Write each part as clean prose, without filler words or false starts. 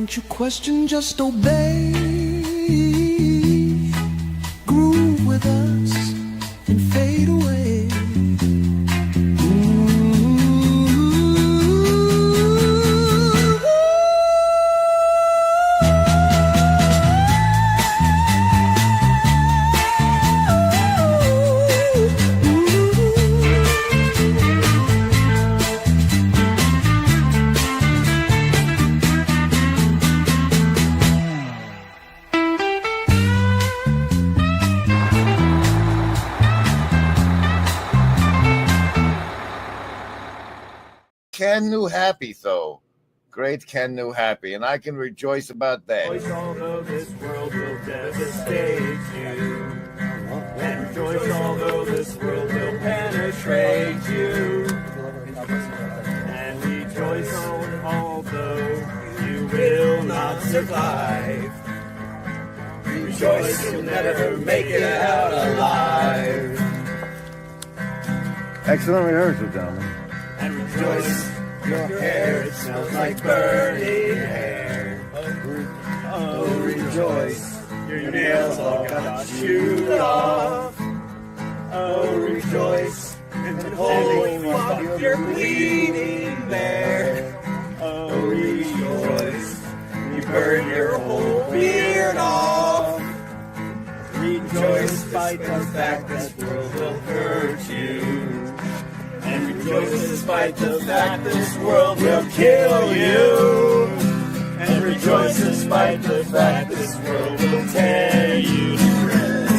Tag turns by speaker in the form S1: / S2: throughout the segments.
S1: don't you question, just obey. Groove with us and fade away.
S2: Ken knew Happy, though. Great Ken knew Happy, and I can rejoice about that.
S3: Rejoice, although this world will devastate you. And rejoice, although this world will penetrate you. And rejoice, although you will not survive. Rejoice, you'll never make it out alive.
S2: Excellent rehearsal, gentlemen.
S3: And rejoice, your hair, it smells like burning hair. Oh, rejoice, your nails all got chewed off. Oh, rejoice, and holy fuck, you're bleeding there. Oh, rejoice, you burn your whole beard off. Rejoice, despite the fact this world will hurt you. And rejoice despite the fact this world will kill you. And rejoice despite the fact this world will tear you to shreds.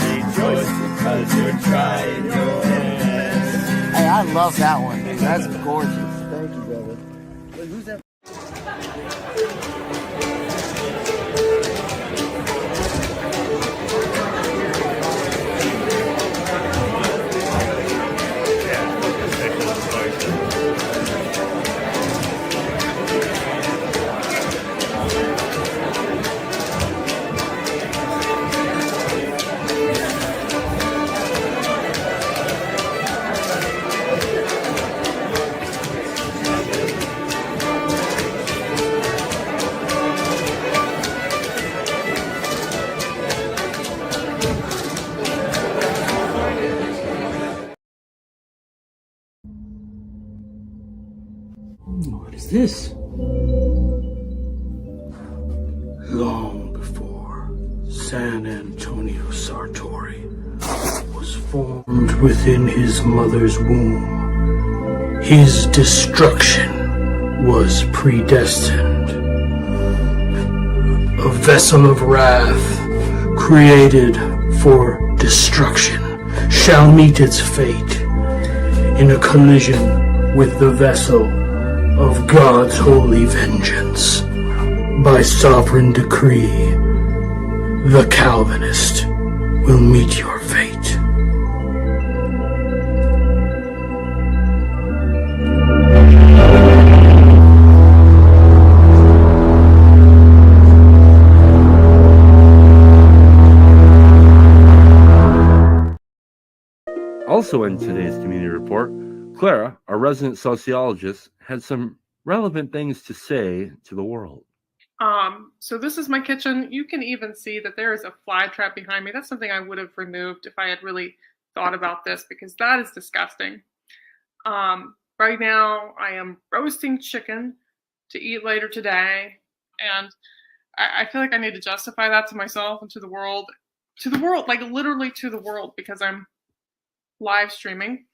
S3: Rejoice because you're trying your best.
S4: Hey, I love that one, dude. That's gorgeous. Thank you, brother. Wait, who's that?
S5: What is this? Long before San Antonio Sartori was formed within his mother's womb, his destruction was predestined. A vessel of wrath created for destruction shall meet its fate in a collision with the vessel of God's holy vengeance. By sovereign decree, the Calvinist will meet your fate.
S6: Also in today's community report, Clara, our resident sociologist, had some relevant things to say to the world.
S7: So this is my kitchen. You can even see that there is a fly trap behind me. That's something I would have removed if I had really thought about this, because that is disgusting. Right now I am roasting chicken to eat later today, and I feel like I need to justify that to myself and to the world, like literally to the world, because I'm live streaming.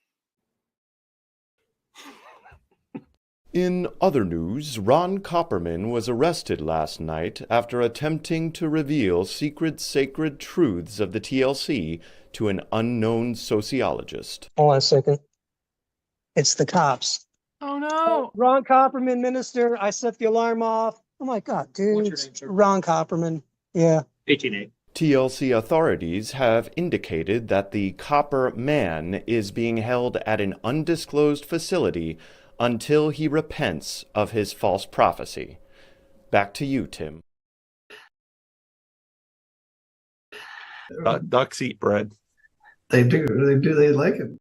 S8: In other news, Ron Copperman was arrested last night after attempting to reveal secret sacred truths of the TLC to an unknown sociologist.
S4: Hold on a second. It's the cops.
S7: Oh no.
S4: Ron Copperman, minister. I set the alarm off. Oh my God, dude.
S5: What's your name, sir?
S4: Ron Copperman. Yeah.
S5: 18A.
S8: TLC authorities have indicated that the Copper Man is being held at an undisclosed facility until he repents of his false prophecy. Back to you, Tim.
S9: Ducks eat bread.
S10: They do. They like it.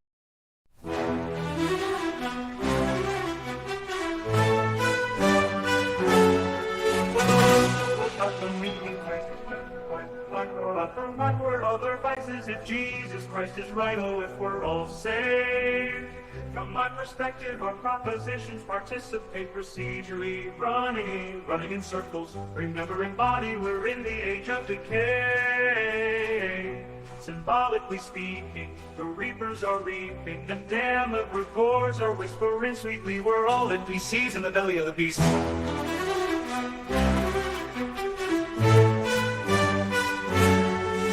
S3: Not for other vices, if Jesus Christ is right, oh, if we're all saved. From my perspective, our propositions participate procedurally, running in circles, remembering body, we're in the age of decay. Symbolically speaking, the reapers are reaping, the dam of records are whispering sweetly, we're all NPCs in the belly of the beast.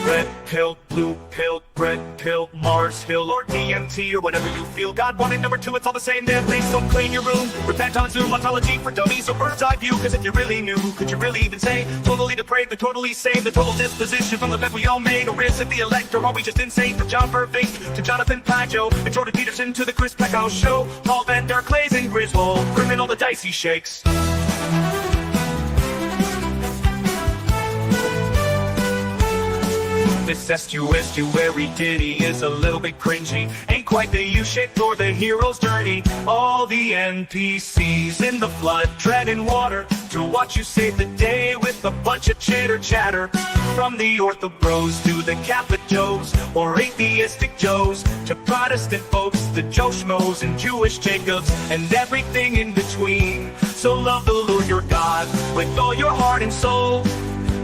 S3: Red pill, blue pill, red pill, Mars Hill, or DMT, or whatever you feel. God wanted number two, it's all the same damn thing, so clean your room. Repent on Zoom, ontology for dummies, or bird's eye view, cause if you really knew, could you really even say, totally depraved, the totally saved, the total disposition from the bed we all made, or is it the elect, or are we just insane? From John Burbank to Jonathan Pajo, and Jordan Peterson to the Chris Peckow Show, Paul Van Der Clays and Griswold, criminal the dice he shakes. This estuary ditty is a little bit cringy. Ain't quite the U-shaped or the hero's journey. All the NPCs in the flood, treading water to watch you save the day with a bunch of chitter chatter. From the orthobros to the Catholic Joes, or atheistic Joes, to Protestant folks, the Joe Schmoes and Jewish Jacobs, and everything in between. So love the Lord your God with all your heart and soul,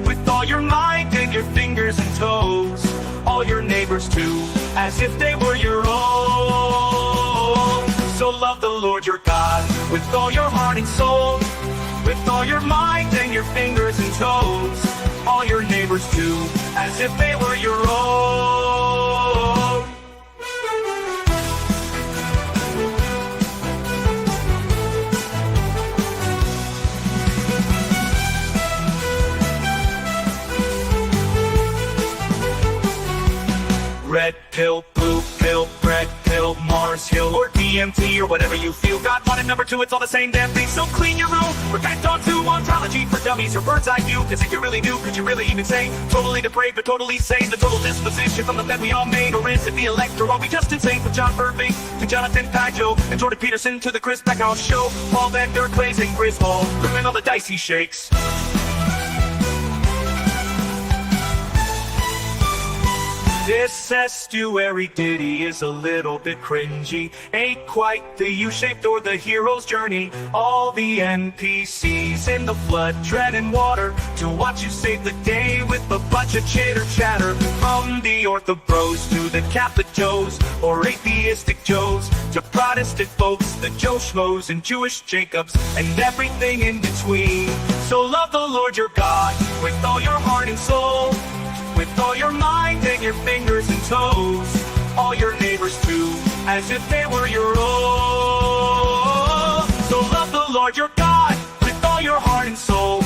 S3: with all your mind and your fingers and toes, all your neighbors too, as if they were your own. So love the Lord your God with all your heart and soul, with all your mind and your fingers and toes, all your neighbors too, as if they were your own. Red pill, blue pill, red pill, Mars Hill, or DMT, or whatever you feel. God wanted number two, it's all the same damn thing, so clean your room. Repent on Zoom, ontology for dummies, or bird's eye view, cause if you really knew, could you really even say, totally depraved, but totally sane, the total disposition from the bed we all made, or is it the elect, or are we just insane? From John Burbank to Jonathan Pajo, and Jordan Peterson to the Chris Peckow Show, Paul Van Der Clays and Griswold, criminal the dice he shakes. This estuary ditty is a little bit cringy. Ain't quite the U-shaped or the hero's journey. All the NPCs in the flood, treading water to watch you save the day with a bunch of chitter chatter. From the orthobros to the Catholic Joes, or atheistic Joes, to Protestant folks, the Joe Schmoes and Jewish Jacobs, and everything in between. So love the Lord your God with all your heart and soul, with all your mind and your fingers and toes, all your neighbors too, as if they were your own. So love the Lord your God with all your heart and soul,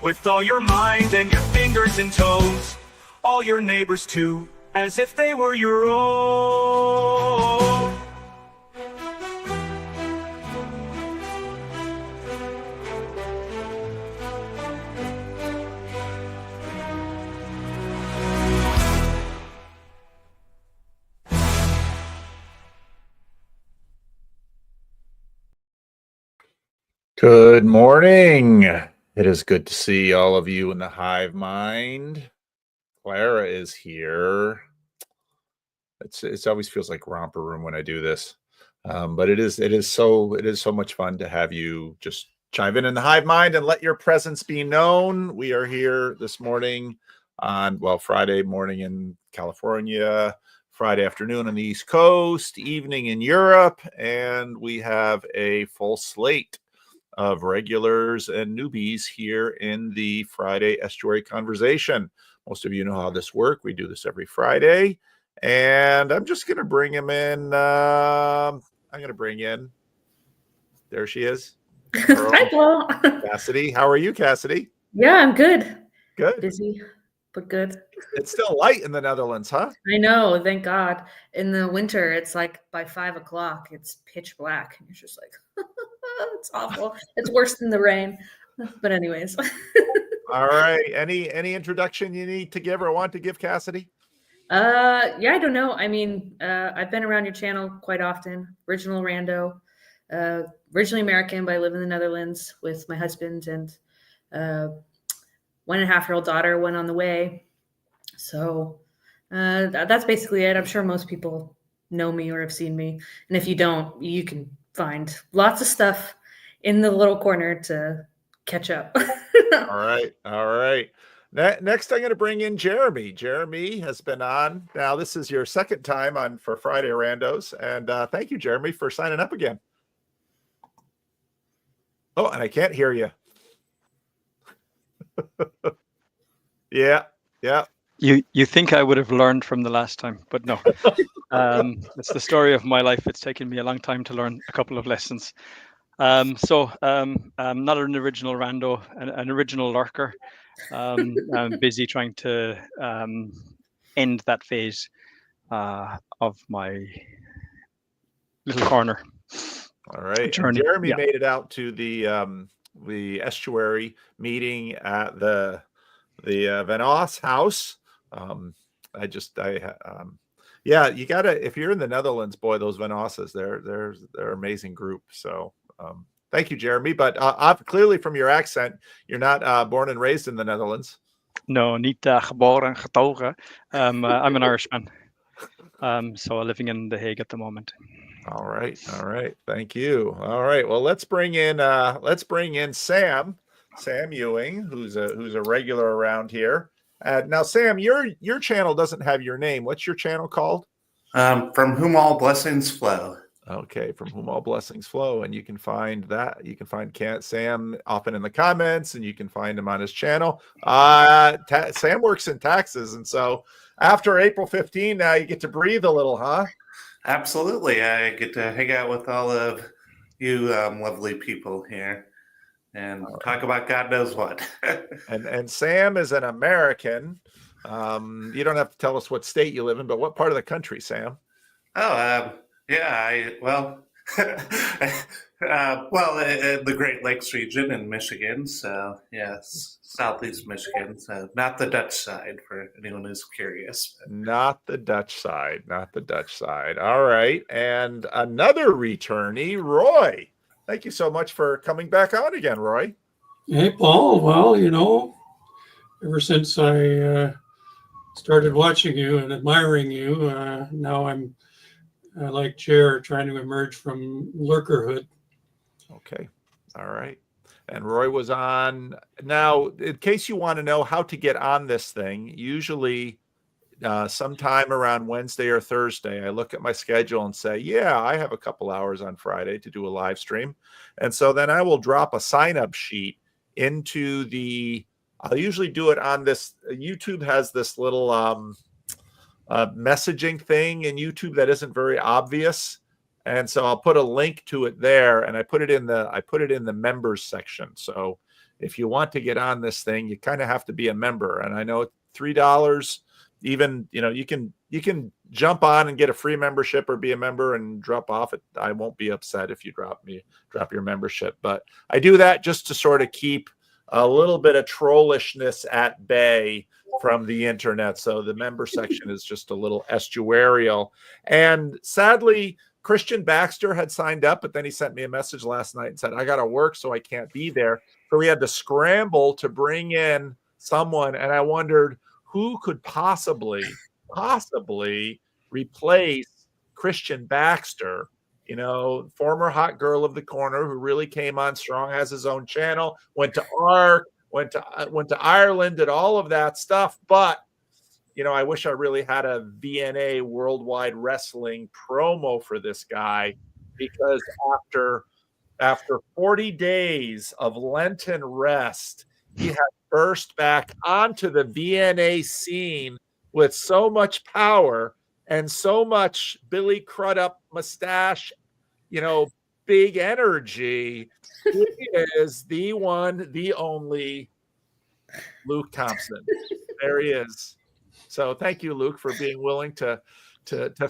S3: with all your mind and your fingers and toes, all your neighbors too, as if they were your own.
S9: Good morning. It is good to see all of you in the hive mind. Clara is here. It always feels like romper room when I do this, but it is so much fun to have you just chime in the hive mind and let your presence be known. We are here this morning on Friday morning in California, Friday afternoon on the East Coast, evening in Europe, and we have a full slate of regulars and newbies here in the Friday Estuary Conversation. Most of you know how this works. We do this every Friday, and I'm just going to bring him in. I'm going to bring in. There she is.
S11: Hi, Paul.
S9: Cassidy. How are you, Cassidy?
S11: Yeah, I'm good.
S9: Good.
S11: Busy, but good.
S9: It's still light in the Netherlands, huh?
S11: I know. Thank God. In the winter, it's like by 5 o'clock, it's pitch black. And you're just like, it's awful. It's worse than the rain. But anyways.
S9: All right. Any introduction you need to give or want to give, Cassidy?
S11: Yeah, I don't know. I mean, I've been around your channel quite often. Original rando. Originally American, but I live in the Netherlands with my husband, and 1.5-year-old daughter, one on the way. So that's basically it. I'm sure most people know me or have seen me. And if you don't, you can find lots of stuff in the little corner to catch up.
S9: All right. All right. Next, I'm going to bring in Jeremy. Jeremy has been on. Now, this is your second time on for Friday Randos. And thank you, Jeremy, for signing up again. Oh, and I can't hear you. Yeah. Yeah.
S12: You think I would have learned from the last time, but no. It's the story of my life. It's taken me a long time to learn a couple of lessons. I'm not an original rando, an original lurker. I'm busy trying to end that phase of my little corner.
S9: All right.
S12: Journey.
S9: And Jeremy
S12: Yeah.
S9: made it out to the Estuary meeting at the Van Oss house. Yeah, you gotta, if you're in the Netherlands, boy, those Van Osses, they're an amazing group. So thank you, Jeremy. But clearly from your accent, you're not born and raised in the Netherlands.
S12: No, niet geboren, getogen. I'm an Irishman. So living in The Hague at the moment.
S9: All right. All right. Thank you. All right. Well, let's bring in Sam Ewing, who's a regular around here. Now, Sam, your channel doesn't have your name. What's your channel called?
S13: From Whom All Blessings Flow.
S9: Okay, From Whom All Blessings Flow, and you can find that. You can find Sam often in the comments, and you can find him on his channel. Sam works in taxes, and so after April 15, now you get to breathe a little, huh?
S13: Absolutely, I get to hang out with all of you lovely people here and talk about God knows what.
S9: and Sam is an American. You don't have to tell us what state you live in, but what part of the country, Sam?
S13: The Great Lakes region in Michigan. So yes, Southeast Michigan. So not the Dutch side for anyone who's curious.
S9: Not the Dutch side. Not the Dutch side. All right. And another returnee, Roy. Thank you so much for coming back on again, Roy.
S5: Hey, Paul. Well, ever since I started watching you and admiring you, now I'm like Jer, trying to emerge from lurkerhood.
S9: Okay. All right. And Roy was on. Now, in case you want to know how to get on this thing, usually sometime around Wednesday or Thursday, I look at my schedule and say, yeah, I have a couple hours on Friday to do a live stream. And so then I will drop a sign-up sheet into I'll usually do it on this. YouTube has this little messaging thing in YouTube that isn't very obvious. And so I'll put a link to it there, and I put it in the members section. So if you want to get on this thing, you kind of have to be a member. And I know $3, even, you can jump on and get a free membership or be a member and drop off it. I won't be upset if you drop your membership, but I do that just to sort of keep a little bit of trollishness at bay from the internet. So the member section is just a little estuarial. And sadly, Christian Baxter had signed up, but then he sent me a message last night and said, I got to work, so I can't be there. So we had to scramble to bring in someone. And I wondered who could possibly replace Christian Baxter, former hot girl of the corner who really came on strong, has his own channel, went to ARC, went to Ireland, did all of that stuff. But I wish I really had a VNA Worldwide Wrestling promo for this guy, because after 40 days of Lenten rest, he had burst back onto the VNA scene with so much power and so much Billy Crudup mustache, big energy. He is the one, the only Luke Thompson. There he is. So thank you, Luke, for being willing to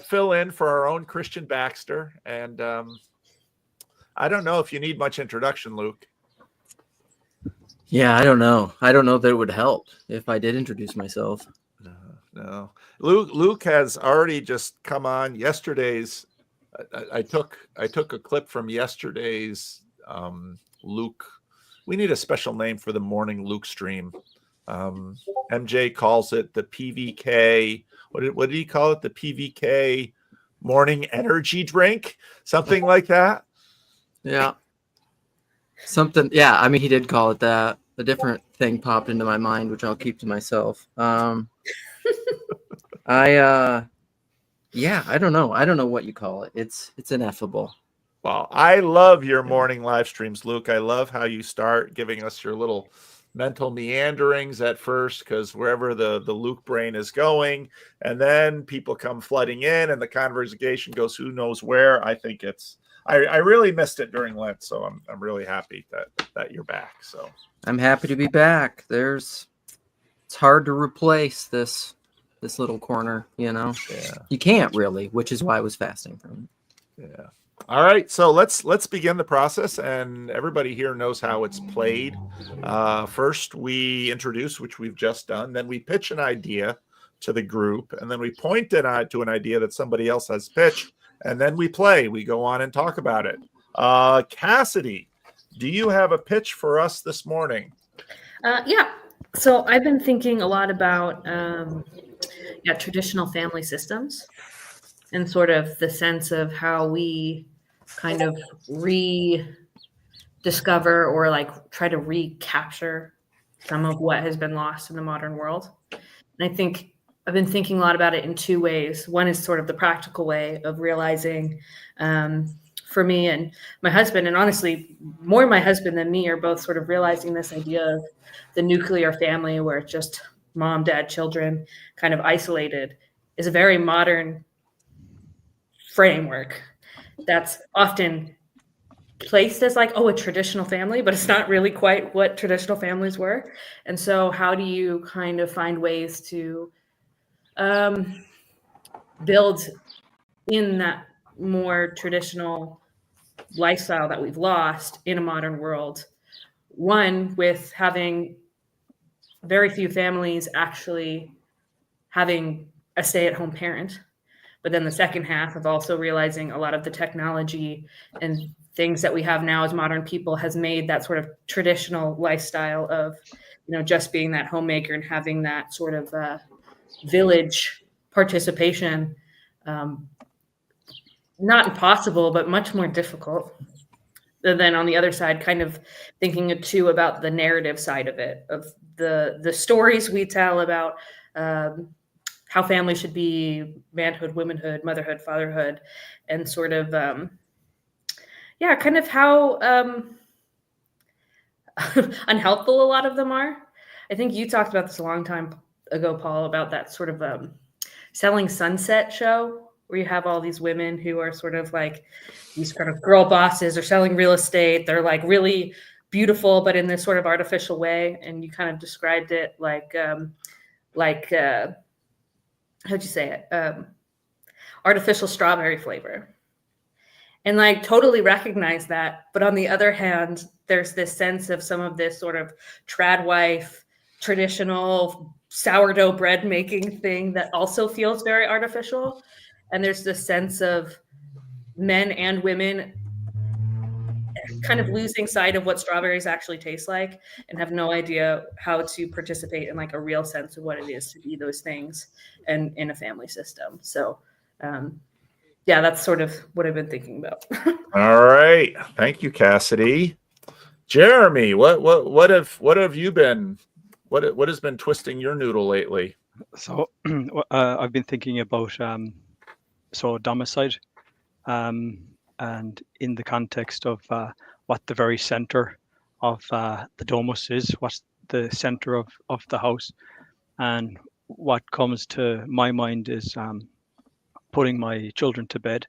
S9: fill in for our own Christian Baxter. And I don't know if you need much introduction, Luke.
S14: Yeah, I don't know. I don't know that it would help if I did introduce myself.
S9: No. Luke has already just come on yesterday's. I took a clip from yesterday's Luke. We need a special name for the morning Luke stream. MJ calls it the PVK. What did he call it? The PVK morning energy drink, something like that.
S14: Yeah. Something. Yeah. I mean, he did call it that. A different thing popped into my mind, which I'll keep to myself. Yeah, I don't know. I don't know what you call it. It's ineffable.
S9: Well, I love your morning live streams, Luke. I love how you start giving us your little mental meanderings at first, because wherever the Luke brain is going, and then people come flooding in and the conversation goes who knows where. I think I really missed it during Lent, so I'm really happy that you're back. So
S14: I'm happy to be back. It's hard to replace this little corner,
S9: Yeah.
S14: You can't really, which is why I was fasting from it.
S9: Yeah. All right, so let's begin the process, and everybody here knows how it's played. First, we introduce, which we've just done. Then we pitch an idea to the group, and then we point it to an idea that somebody else has pitched, and then we play. We go on and talk about it. Cassidy, do you have a pitch for us this morning?
S11: Yeah. So I've been thinking a lot about traditional family systems and sort of the sense of how we kind of rediscover or like try to recapture some of what has been lost in the modern world. And I think I've been thinking a lot about it in two ways. One is sort of the practical way of realizing for me and my husband, and honestly, more my husband than me, are both sort of realizing this idea of the nuclear family where it's just mom, dad, children, kind of isolated, is a very modern framework that's often placed as like, oh, a traditional family, but it's not really quite what traditional families were. And so how do you kind of find ways to build in that more traditional lifestyle that we've lost in a modern world? One, with having very few families actually having a stay-at-home parent. But then the second half of also realizing a lot of the technology and things that we have now as modern people has made that sort of traditional lifestyle of, just being that homemaker and having that sort of village participation, not impossible, but much more difficult. And then on the other side, kind of thinking too about the narrative side of it, of the stories we tell about how family should be, manhood, womanhood, motherhood, fatherhood, and sort of, kind of how unhelpful a lot of them are. I think you talked about this a long time ago, Paul, about that sort of Selling Sunset show, where you have all these women who are sort of like these kind of girl bosses or selling real estate. They're like really beautiful, but in this sort of artificial way. And you kind of described it like how'd you say it? Artificial strawberry flavor. And like totally recognize that. But on the other hand, there's this sense of some of this sort of trad wife, traditional sourdough bread making thing that also feels very artificial. And there's this sense of men and women kind of losing sight of what strawberries actually taste like and have no idea how to participate in like a real sense of what it is to be those things and in a family system. So that's sort of what I've been thinking about.
S9: All right. Thank you, Cassidy. Jeremy, what have you been, what has been twisting your noodle lately?
S12: So I've been thinking about Domicide, and in the context of what the very center of the domus is, what's the center of the house. And what comes to my mind is putting my children to bed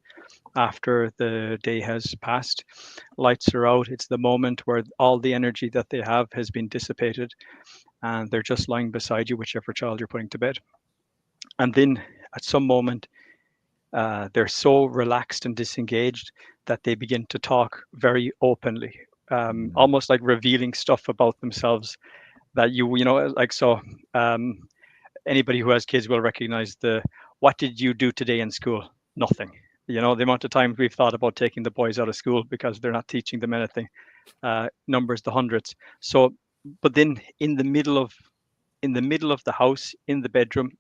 S12: after the day has passed. Lights are out. It's the moment where all the energy that they have has been dissipated, and they're just lying beside you, whichever child you're putting to bed. And then at some moment, they're so relaxed and disengaged that they begin to talk very openly, almost like revealing stuff about themselves that anybody who has kids will recognize what did you do today in school? Nothing. The amount of time we've thought about taking the boys out of school because they're not teaching them anything, numbers the hundreds. So, but then in the middle of in the middle of the house, in the bedroom,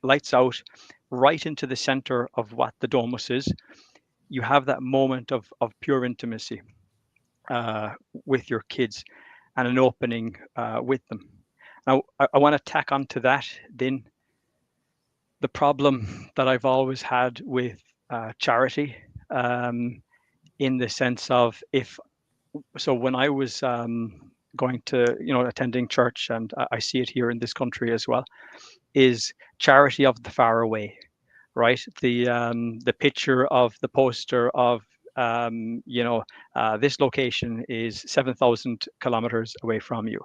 S12: lights out, right into the center of what the domus is. You have that moment of pure intimacy with your kids and an opening with them. Now, I want to tack onto that then the problem that I've always had with charity, in the sense of when I was going to, attending church, and I see it here in this country as well, is charity of the far away, right? The picture of the poster of this location is 7,000 kilometers away from you.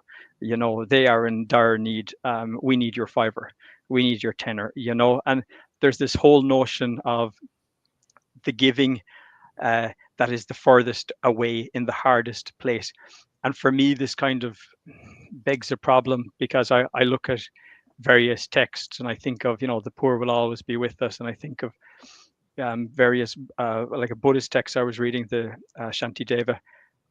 S12: They are in dire need. We need your fiver. We need your tenner. And there's this whole notion of the giving that is the furthest away in the hardest place. And for me, this kind of begs a problem, because I look at various texts and I think of, the poor will always be with us. And I think of various, like a Buddhist text I was reading, the Shantideva,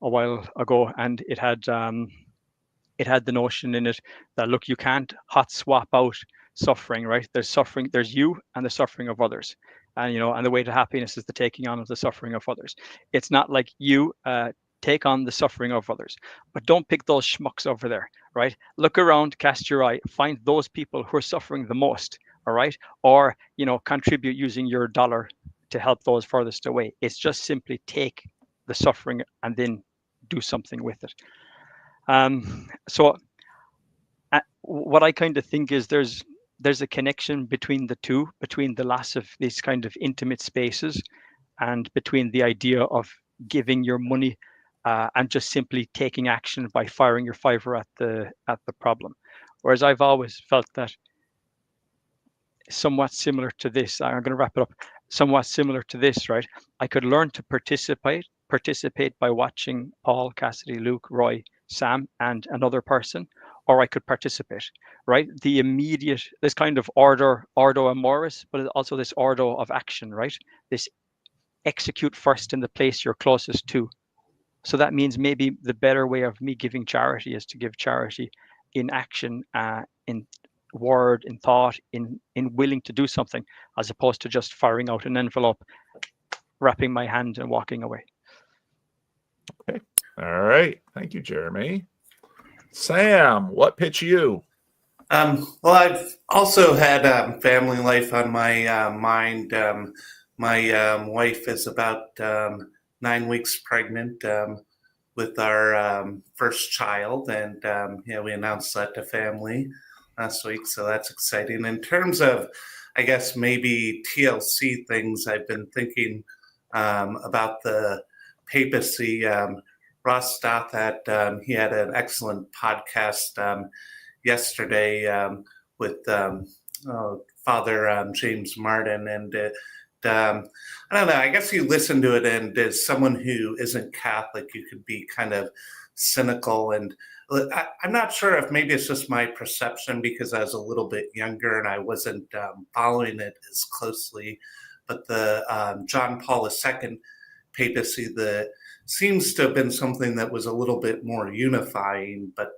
S12: a while ago, and it had the notion in it that, look, you can't hot swap out suffering, right? There's suffering, there's you and the suffering of others. And, and the way to happiness is the taking on of the suffering of others. It's not like you take on the suffering of others, but don't pick those schmucks over there, right? Look around, cast your eye, find those people who are suffering the most, all right? Or, contribute using your dollar to help those furthest away. It's just simply take the suffering and then do something with it. So what I kind of think is there's a connection between the two, between the loss of these kind of intimate spaces and between the idea of giving your money and just simply taking action by firing your fiver at the problem. Whereas I've always felt that somewhat similar to this, I'm going to wrap it up, somewhat similar to this, right? I could learn to participate by watching Paul, Cassidy, Luke, Roy, Sam, and another person, or I could participate, right? The immediate, this kind of ordo amoris, but also this ordo of action, right? This execute first in the place you're closest to. So that means maybe the better way of me giving charity is to give charity in action, in word, in thought, in willing to do something, as opposed to just firing out an envelope, wrapping my hand and walking away.
S9: Okay. All right. Thank you, Jeremy. Sam, what pitch you?
S13: Well, I've also had family life on my mind. My wife is about 9 weeks pregnant with our first child, and we announced that to family last week, so that's exciting. In terms of, I guess, maybe TLC things, I've been thinking about the papacy. Ross Stothat, he had an excellent podcast yesterday with Father James Martin, and I don't know, I guess you listen to it, and as someone who isn't Catholic, you could be kind of cynical, and I'm not sure if maybe it's just my perception because I was a little bit younger and I wasn't following it as closely, but the John Paul II papacy, seems to have been something that was a little bit more unifying, but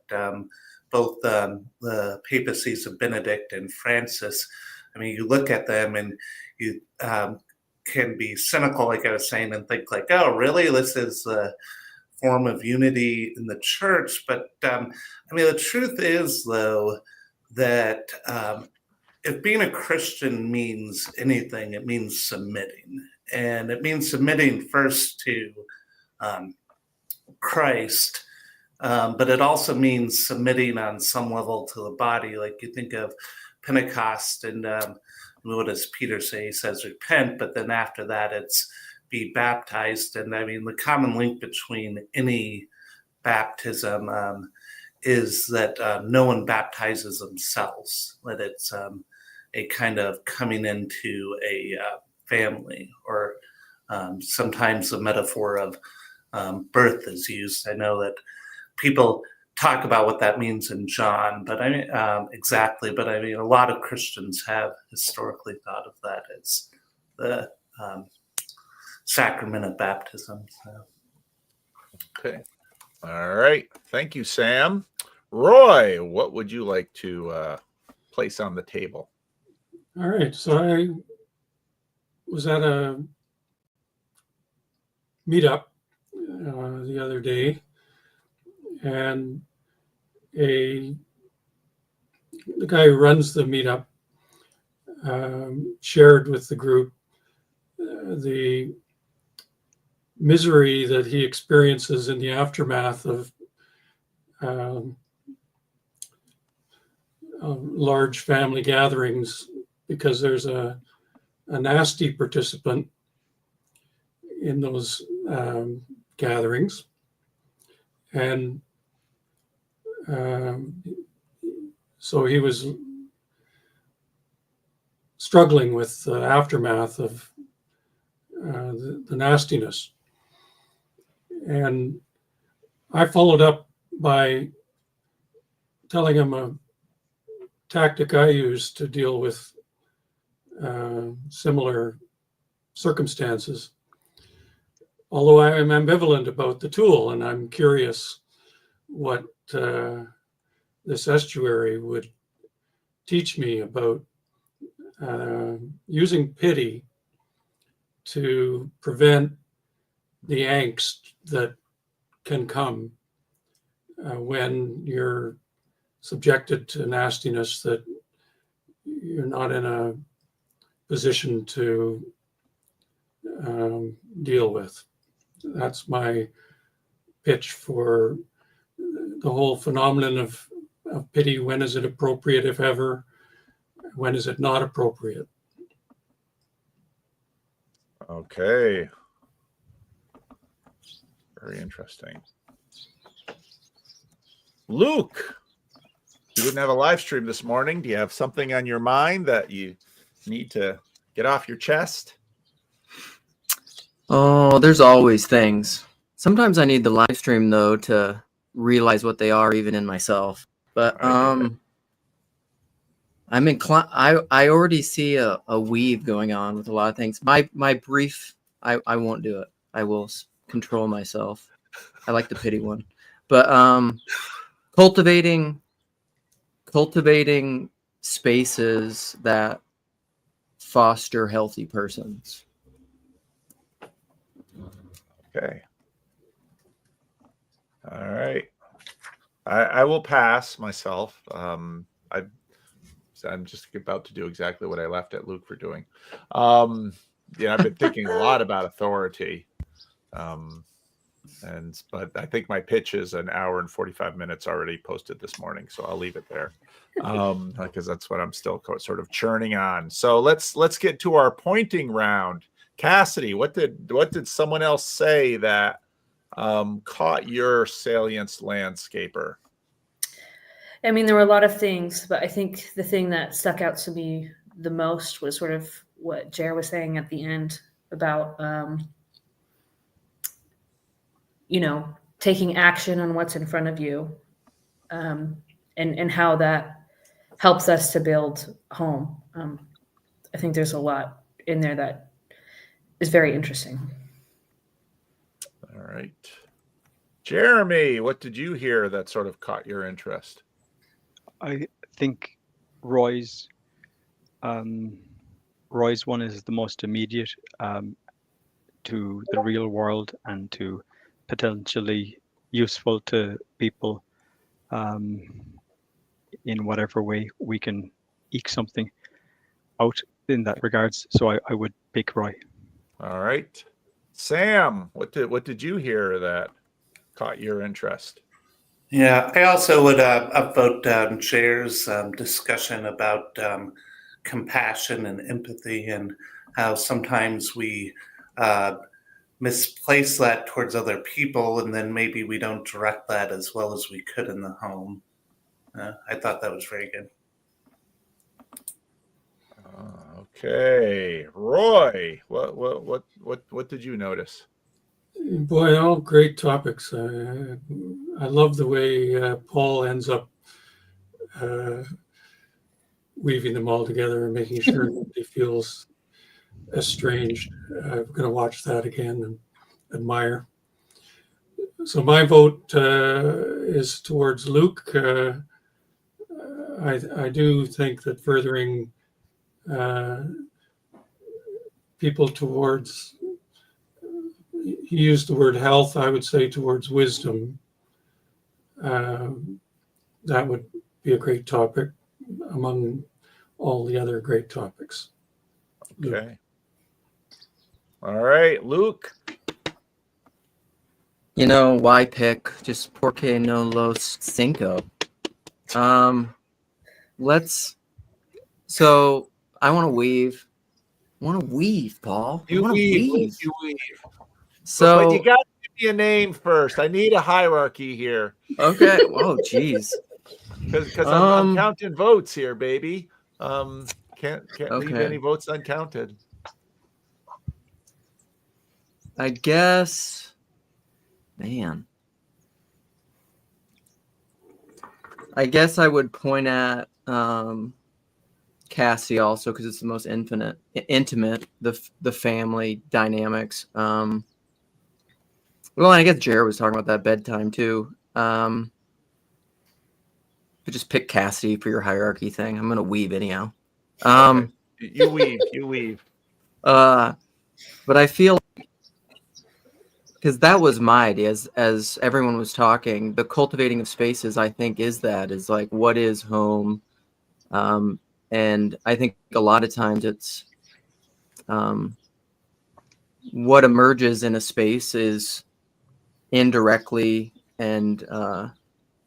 S13: both the papacies of Benedict and Francis, I mean, you look at them and you can be cynical, like I was saying, and think like, oh, really? This is a form of unity in the church. But I mean, the truth is, though, that if being a Christian means anything, it means submitting. And it means submitting first to Christ, but it also means submitting on some level to the body. Like you think of Pentecost, and what does Peter say? He says, repent, but then after that, it's be baptized. And I mean, the common link between any baptism is that no one baptizes themselves, that it's a kind of coming into a family, or sometimes the metaphor of birth is used. I know that people talk about what that means in John, but I mean, exactly. But I mean, a lot of Christians have historically thought of that as the sacrament of baptism. So.
S9: Okay. All right. Thank you, Sam. Roy, what would you like to place on the table?
S5: All right. So I was at a meetup the other day, and the guy who runs the meetup shared with the group the misery that he experiences in the aftermath of large family gatherings, because there's a nasty participant in those gatherings. And so he was struggling with the aftermath of the nastiness. And I followed up by telling him a tactic I use to deal with similar circumstances. Although I am ambivalent about the tool, and I'm curious what this estuary would teach me about using pity to prevent the angst that can come when you're subjected to nastiness that you're not in a position to deal with. That's my pitch for the whole phenomenon of pity. When is it appropriate, if ever? When is it not appropriate?
S9: Okay. Very interesting. Luke, you didn't have a live stream this morning. Do you have something on your mind that you need to get off your chest?
S14: Oh, there's always things. Sometimes I need the live stream though to realize what they are, even in myself. But I'm inclined. I already see a weave going on with a lot of things. My brief. I won't do it. I will control myself. I like the pity one, but cultivating spaces that foster healthy persons.
S9: Okay. All right. I will pass myself. I'm just about to do exactly what I left at Luke for doing. I've been thinking a lot about authority. But I think my pitch is an hour and 45 minutes already posted this morning, so I'll leave it there because that's what I'm still sort of churning on. So let's get to our pointing round. Cassidy, what did someone else say that caught your salience, landscaper?
S11: I mean, there were a lot of things, but I think the thing that stuck out to me the most was sort of what Jer was saying at the end about, taking action on what's in front of you, and how that helps us to build home. I think there's a lot in there that is very interesting.
S9: All right. Jeremy, what did you hear that sort of caught your interest?
S12: I think Roy's one is the most immediate to the real world and to potentially useful to people in whatever way we can eke something out in that regards. So I would pick Roy.
S9: All right. Sam, what did you hear that caught your interest?
S13: Yeah, I also would upvote Cher's discussion about compassion and empathy, and how sometimes we misplace that towards other people, and then maybe we don't direct that as well as we could in the home. I thought that was very good.
S9: Okay, Roy, what did you notice?
S5: Boy, all great topics. I love the way Paul ends up weaving them all together and making sure nobody feels estranged. I'm going to watch that again and admire. So my vote is towards Luke. I do think that furthering people towards, he used the word health, I would say towards wisdom. That would be a great topic among all the other great topics.
S9: Okay. All right, Luke.
S14: You know, why pick just porque no los cinco? So I want to weave. Paul. I
S9: You
S14: want to
S9: weave,
S14: weave.
S9: Luke, you weave.
S14: So,
S9: but you got to give me a name first. I need a hierarchy here.
S14: Okay. Oh, geez.
S9: Because I'm counting votes here, baby. Can't leave
S14: Okay.
S9: any votes uncounted.
S14: I guess, man. I guess I would point at Cassie also because it's the most intimate, the family dynamics. Well, I guess Jared was talking about that bedtime too. But just pick Cassidy for your hierarchy thing. I'm gonna weave anyhow.
S9: Okay. You weave.
S14: But I feel because that was my idea as everyone was talking, the cultivating of spaces, I think is like what is home? And I think a lot of times it's what emerges in a space is indirectly and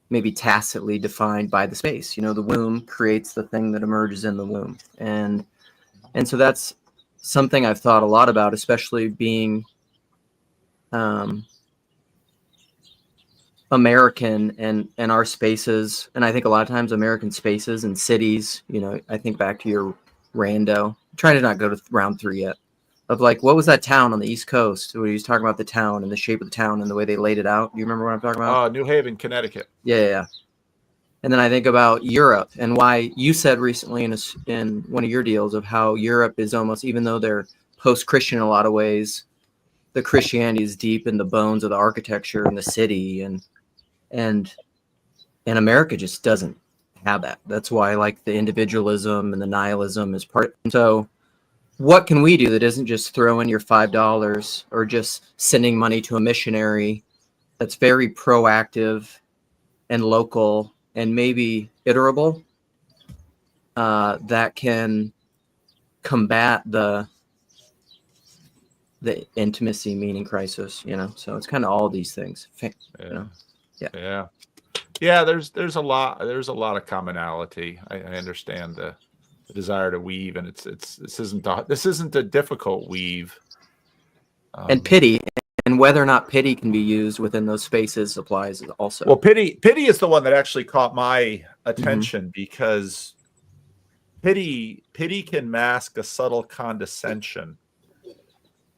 S14: maybe tacitly defined by the space. You know, the womb creates the thing that emerges in the womb. And so that's something I've thought a lot about, especially being American and our spaces. And I think a lot of times American spaces and cities, you know, I think back to your rando. I'm trying to not go to round 3 yet. Of like, what was that town on the East Coast where he was talking about the town and the shape of the town and the way they laid it out? Do you remember what I'm talking about?
S9: New Haven, Connecticut.
S14: Yeah. And then I think about Europe and why you said recently in one of your deals of how Europe is almost, even though they're post-Christian in a lot of ways, the Christianity is deep in the bones of the architecture and the city, and America just doesn't have that. That's why like the individualism and the nihilism is part. So what can we do that isn't just throwing your $5 or just sending money to a missionary that's very proactive and local and maybe iterable, that can combat the intimacy meaning crisis, you know? So it's kind of all these things, you know?
S9: Yeah. There's a lot of commonality. I understand the desire to weave, and this isn't a difficult weave.
S14: And pity, and whether or not pity can be used within those spaces applies also.
S9: Well, pity is the one that actually caught my attention because pity can mask a subtle condescension,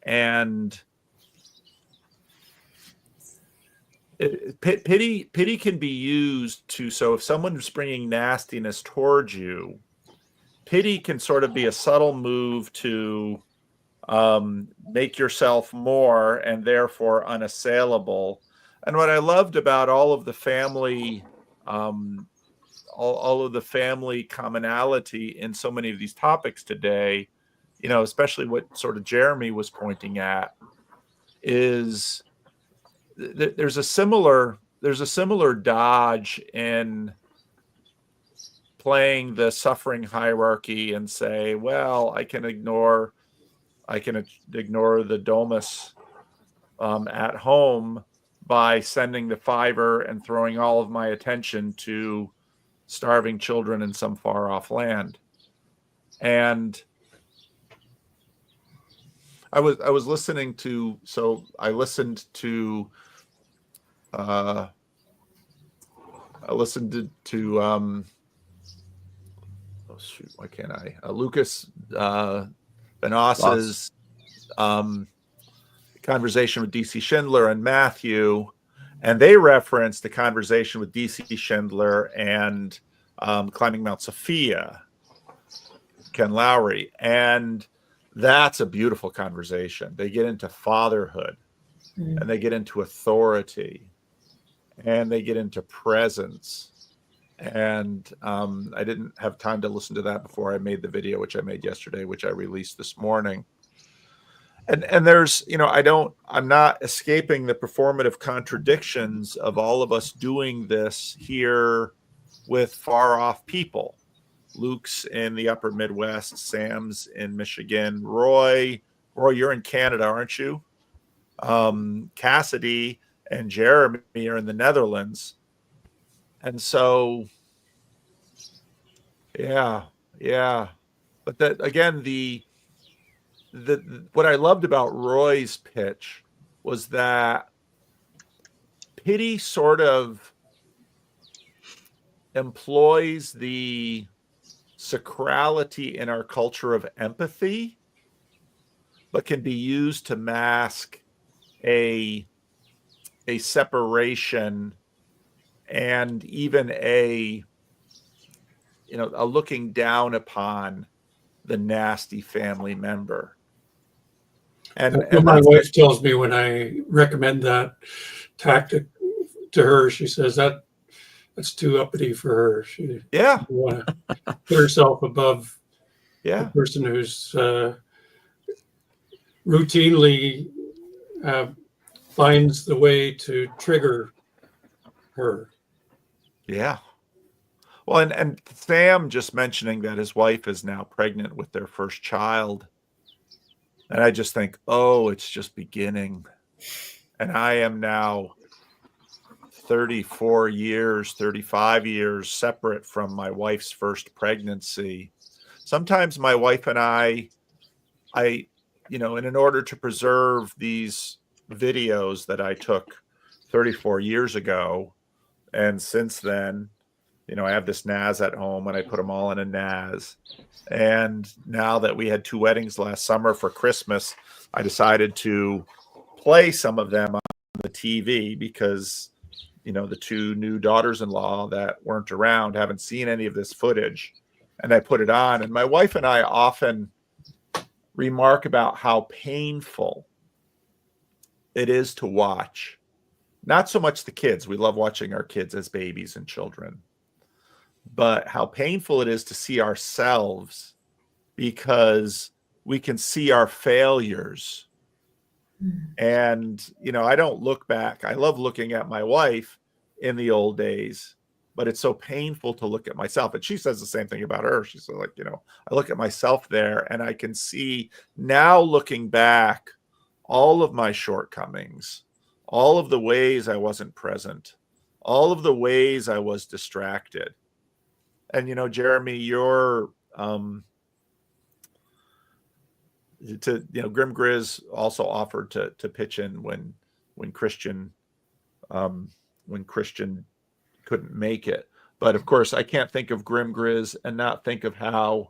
S9: and pity can be used to, so if someone's bringing nastiness towards you, pity can sort of be a subtle move to make yourself more and therefore unassailable. And what I loved about all of the family, all of the family commonality in so many of these topics today, you know, especially what sort of Jeremy was pointing at, is there's a similar dodge in playing the suffering hierarchy and say, well, I can ignore the domus at home by sending the $5 and throwing all of my attention to starving children in some far off land. And I listened to Lucas Benas's conversation with DC Schindler and Matthew, and they referenced the conversation with DC Schindler and Climbing Mount Sophia, Ken Lowry, and that's a beautiful conversation. They get into fatherhood
S11: Mm.
S9: and they get into authority, and they get into presence. And I didn't have time to listen to that before I made the video, which I made yesterday, which I released this morning. And there's, I'm not escaping the performative contradictions of all of us doing this here with far off people. Luke's in the upper Midwest, Sam's in Michigan. Roy, you're in Canada, aren't you? Cassidy and Jeremy are in the Netherlands. And so, yeah. But that, again, what I loved about Roy's pitch was that pity sort of employs the sacrality in our culture of empathy, but can be used to mask a separation and even a looking down upon the nasty family member. And
S5: That's what my wife tells me when I recommend that tactic to her. She says that's too uppity for her. She want to put herself above the person who's routinely finds the way to trigger her.
S9: Yeah. Well, and Sam just mentioning that his wife is now pregnant with their first child. And I just think, oh, it's just beginning. And I am now 34 years, 35 years separate from my wife's first pregnancy. Sometimes my wife and I, and in order to preserve these videos that I took 34 years ago, and since then, I have this NAS at home and I put them all in a NAS. And now that we had 2 weddings last summer for Christmas, I decided to play some of them on the TV because, the 2 new daughters-in-law that weren't around haven't seen any of this footage. And I put it on. And my wife and I often remark about how painful it is to watch. Not so much the kids. We love watching our kids as babies and children. But how painful it is to see ourselves, because we can see our failures. And, I don't look back. I love looking at my wife in the old days, but it's so painful to look at myself. And she says the same thing about her. She's like, I look at myself there and I can see now, looking back, all of my shortcomings, all of the ways I wasn't present, all of the ways I was distracted. And, Jeremy, you're, Grim Grizz also offered to pitch in when Christian couldn't make it. But of course, I can't think of Grim Grizz and not think of how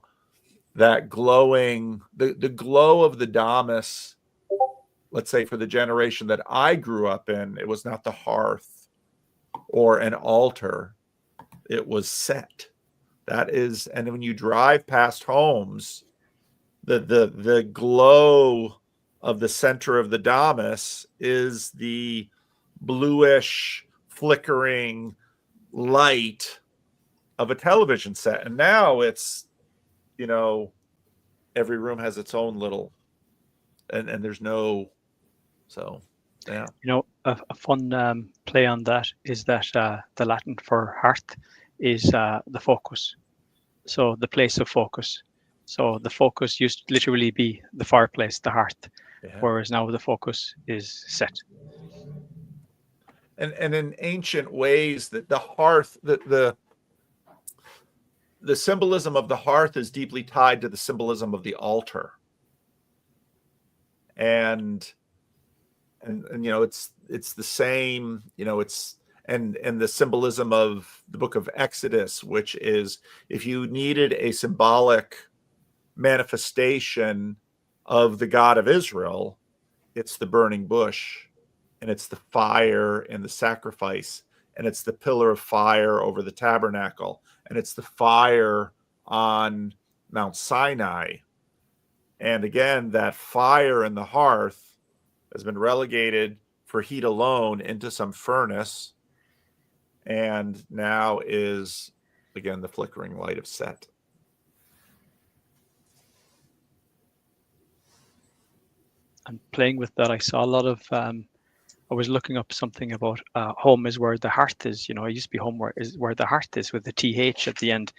S9: that glowing, the glow of the Damas, let's say for the generation that I grew up in, it was not the hearth or an altar, it was set. That is, and when you drive past homes, the glow of the center of the Damas is the bluish flickering light of a television set. And now it's, every room has its own little, and there's no, so yeah.
S12: A fun play on that is that the Latin for hearth is the focus. So the place of focus. So the focus used to literally be the fireplace, the hearth, whereas now the focus is set.
S9: And in ancient ways, that the hearth, the symbolism of the hearth is deeply tied to the symbolism of the altar. And it's the same, it's and the symbolism of the book of Exodus, which is, if you needed a symbolic manifestation of the God of Israel, it's the burning bush, and it's the fire and the sacrifice, and it's the pillar of fire over the tabernacle, and it's the fire on Mount Sinai. And again, that fire in the hearth has been relegated for heat alone into some furnace, and now is again the flickering light of set.
S12: And playing with that, I saw a lot of I was looking up something about home is where the hearth is. You know, it used to be home where the hearth is, with the TH at the end.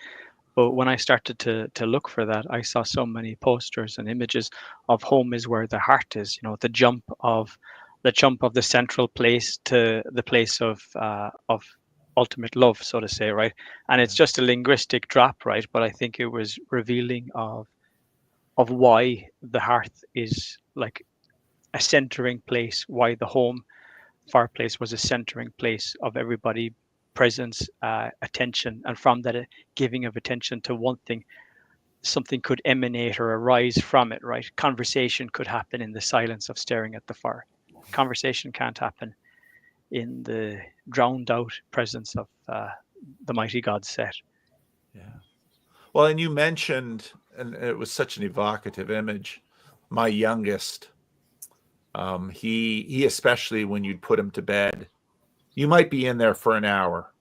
S12: But when I started to look for that, I saw so many posters and images of home is where the heart is. You know, the jump of the central place to the place of ultimate love, so to say, right? And it's just a linguistic drop, right? But I think it was revealing of why the hearth is like a centering place, why the home fireplace was a centering place of everybody presence, attention, and from that giving of attention to one thing, something could emanate or arise from it, right? Conversation could happen in the silence of staring at the fire. Conversation can't happen in the drowned out presence of the mighty God set.
S9: Yeah. Well, and you mentioned, and it was such an evocative image, my youngest. He especially when you'd put him to bed, you might be in there for an hour,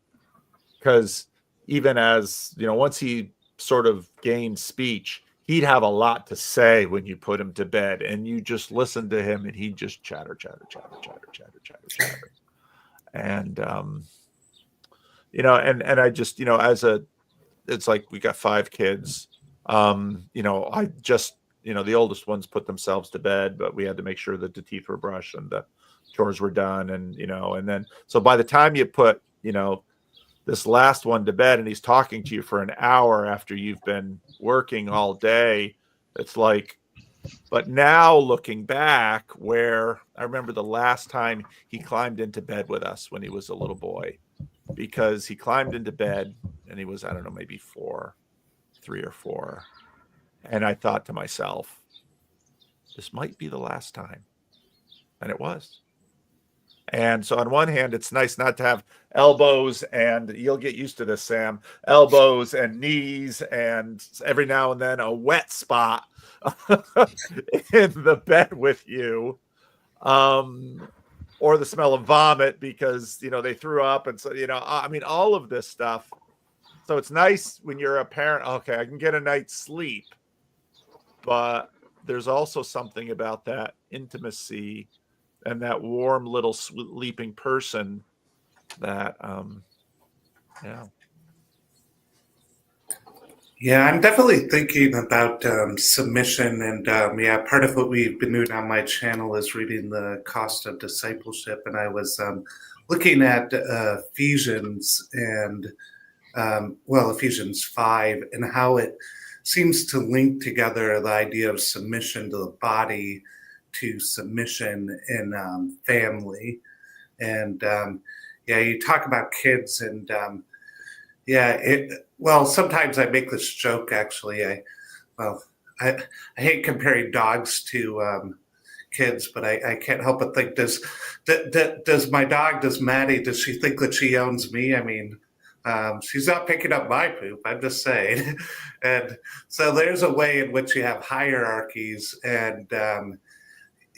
S9: because even as you know, once he sort of gained speech, he'd have a lot to say when you put him to bed, and you just listen to him, and he'd just chatter, and you know, and I just, you know, it's like we got 5 kids. You know, I just, you know, the oldest ones put themselves to bed, but we had to make sure that the teeth were brushed and the chores were done. And, you know, and then, so by the time you put, you know, this last one to bed and he's talking to you for an hour after you've been working all day, it's like, but now looking back, where I remember the last time he climbed into bed with us when he was a little boy, because he climbed into bed and he was, I don't know, maybe 3 or 4. And I thought to myself, this might be the last time. And it was. And so on one hand, it's nice not to have elbows, and you'll get used to this, Sam, elbows and knees, and every now and then a wet spot in the bed with you. Or the smell of vomit because, you know, they threw up. And so, you know, I mean, all of this stuff. So it's nice when you're a parent, okay, I can get a night's sleep. But there's also something about that intimacy and that warm little sleeping person that, yeah.
S13: Yeah, I'm definitely thinking about submission, and yeah, part of what we've been doing on my channel is reading The Cost of Discipleship, and I was looking at Ephesians and Ephesians 5, and how it seems to link together the idea of submission to the body to submission in family, and yeah, you talk about kids, and sometimes I make this joke, actually. I hate comparing dogs to kids, but I can't help but think, does my dog, does Maddie, does she think that she owns me? I mean, she's not picking up my poop, I'm just saying. And so there's a way in which you have hierarchies, and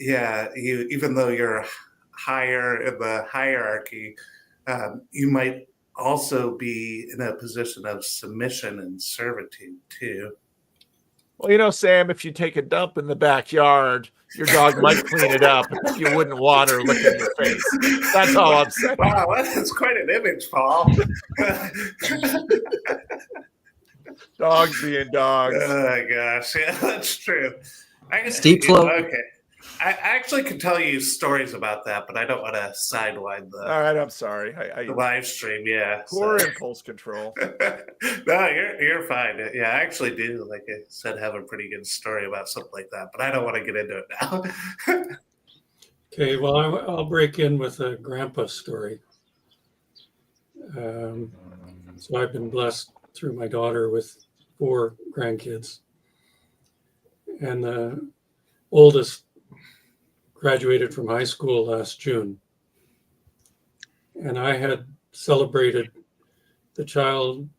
S13: you, even though you're higher in the hierarchy, you might also be in a position of submission and servitude too.
S9: Well, you know, Sam, if you take a dump in the backyard, your dog might clean it up if you wouldn't want her licking your face. That's all I'm saying.
S13: Wow, that's quite an image, Paul.
S9: Dogs being dogs.
S13: Oh my gosh, yeah, that's true.
S14: Steep slope.
S13: Okay. I actually could tell you stories about that, but I don't want to sidewind the.
S9: All right, I'm sorry.
S13: The live stream, yeah.
S9: Poor impulse control.
S13: No, you're fine. Yeah, I actually do, like I said, have a pretty good story about something like that, but I don't want to get into it now.
S5: Okay, well, I'll break in with a grandpa story. So I've been blessed through my daughter with 4 grandkids, and the oldest graduated from high school last June. And I had celebrated the childhood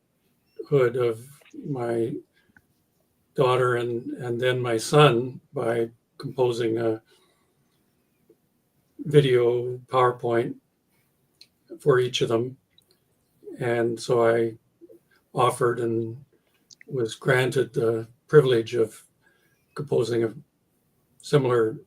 S5: of my daughter and then my son by composing a video PowerPoint for each of them. And so I offered and was granted the privilege of composing a similar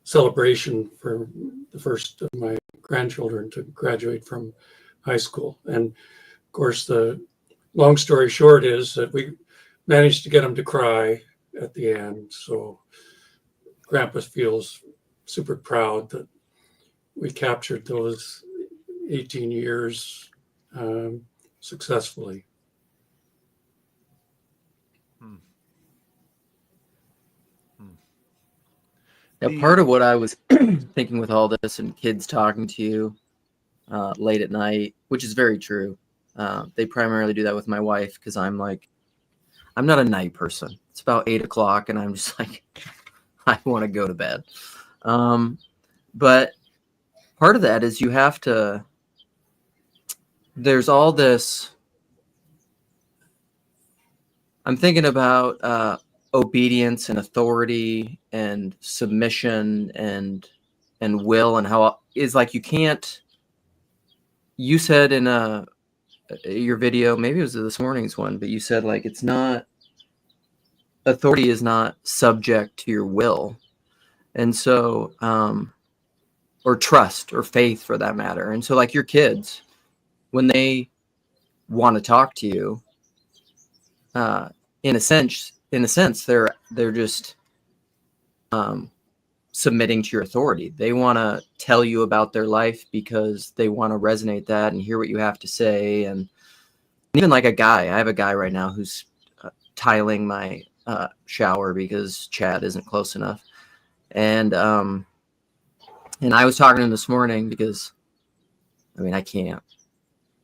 S5: celebration for the first of my grandchildren to graduate from high school. And of course, the long story short is that we managed to get them to cry at the end. So Grandpa feels super proud that we captured those 18 years successfully.
S14: Now, part of what I was thinking with all this and kids talking to you late at night, which is very true. They primarily do that with my wife because I'm not a night person. It's about 8 o'clock and I'm just like, I want to go to bed. But part of that is there's all this, I'm thinking about obedience and authority and submission and will, and how is like you said in your video, maybe it was this morning's one, but you said like authority is not subject to your will. And so or trust or faith for that matter. And so like your kids, when they want to talk to you, in a sense, they're just submitting to your authority. They want to tell you about their life because they want to resonate that and hear what you have to say. And even like I have a guy right now who's tiling my shower because Chad isn't close enough. And I was talking to him this morning because, I mean, I can't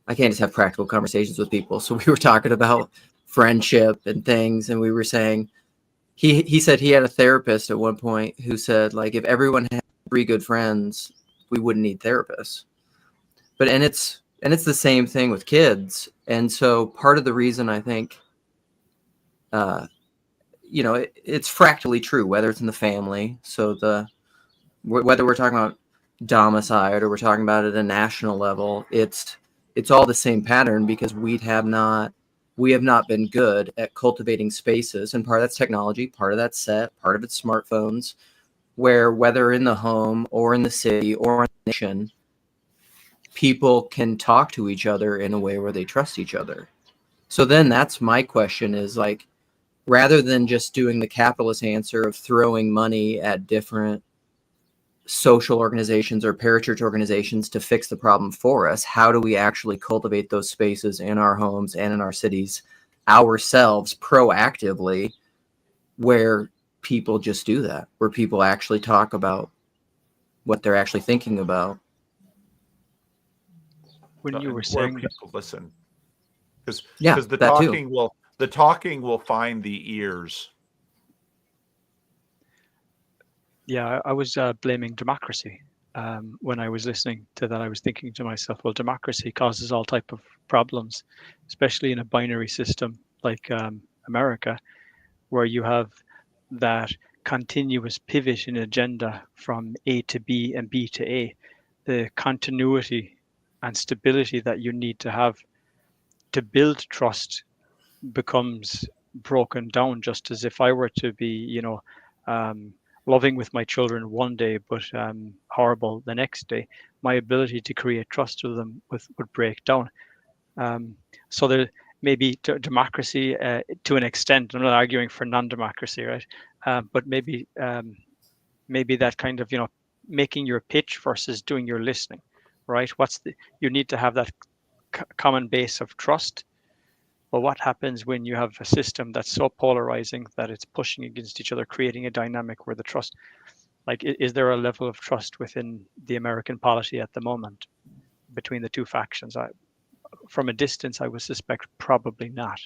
S14: just have practical conversations with people. So we were talking about friendship and things, and we were saying, he said he had a therapist at one point who said, like, if everyone had 3 good friends, we wouldn't need therapists. But and it's the same thing with kids. And so part of the reason I think, it's fractally true, whether it's in the family. So whether we're talking about Domicide or we're talking about it at a national level, it's all the same pattern because we have not been good at cultivating spaces. And part of that's technology, part of that's set, part of it's smartphones, where whether in the home or in the city or in the nation, people can talk to each other in a way where they trust each other. So then that's my question is like, rather than just doing the capitalist answer of throwing money at different social organizations or parachurch organizations to fix the problem for us, how do we actually cultivate those spaces in our homes and in our cities ourselves proactively, where people just do that, where people actually talk about what they're actually thinking about?
S12: When you were
S9: where
S12: saying
S9: people listen, because the
S14: that too.
S9: talking will find the ears.
S12: Yeah, I was blaming democracy. When I was listening to that, I was thinking to myself, well, democracy causes all type of problems, especially in a binary system like America, where you have that continuous pivot in agenda from A to B and B to A. The continuity and stability that you need to have to build trust becomes broken down, just as if I were to be, loving with my children one day, but horrible the next day, my ability to create trust with them would break down. So there may be democracy to an extent. I'm not arguing for non-democracy, right? But maybe that kind of, making your pitch versus doing your listening, right? You need to have that common base of trust. But what happens when you have a system that's so polarizing that it's pushing against each other, creating a dynamic where the trust, like, is there a level of trust within the American polity at the moment between the two factions? From a distance, I would suspect probably not.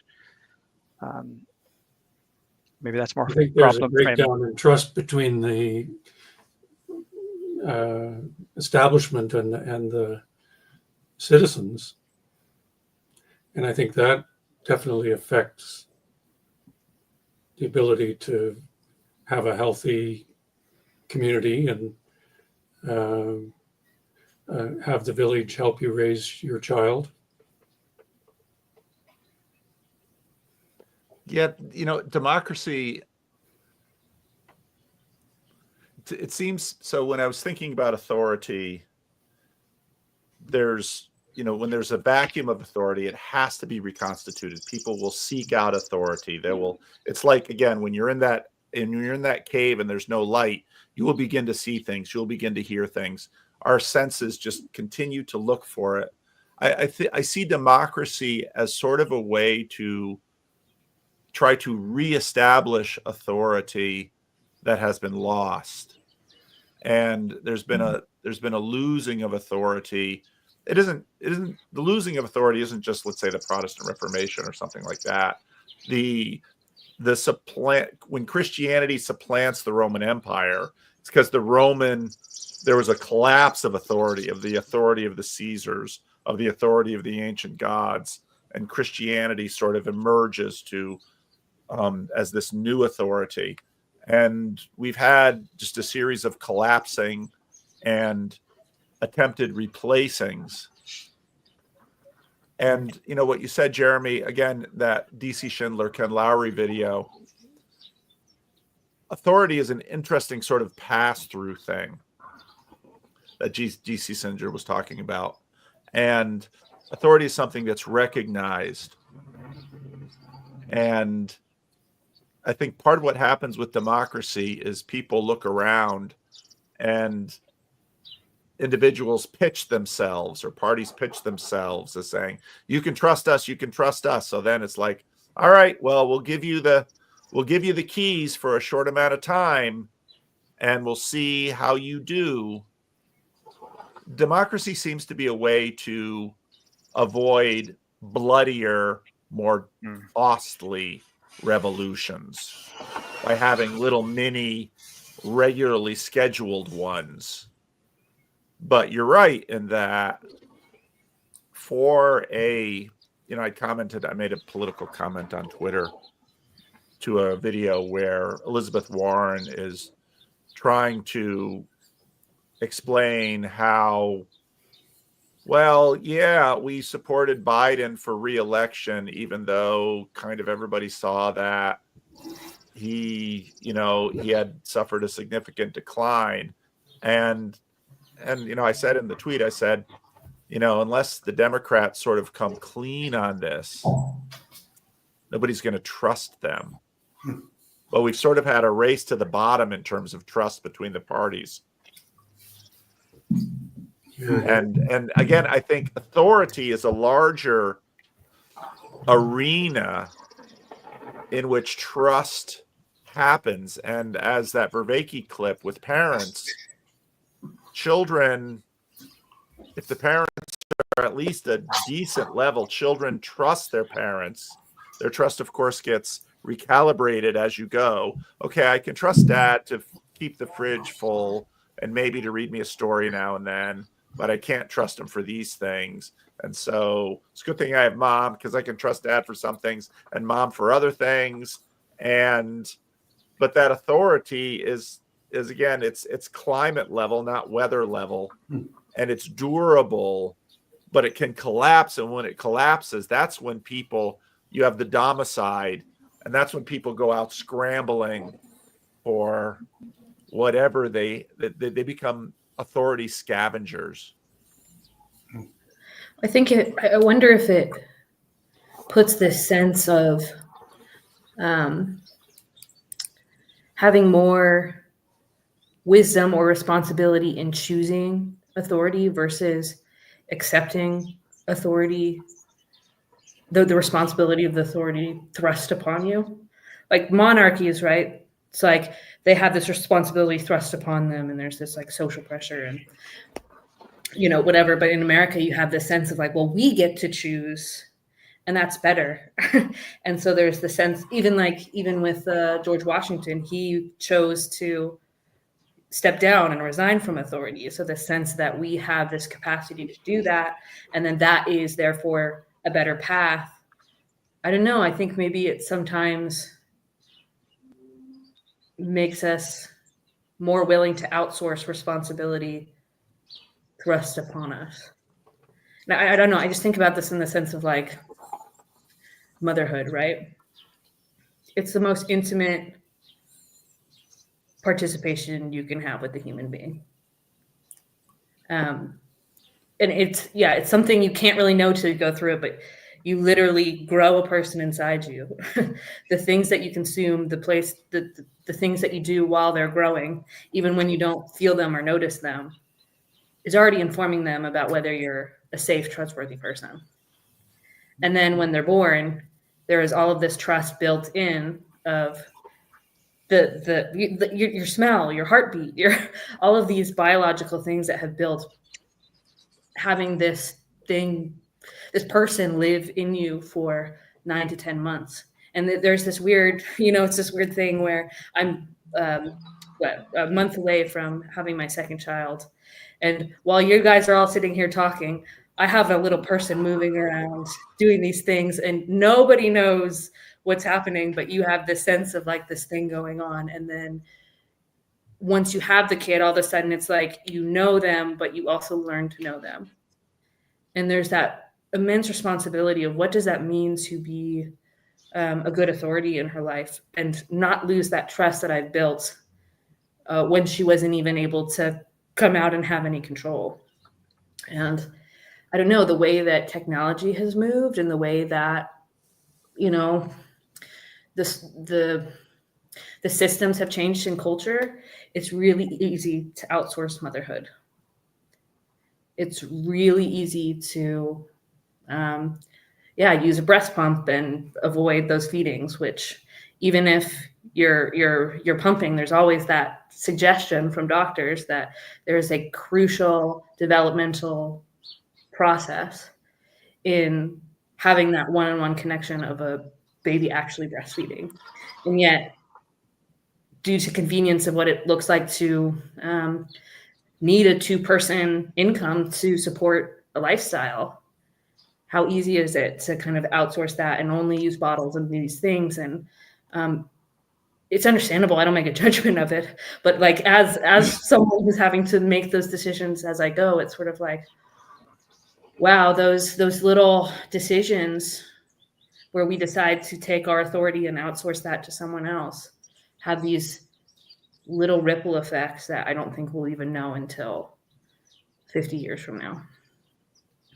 S12: Maybe that's more
S5: I think there's a
S12: problem
S5: breakdown
S12: framing.
S5: in trust between the establishment and the citizens. And I think that definitely affects the ability to have a healthy community and have the village help you raise your child.
S9: Yeah, democracy, it seems so. When I was thinking about authority, when there's a vacuum of authority, it has to be reconstituted. People will seek out authority. It's like, again, when you're in that cave and there's no light, you will begin to see things, you'll begin to hear things. Our senses just continue to look for it. I see democracy as sort of a way to try to reestablish authority that has been lost. And there's been a losing of authority. It isn't the losing of authority isn't just, let's say, the Protestant Reformation or something like that. When Christianity supplants the Roman Empire, it's because there was a collapse of authority of the Caesars, of the authority of the ancient gods, and Christianity sort of emerges as this new authority. And we've had just a series of collapsing and attempted replacings. And what you said, Jeremy, again, that DC Schindler, Ken Lowry video, authority is an interesting sort of pass-through thing that DC Schindler was talking about. And authority is something that's recognized. And I think part of what happens with democracy is people look around and individuals pitch themselves, or parties pitch themselves as saying, you can trust us, you can trust us. So then it's like, all right, well, we'll give you the keys for a short amount of time and we'll see how you do. Democracy seems to be a way to avoid bloodier, more costly revolutions by having little mini regularly scheduled ones. But you're right in that I made a political comment on Twitter to a video where Elizabeth Warren is trying to explain how, well, yeah, we supported Biden for re-election, even though kind of everybody saw that he had suffered a significant decline. And I said in the tweet, I said, unless the Democrats sort of come clean on this, nobody's going to trust them. But we've sort of had a race to the bottom in terms of trust between the parties. And again, I think authority is a larger arena in which trust happens. And as that Vervaeke clip with parents, children, if the parents are at least a decent level, children trust their parents. Their trust, of course, gets recalibrated as you go. Okay, I can trust dad to keep the fridge full and maybe to read me a story now and then, but I can't trust him for these things. And so it's a good thing I have mom, because I can trust dad for some things and mom for other things. But that authority is again, it's climate level, not weather level, and it's durable, but it can collapse. And when it collapses, that's when you have the domicide, and that's when people go out scrambling for whatever they become authority scavengers.
S11: I wonder if it puts this sense of having more wisdom or responsibility in choosing authority versus accepting authority, the responsibility of the authority thrust upon you. Like monarchies, right? It's like they have this responsibility thrust upon them, and there's this like social pressure and whatever. But in America, you have this sense of like, well, we get to choose, and that's better. And so there's the sense, even with George Washington, he chose to step down and resign from authority. So the sense that we have this capacity to do that, and then that is therefore a better path. I don't know. I think maybe it sometimes makes us more willing to outsource responsibility thrust upon us. Now, I don't know. I just think about this in the sense of like motherhood, right? It's the most intimate participation you can have with a human being. And it's something you can't really know till you go through it, but you literally grow a person inside you. The things that you consume, the things that you do while they're growing, even when you don't feel them or notice them, is already informing them about whether you're a safe, trustworthy person. And then when they're born, there is all of this trust built in of your smell, your heartbeat, all of these biological things that have built having this person live in you for 9 to 10 months. And there's this weird, it's this weird thing where I'm a month away from having my second child. And while you guys are all sitting here talking, I have a little person moving around doing these things, and nobody knows what's happening, but you have this sense of like this thing going on. And then once you have the kid, all of a sudden it's like, you know them, but you also learn to know them. And there's that immense responsibility of what does that mean to be a good authority in her life and not lose that trust that I've built when she wasn't even able to come out and have any control. And I don't know, the way that technology has moved and the way that, the systems have changed in culture, it's really easy to outsource motherhood. It's really easy to, use a breast pump and avoid those feedings, which even if you're pumping, there's always that suggestion from doctors that there's a crucial developmental process in having that one-on-one connection of a baby actually breastfeeding. And yet, due to convenience of what it looks like to need a 2-person income to support a lifestyle, how easy is it to kind of outsource that and only use bottles and these things? And it's understandable. I don't make a judgment of it, but like as someone who's having to make those decisions as I go, it's sort of like, wow, those little decisions where we decide to take our authority and outsource that to someone else have these little ripple effects that I don't think we'll even know until 50 years from now.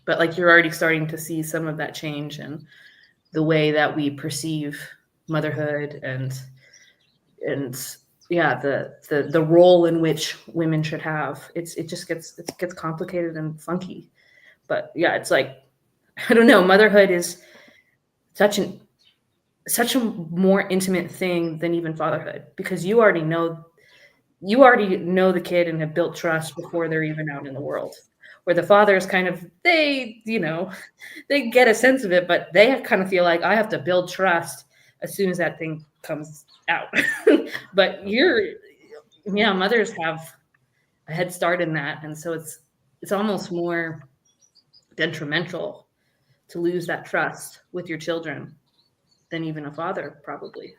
S11: But like you're already starting to see some of that change in the way that we perceive motherhood and the role in which women should have. It gets complicated and funky. But yeah, it's like, I don't know, motherhood is such a more intimate thing than even fatherhood, because you already know the kid and have built trust before they're even out in the world. Where the father is kind of, they get a sense of it, but they kind of feel like I have to build trust as soon as that thing comes out. But mothers have a head start in that. And so it's almost more detrimental to lose that trust with your children than even a father, probably.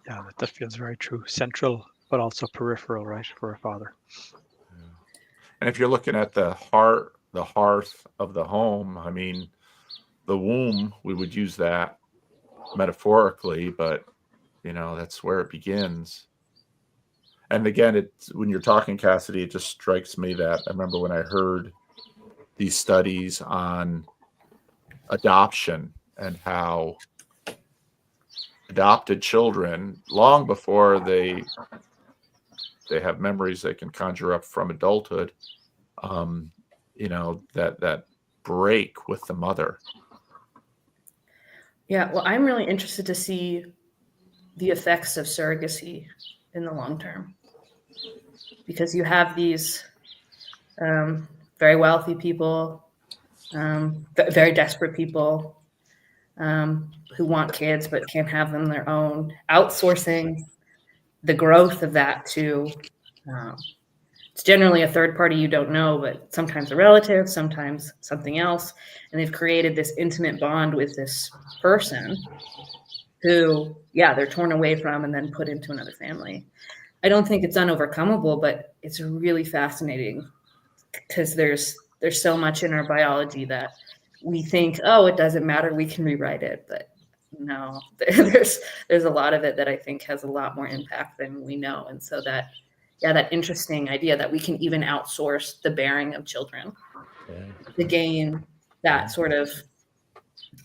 S12: Yeah, that feels very true. Central, but also peripheral, right, for a father.
S9: And if you're looking at the hearth of the home, I mean, the womb, we would use that metaphorically, but that's where it begins. And again, when you're talking, Cassidy, it just strikes me that I remember when I heard these studies on adoption and how adopted children, long before they have memories they can conjure up from adulthood, that break with the mother.
S11: Yeah, well, I'm really interested to see the effects of surrogacy in the long term, because you have these very wealthy people, very desperate people who want kids but can't have them their own, outsourcing the growth of that to it's generally a third party you don't know, but sometimes a relative, sometimes something else. And they've created this intimate bond with this person who, yeah, they're torn away from and then put into another family. I don't think it's unovercomable, but it's really fascinating because there's so much in our biology that we think, oh, it doesn't matter, we can rewrite it, but no, there's a lot of it that I think has a lot more impact than we know. And so that, yeah, that interesting idea that we can even outsource the bearing of children to gain that sort of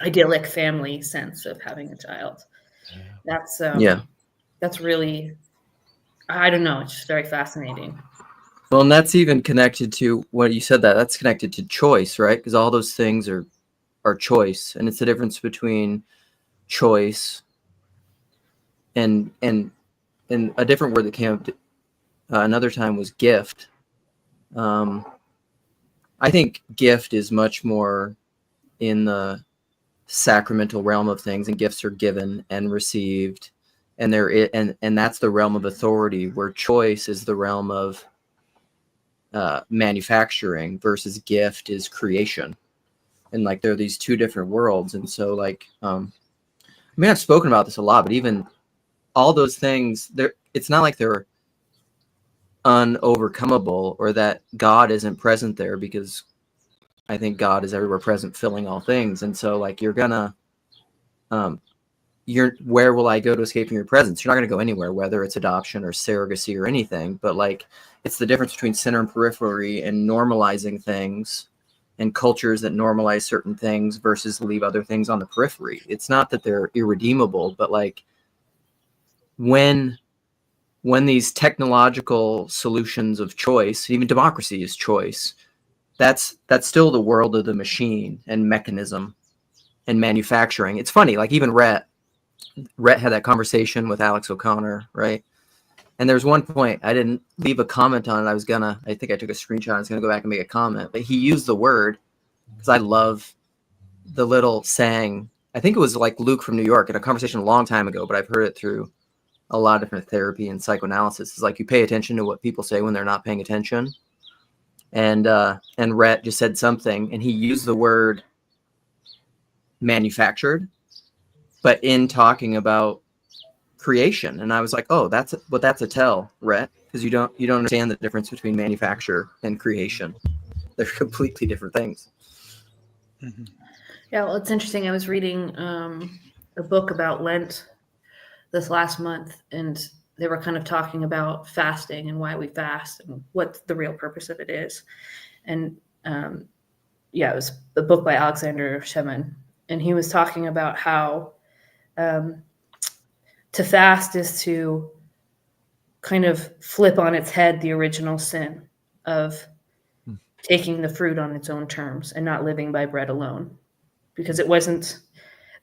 S11: idyllic family sense of having a child. That's that's really, I don't know, it's just very fascinating.
S14: Well, and that's even connected to what you said, that's connected to choice, right? Because all those things are choice, and it's the difference between choice and a different word that came up another time was gift. I think gift is much more in the sacramental realm of things, and gifts are given and received, and and that's the realm of authority, where choice is the realm of manufacturing, versus gift is creation. And like there are these two different worlds. And so like I mean, I've spoken about this a lot, but even all those things, it's not like they're unovercomable or that God isn't present there, because I think God is everywhere present, filling all things. And so like you're gonna where will I go to escape from your presence? You're not going to go anywhere, whether it's adoption or surrogacy or anything. But like, it's the difference between center and periphery, and normalizing things, and cultures that normalize certain things versus leave other things on the periphery. It's not that they're irredeemable, but like when these technological solutions of choice, even democracy is choice, that's still the world of the machine and mechanism and manufacturing. It's funny, like even Rhett had that conversation with Alex O'Connor, right? And there's one point I didn't leave a comment on it. I think I took a screenshot. I was going to go back and make a comment, but he used the word, because I love the little saying. I think it was like Luke from New York in a conversation a long time ago, but I've heard it through a lot of different therapy and psychoanalysis. It's like you pay attention to what people say when they're not paying attention. And Rhett just said something, and he used the word manufactured, but in talking about creation. And I was like, oh, that's a tell, Rhett, because you don't understand the difference between manufacture and creation. They're completely different things.
S11: Mm-hmm. Yeah, well, it's interesting. I was reading a book about Lent this last month, and they were kind of talking about fasting and why we fast and what the real purpose of it is. And it was a book by Alexander Shemin, and he was talking about how to fast is to kind of flip on its head the original sin of taking the fruit on its own terms and not living by bread alone, because it wasn't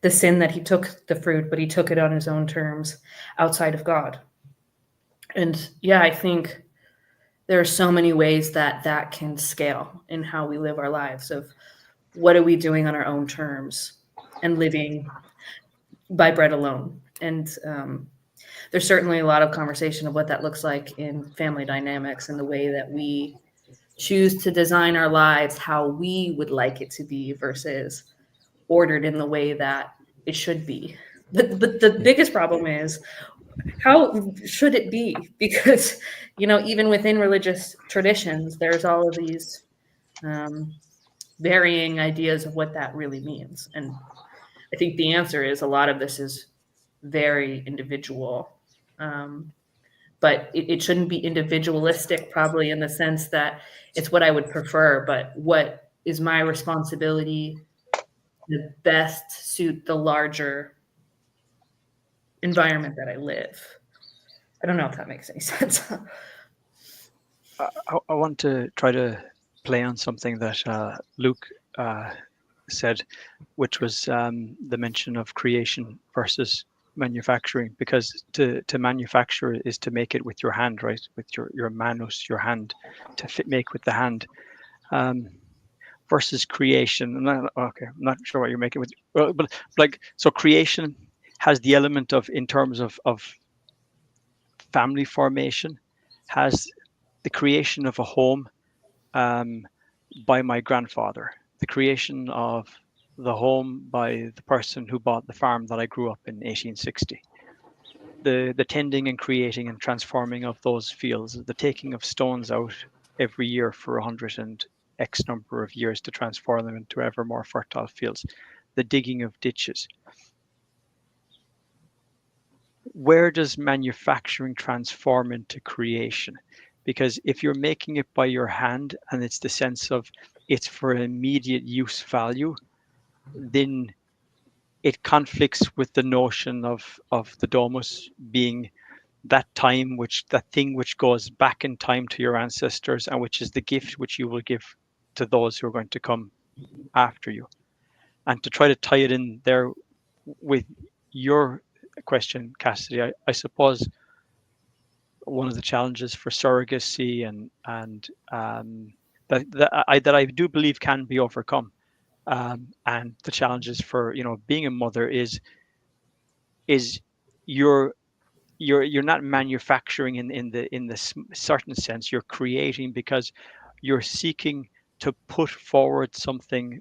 S11: the sin that he took the fruit, but he took it on his own terms outside of God. And yeah, I think there are so many ways that can scale in how we live our lives, of what are we doing on our own terms and living by bread alone. And there's certainly a lot of conversation of what that looks like in family dynamics and the way that we choose to design our lives how we would like it to be versus ordered in the way that it should be. But the biggest problem is, how should it be? Because, even within religious traditions, there's all of these varying ideas of what that really means. And I think the answer is a lot of this is very individual. But it shouldn't be individualistic, probably, in the sense that it's what I would prefer, but what is my responsibility to best suit the larger environment that I live. I don't know if that makes any sense.
S12: I want to try to play on something that Luke said, which was the mention of creation versus manufacturing, because to manufacture is to make it with your hand, right? With your manus, your hand, to make with the hand, versus creation. I'm not sure what you're making with, but like, so creation has the element of, in terms of family formation, has the creation of a home by my grandfather, the creation of the home by the person who bought the farm that I grew up in 1860. The tending and creating and transforming of those fields, the taking of stones out every year for 100 and X number of years to transform them into ever more fertile fields, the digging of ditches. Where does manufacturing transform into creation? Because if you're making it by your hand and it's the sense of it's for immediate use value, then it conflicts with the notion of the domus being that time, that thing which goes back in time to your ancestors, and which is the gift which you will give to those who are going to come after you. And to try to tie it in there with your question, Cassidy, I suppose one of the challenges for surrogacy and that I do believe can be overcome, and the challenges for being a mother is you're not manufacturing in the certain sense. You're creating because you're seeking to put forward something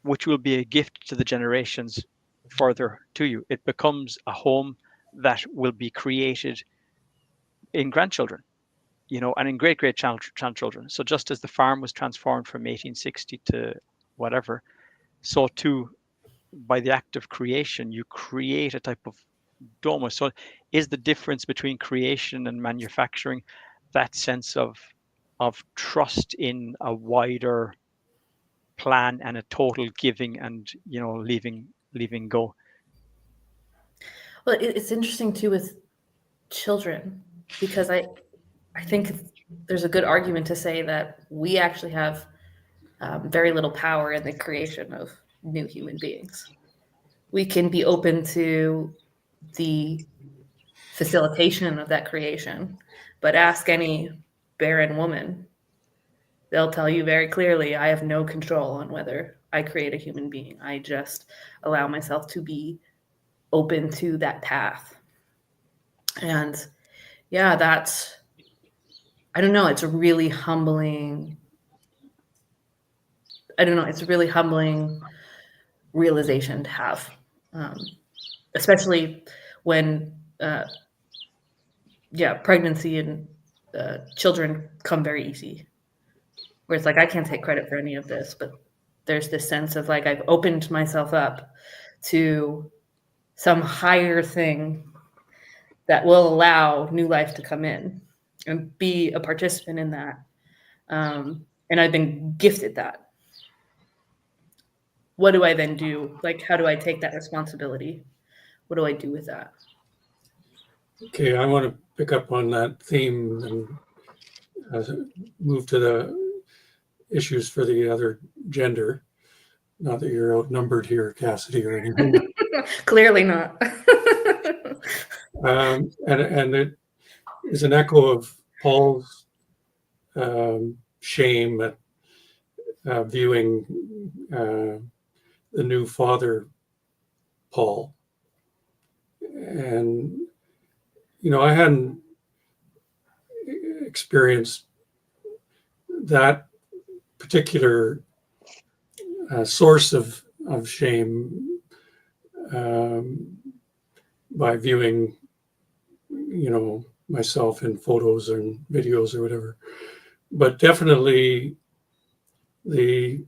S12: which will be a gift to the generations further to you. It becomes a home that will be created in grandchildren, and in great grandchildren. So just as the farm was transformed from 1860 to whatever, so too by the act of creation, you create a type of domus. So is the difference between creation and manufacturing that sense of trust in a wider plan and a total giving and leaving go?
S11: Well, it's interesting too with children, because I think there's a good argument to say that we actually have very little power in the creation of new human beings. We can be open to the facilitation of that creation, but ask any barren woman, they'll tell you very clearly, I have no control on whether I create a human being. I just allow myself to be open to that path. And yeah, I don't know, it's a really humbling, it's a really humbling realization to have, especially when, pregnancy and children come very easy, where it's like, I can't take credit for any of this, but there's this sense of like, I've opened myself up to some higher thing that will allow new life to come in and be a participant in that. And I've been gifted that. What do I then do? Like, how do I take that responsibility? What do I do with that?
S5: Okay, I want to pick up on that theme and move to the issues for the other gender. Not that you're outnumbered here, Cassidy, or anything.
S11: Clearly not.
S5: And it is an echo of Paul's shame at viewing the new father, Paul. And, I hadn't experienced that particular source of shame by viewing, myself in photos and videos or whatever. But definitely the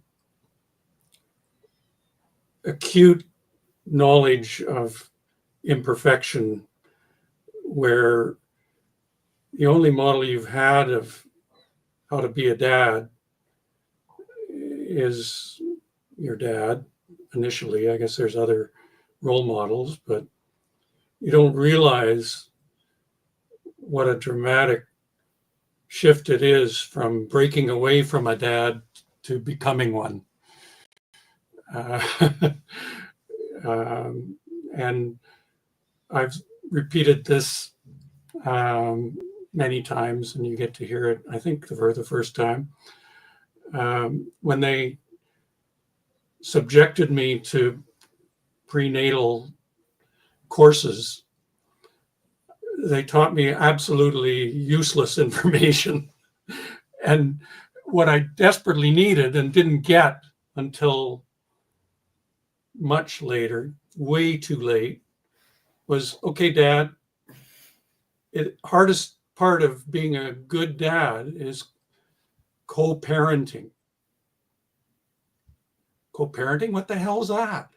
S5: acute knowledge of imperfection, where the only model you've had of how to be a dad is your dad initially. I guess there's other role models, but you don't realize what a dramatic shift it is from breaking away from a dad to becoming one. And I've repeated this many times, and you get to hear it, I think, for the first time. When they subjected me to prenatal courses, they taught me absolutely useless information. And what I desperately needed and didn't get until much later, way too late, was, okay, Dad, hardest part of being a good dad is co-parenting. Co-parenting? What the hell is that?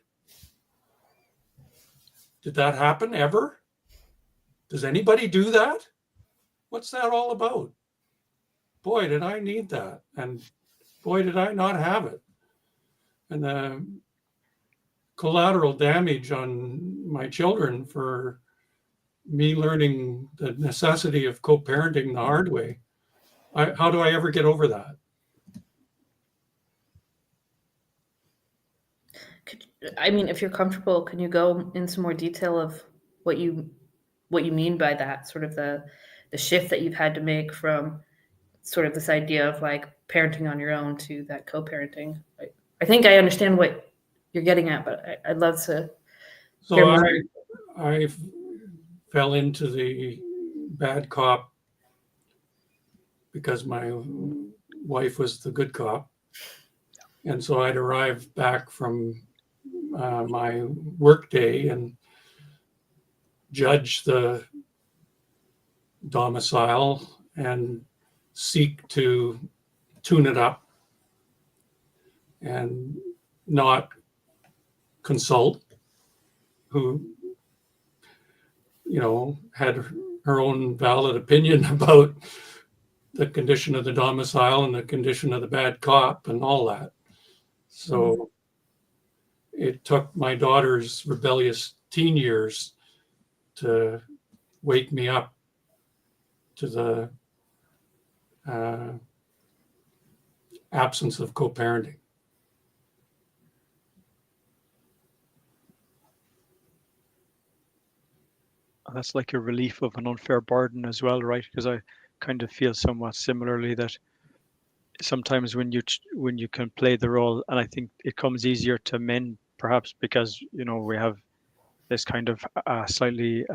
S5: Did that happen ever? Does anybody do that? What's that all about? Boy, did I need that. And boy, did I not have it. And the collateral damage on my children for me learning the necessity of co-parenting the hard way. How do I ever get over that?
S11: I mean, if you're comfortable, can you go in some more detail of what you mean by that, sort of the shift that you've had to make from sort of this idea of like parenting on your own to that co-parenting? I think I understand what you're getting at, but I'd love to hear
S5: So
S11: more.
S5: I fell into the bad cop because my wife was the good cop. And so I'd arrive back from my work day and judge the domicile and seek to tune it up and not consult who, had her own valid opinion about the condition of the domicile and the condition of the bad cop and all that. So it took my daughter's rebellious teen years to wake me up to the absence of co-parenting.
S12: That's like a relief of an unfair burden as well, right? Because I kind of feel somewhat similarly that sometimes when you can play the role, and I think it comes easier to men perhaps because we have this kind of slightly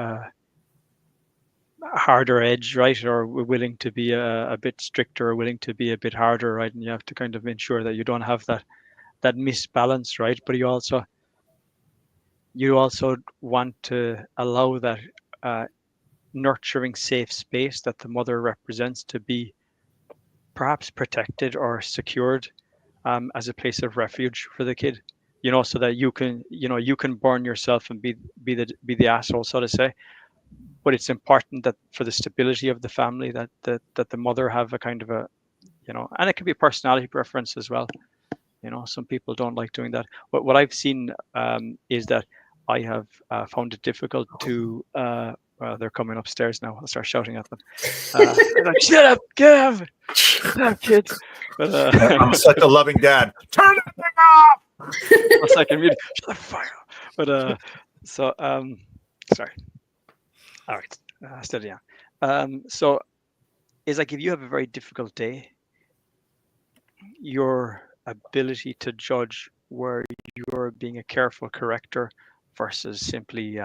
S12: harder edge, right? Or we're willing to be a bit stricter, or willing to be a bit harder, right? And you have to kind of ensure that you don't have that misbalance, right? But you also want to allow that nurturing, safe space that the mother represents to be perhaps protected or secured as a place of refuge for the kid, so that you can burn yourself and be the asshole, so to say. But it's important that for the stability of the family that the mother have a kind of a, and it can be personality preference as well. Some people don't like doing that. But what I've seen is that I have found it difficult to they're coming upstairs now. I'll start shouting at them. Like, shut up, Gav! Shut up, kids. But,
S9: I'm such a loving dad. Turn the thing off!
S12: A second, shut the fuck up. But sorry. All right, steady on. So it's like if you have a very difficult day, your ability to judge where you're being a careful corrector versus simply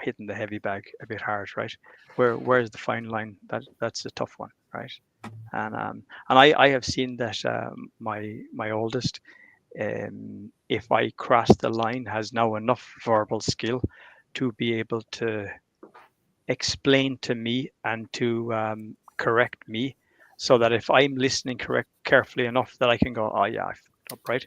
S12: hitting the heavy bag a bit hard, right? Where's the fine line? That's a tough one, right? And I have seen that my oldest, if I cross the line, has now enough verbal skill to be able to explain to me and to correct me, so that if I'm listening carefully enough, that I can go, oh yeah, I fucked up, right?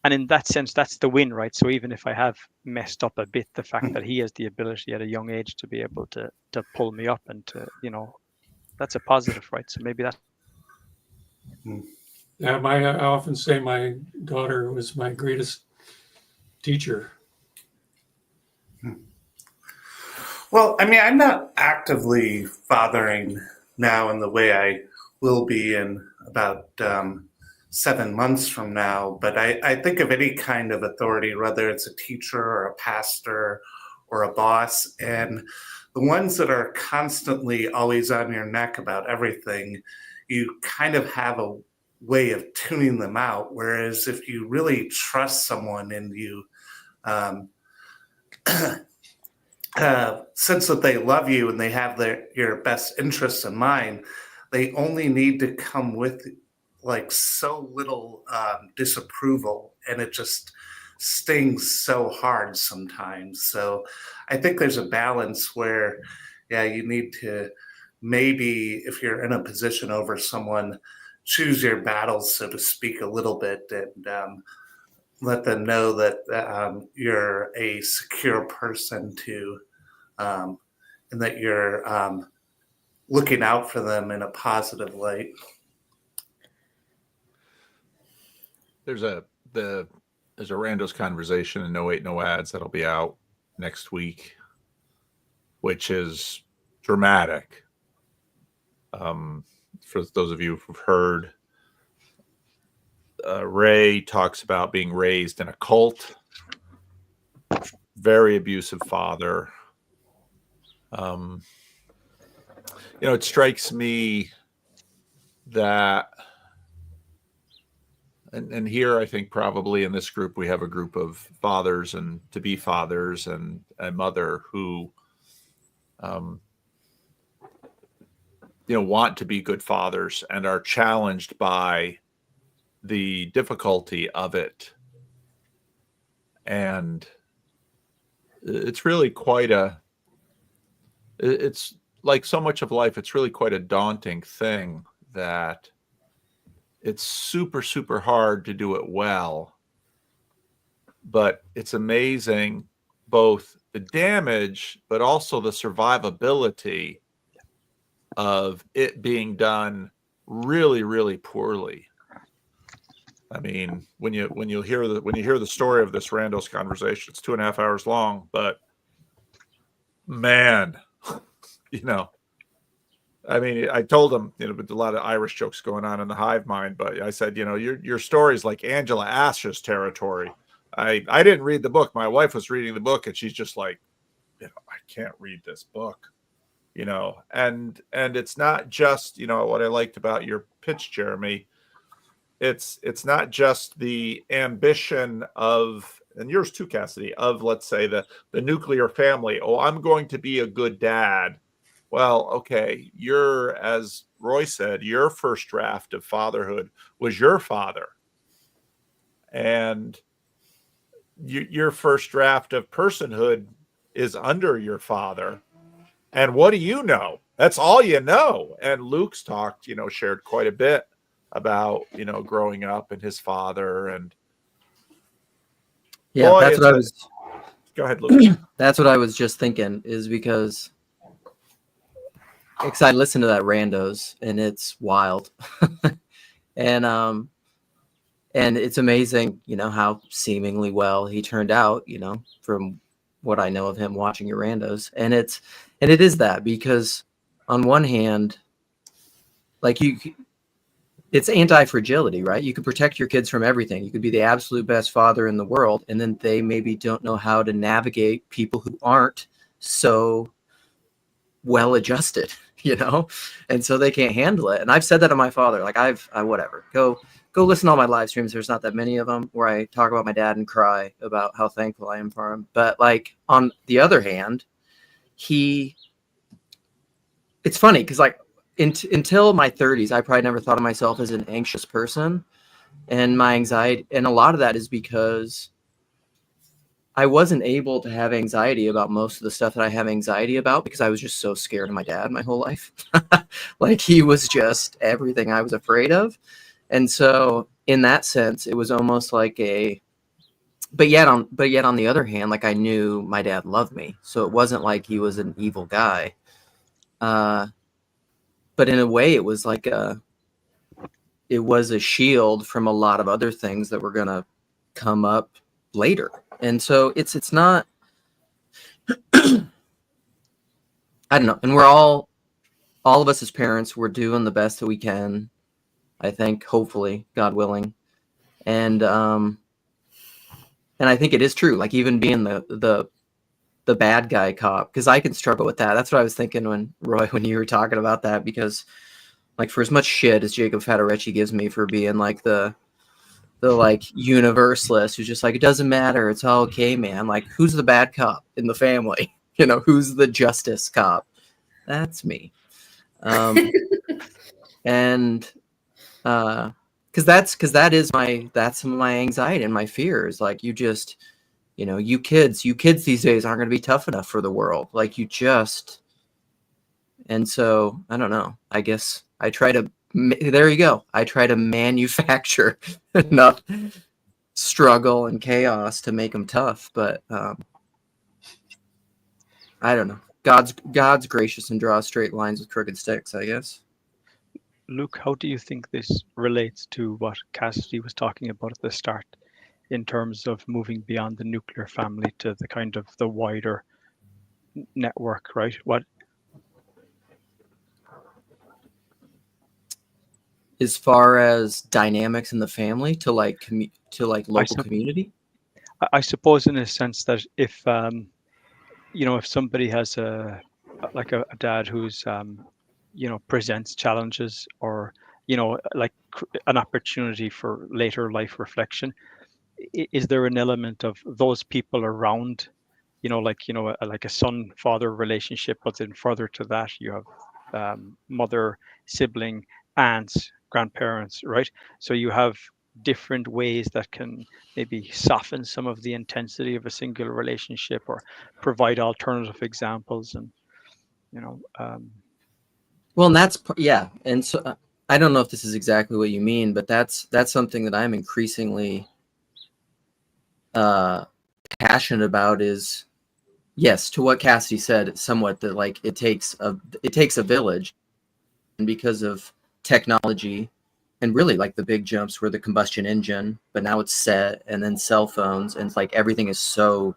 S12: And in that sense, that's the win, right? So even if I have messed up a bit, the fact that he has the ability at a young age to be able to pull me up and to, that's a positive, right? So maybe that.
S5: Yeah, I often say my daughter was my greatest teacher.
S13: Well, I mean, I'm not actively fathering now in the way I will be in about 7 months from now, but I think of any kind of authority, whether it's a teacher or a pastor or a boss, and the ones that are constantly always on your neck about everything, you kind of have a way of tuning them out. Whereas if you really trust someone and you sense that they love you and they have your best interests in mind, they only need to come with like so little disapproval, and it just stings so hard sometimes. So I think there's a balance where, yeah, you need to maybe, if you're in a position over someone, choose your battles, so to speak, a little bit, and let them know that you're a secure person to, and that you're looking out for them in a positive light.
S9: There's a Rando's Conversation in No 8 No Ads that'll be out next week, which is dramatic. For those of you who've heard, Ray talks about being raised in a cult, very abusive father. It strikes me that, and here I think probably in this group we have a group of fathers and to-be fathers and a mother who want to be good fathers and are challenged by the difficulty of it. And it's really it's like so much of life, it's really quite a daunting thing that it's super, super hard to do it well. But it's amazing both the damage, but also the survivability of it being done really, really poorly. I mean, when you hear the story of this Rando's Conversation, it's 2.5 hours long, but man, I mean, I told him, with a lot of Irish jokes going on in the hive mind, but I said, your story is like Angela Ash's territory. I didn't read the book. My wife was reading the book, and she's just like, I can't read this book, and it's not just, what I liked about your pitch, Jeremy. It's not just the ambition of, and yours too, Cassidy, of, let's say, the nuclear family. Oh, I'm going to be a good dad. Well, okay, as Roy said, your first draft of fatherhood was your father. And your first draft of personhood is under your father. And what do you know? That's all you know. And Luke's talked, shared quite a bit about, growing up and his father. And
S14: yeah,
S9: boy,
S14: that's what I was.
S9: Go ahead, Luke.
S14: That's what I was just thinking, is because I listened to that Rando's, and it's wild. and it's amazing, how seemingly well he turned out, from what I know of him watching your Rando's. And it is that, because on one hand, like it's anti-fragility, right? You could protect your kids from everything. You could be the absolute best father in the world, and then they maybe don't know how to navigate people who aren't so well adjusted, and so they can't handle it. And I've said that to my father, like I whatever, go listen to all my live streams. There's not that many of them where I talk about my dad and cry about how thankful I am for him. But like, on the other hand, it's funny because like until my 30s, I probably never thought of myself as an anxious person, and my anxiety, and a lot of that is because I wasn't able to have anxiety about most of the stuff that I have anxiety about, because I was just so scared of my dad my whole life. Like, he was just everything I was afraid of. And so in that sense, it was almost like but yet on the other hand, like, I knew my dad loved me. So it wasn't like he was an evil guy. But in a way, it was like it was a shield from a lot of other things that were going to come up later. And so it's not, I don't know. And we're all of us as parents, we're doing the best that we can, I think, hopefully, God willing. And I think it is true. Like, even being the bad guy cop, because I can struggle with that. That's what I was thinking when you were talking about that, because like, for as much shit as Jacob Federicci gives me for being like the like universalist who's just like, it doesn't matter, it's all okay, man. Like, who's the bad cop in the family? Who's the justice cop? That's me. And because that's my anxiety and my fears. Like you kids these days aren't going to be tough enough for the world. Like and so I don't know. I guess I try to, there you go. I try to manufacture enough struggle and chaos to make them tough. But I don't know. God's gracious and draws straight lines with crooked sticks, I guess.
S12: Luke, how do you think this relates to what Cassidy was talking about at the start in terms of moving beyond the nuclear family to the kind of the wider network, right? What
S14: as far as dynamics in the family to local community?
S12: I suppose in a sense that if if somebody has a dad who's presents challenges or like an opportunity for later life reflection, is there an element of those people around, like a son-father relationship, but then further to that you have mother, sibling, aunts, grandparents, right? So you have different ways that can maybe soften some of the intensity of a singular relationship or provide alternative examples. And
S14: well, and that's yeah. And so I don't know if this is exactly what you mean, but that's something that I'm increasingly passionate about. Is yes, to what Cassidy said somewhat, that like it takes a village, and because of technology and really like the big jumps were the combustion engine, but now it's set, and then cell phones, and it's like everything is so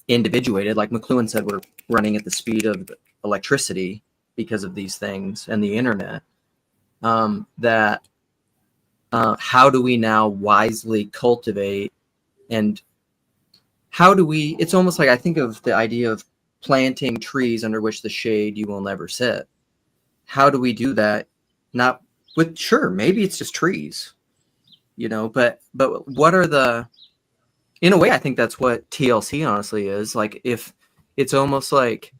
S14: individuated. Like McLuhan said, we're running at the speed of electricity because of these things and the internet. That how do we now wisely cultivate, and how do we, it's almost like I think of the idea of planting trees under which the shade you will never sit. How do we do that? Not with, sure, maybe it's just trees, but what are the, in a way, I think that's what TLC honestly is. Like, if it's almost like,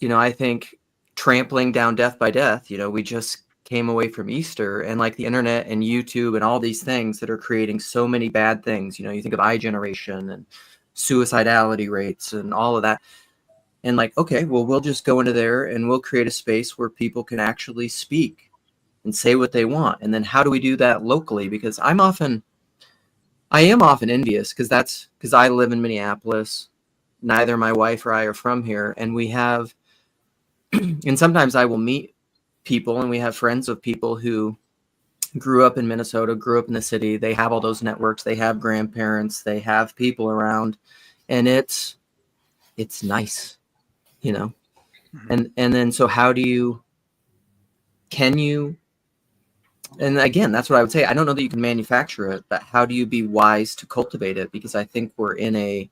S14: I think trampling down death by death, we just came away from Easter, and like the internet and YouTube and all these things that are creating so many bad things, you think of iGeneration and suicidality rates and all of that. And like, okay, well, we'll just go into there and we'll create a space where people can actually speak and say what they want. And then how do we do that locally? Because I am often envious because I live in Minneapolis. Neither my wife or I are from here. And we have, and sometimes I will meet people, and we have friends of people who grew up in Minnesota, grew up in the city. They have all those networks. They have grandparents. They have people around, and it's nice, And then so how do you? Can you? And again, that's what I would say. I don't know that you can manufacture it, but how do you be wise to cultivate it? Because I think we're in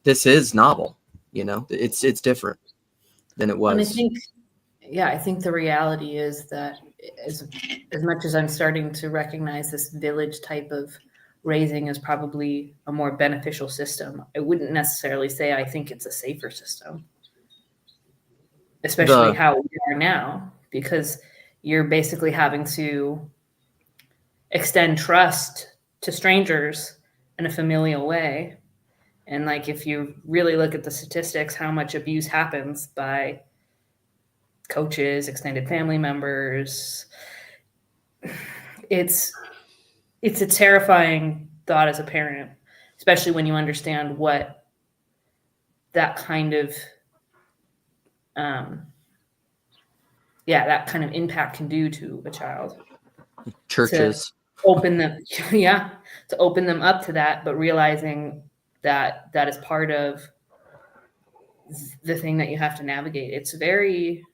S14: this is novel, it's different than it was.
S11: And I think the reality is that as much as I'm starting to recognize this village type of raising is probably a more beneficial system, I wouldn't necessarily say I think it's a safer system, especially how we are now, because you're basically having to extend trust to strangers in a familial way. And like, if you really look at the statistics, how much abuse happens by coaches, extended family members, it's a terrifying thought as a parent, especially when you understand what that kind of that kind of impact can do to a child.
S14: Churches
S11: to open them up to that, but realizing that is part of the thing that you have to navigate. It's very,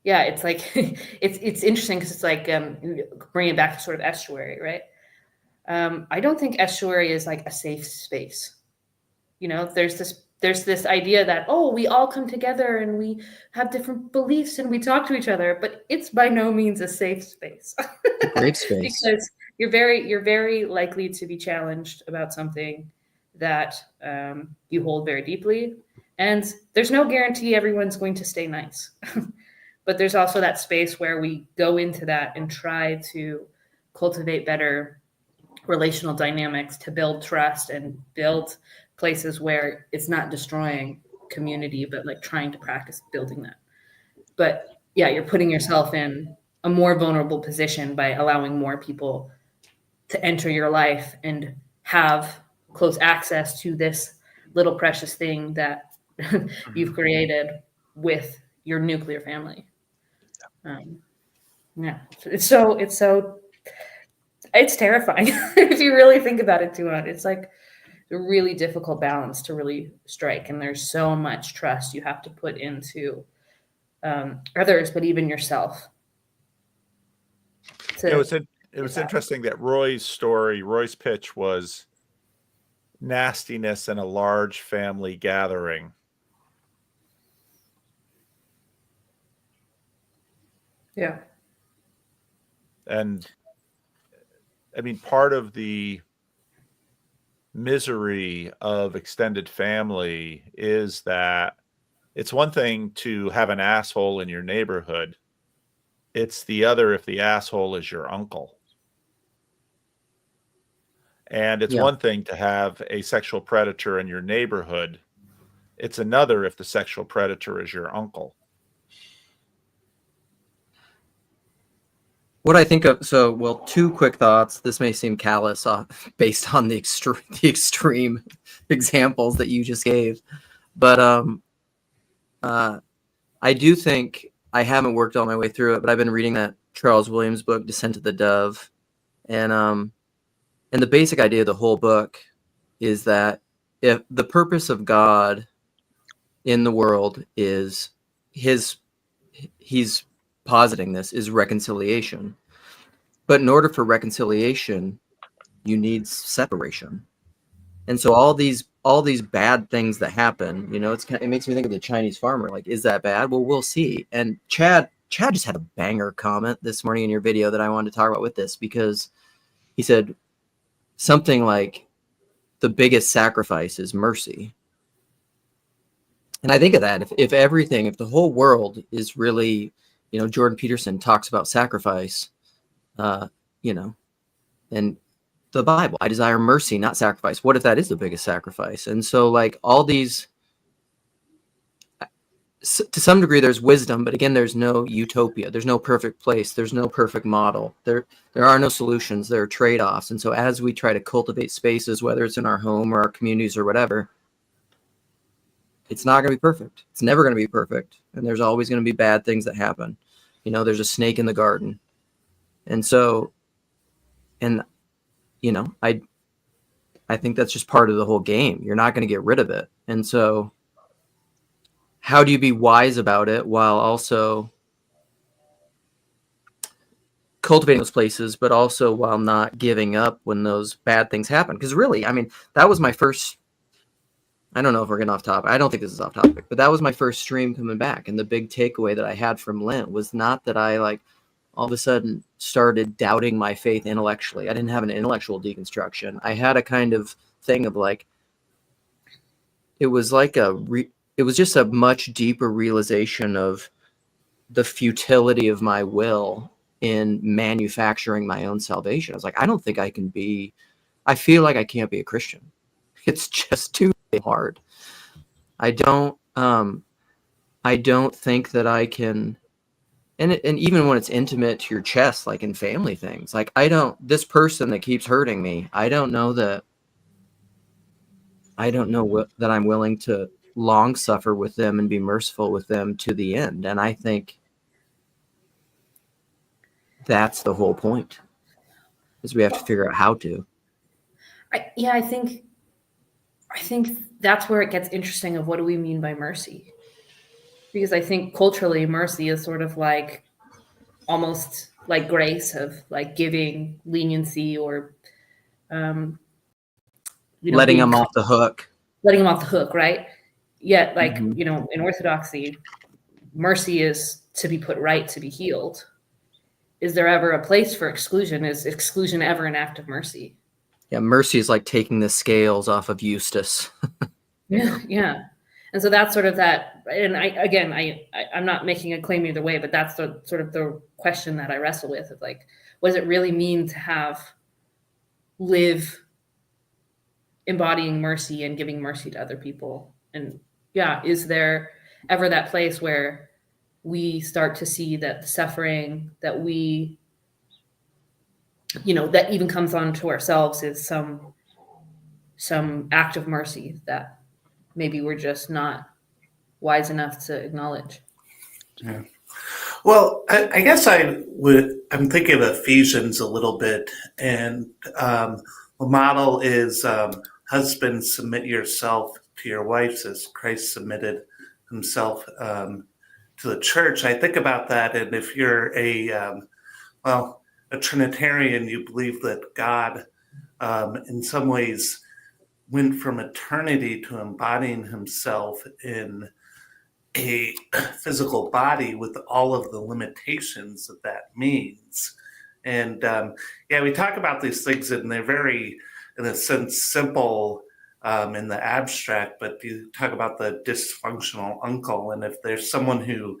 S11: it's like it's interesting because it's like bring it back to sort of Estuary, right? I don't think Estuary is like a safe space. There's this idea that, oh, we all come together and we have different beliefs and we talk to each other, but it's by no means a safe space.
S14: Great space.
S11: Because you're very likely to be challenged about something that you hold very deeply, and there's no guarantee everyone's going to stay nice. but there's also that space where we go into that and try to cultivate better relational dynamics to build trust and build places where it's not destroying community, but like trying to practice building that. But yeah, you're putting yourself in a more vulnerable position by allowing more people to enter your life and have close access to this little precious thing that you've created with your nuclear family. Yeah, it's terrifying if you really think about it too much. It's like a really difficult balance to really strike, and there's so much trust you have to put into others, but even yourself.
S9: It was interesting that Roy's pitch was nastiness in a large family gathering.
S11: Yeah.
S9: And I mean, part of the misery of extended family is that it's one thing to have an asshole in your neighborhood. It's the other if the asshole is your uncle. And it's one thing to have a sexual predator in your neighborhood. It's another if the sexual predator is your uncle.
S14: What I think of, two quick thoughts. This may seem callous based on the extreme examples that you just gave, but I do think, I haven't worked all my way through it, but I've been reading that Charles Williams book, Descent of the Dove, and the basic idea of the whole book is that if the purpose of God in the world is he's positing this is reconciliation. But in order for reconciliation, you need separation. And so all these bad things that happen, it makes me think of the Chinese farmer. Like, is that bad? Well, we'll see. And Chad just had a banger comment this morning in your video that I wanted to talk about with this, because he said something like, the biggest sacrifice is mercy. And I think of that, if the whole world is really, Jordan Peterson talks about sacrifice, and the Bible, I desire mercy, not sacrifice. What if that is the biggest sacrifice? And so like all these, to some degree, there's wisdom, but again, there's no utopia. There's no perfect place. There's no perfect model. There are no solutions. There are trade-offs. And so as we try to cultivate spaces, whether it's in our home or our communities or whatever, it's not going to be perfect. It's never going to be perfect. And there's always going to be bad things that happen. There's a snake in the garden. And so, I think that's just part of the whole game. You're not going to get rid of it. And so how do you be wise about it while also cultivating those places, but also while not giving up when those bad things happen? Because really, that was my first, I don't know if we're getting off topic. I don't think this is off topic, but that was my first stream coming back. And the big takeaway that I had from Lent was not that I all of a sudden started doubting my faith intellectually. I didn't have an intellectual deconstruction. I had a kind of thing of it was just a much deeper realization of the futility of my will in manufacturing my own salvation. I was like, I don't think I feel like I can't be a Christian. It's just too hard. I don't think that I can, and even when it's intimate to your chest, like in family things, this person that keeps hurting me, I don't know that I'm willing to long suffer with them and be merciful with them to the end. And I think that's the whole point, is we have to figure out how to.
S11: I think that's where it gets interesting of what do we mean by mercy? Because I think culturally mercy is sort of almost like grace, of giving leniency or
S14: letting them off the hook.
S11: Letting them off the hook, right? Yet in Orthodoxy, mercy is to be put right, to be healed. Is there ever a place for exclusion? Is exclusion ever an act of mercy?
S14: Yeah, mercy is like taking the scales off of Eustace.
S11: Yeah. And so that's sort of that right? And I'm not making a claim either way, but that's the sort of the question that I wrestle with, of like, what does it really mean to live embodying mercy and giving mercy to other people? And yeah, is there ever that place where we start to see that the suffering that we, that even comes onto ourselves is some act of mercy that maybe we're just not wise enough to acknowledge?
S13: Yeah. Well, I guess I'm thinking of Ephesians a little bit, and the model is husbands, submit yourself to your wives as Christ submitted himself to the church. I think about that, and if you're a Trinitarian, you believe that God, in some ways, went from eternity to embodying himself in a physical body with all of the limitations that means. And we talk about these things, and they're very, in a sense, simple in the abstract, but you talk about the dysfunctional uncle, and if there's someone who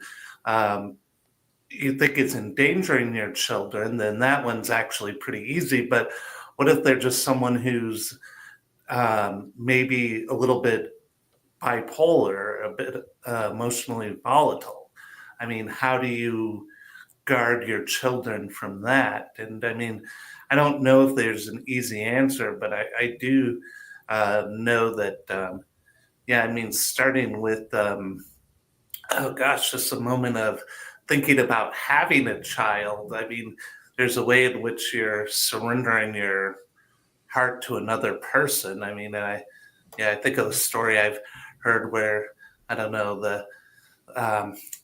S13: you think is endangering your children, then that one's actually pretty easy. But what if they're just someone who's maybe a little bit bipolar, a bit emotionally volatile? I mean, how do you guard your children from that? And I mean, I don't know if there's an easy answer, but I do know that, starting with, just a moment of thinking about having a child. I mean, there's a way in which you're surrendering your heart to another person. I mean, I think of a story I've heard where, I don't know, the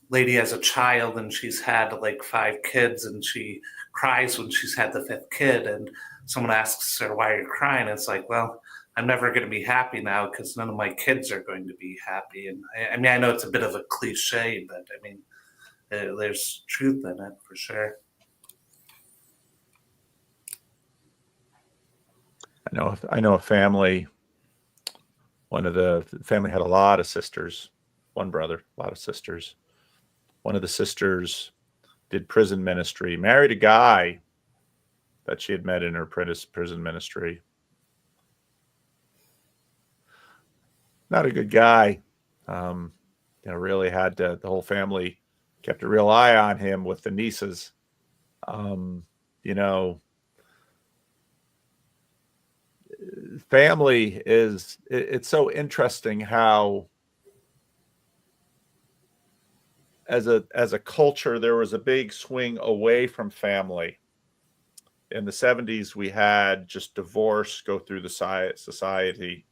S13: lady has a child and she's had like 5 kids, and she cries when she's had the 5th kid, and someone asks her, why are you crying? It's like, well, I'm never going to be happy now because none of my kids are going to be happy. And I mean, I know it's a bit of a cliche, but I mean, there's truth in it for sure.
S9: I know a family. One of the family had a lot of sisters, one brother, a lot of sisters. One of the sisters did prison ministry, married a guy that she had met in her prison ministry. Not a good guy. Really had to, the whole family kept a real eye on him with the nieces. Family it's so interesting how as a culture there was a big swing away from family. In the 70s we had just divorce go through the society.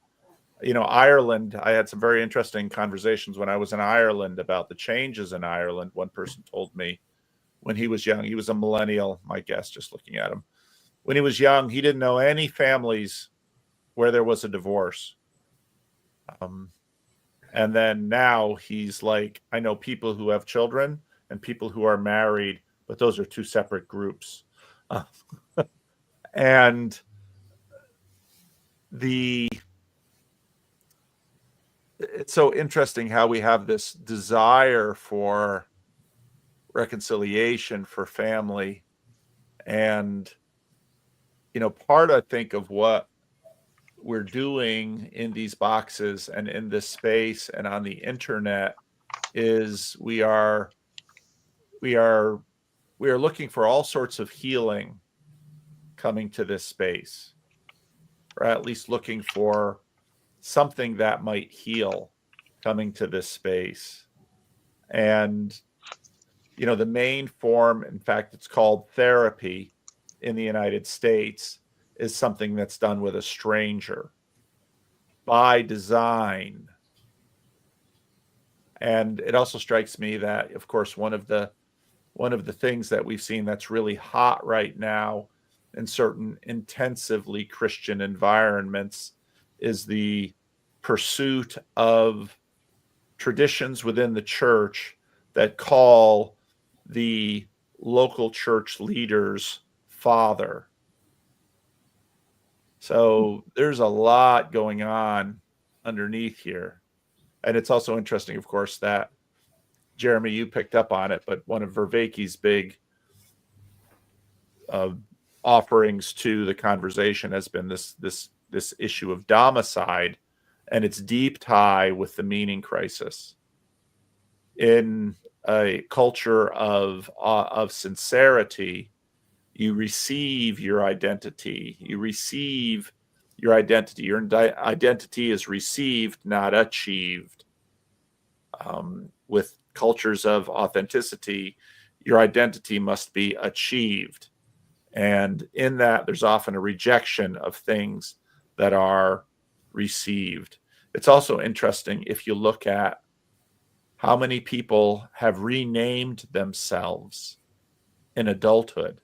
S9: Ireland, I had some very interesting conversations when I was in Ireland about the changes in Ireland. One person told me when he was young, he was a millennial, my guess, just looking at him. When he was young, he didn't know any families where there was a divorce. And then now he's like, I know people who have children and people who are married, but those are 2 separate groups. And it's so interesting how we have this desire for reconciliation, for family. And, part, I think, of what we're doing in these boxes and in this space and on the internet is we are looking for all sorts of healing coming to this space, or at least looking for something that might heal coming to this space. And the main form, in fact, it's called therapy in the United States, is something that's done with a stranger by design. And it also strikes me that, of course, one of the things that we've seen that's really hot right now in certain intensively Christian environments is the pursuit of traditions within the church that call the local church leaders father. So there's a lot going on underneath here. And it's also interesting, of course, that Jeremy, you picked up on it, but one of Vervaeke's big offerings to the conversation has been this issue of domicide and its deep tie with the meaning crisis. In a culture of sincerity, you receive your identity. You receive your identity. Your identity is received, not achieved. With cultures of authenticity, your identity must be achieved. And in that, there's often a rejection of things that are received. It's also interesting if you look at how many people have renamed themselves in adulthood.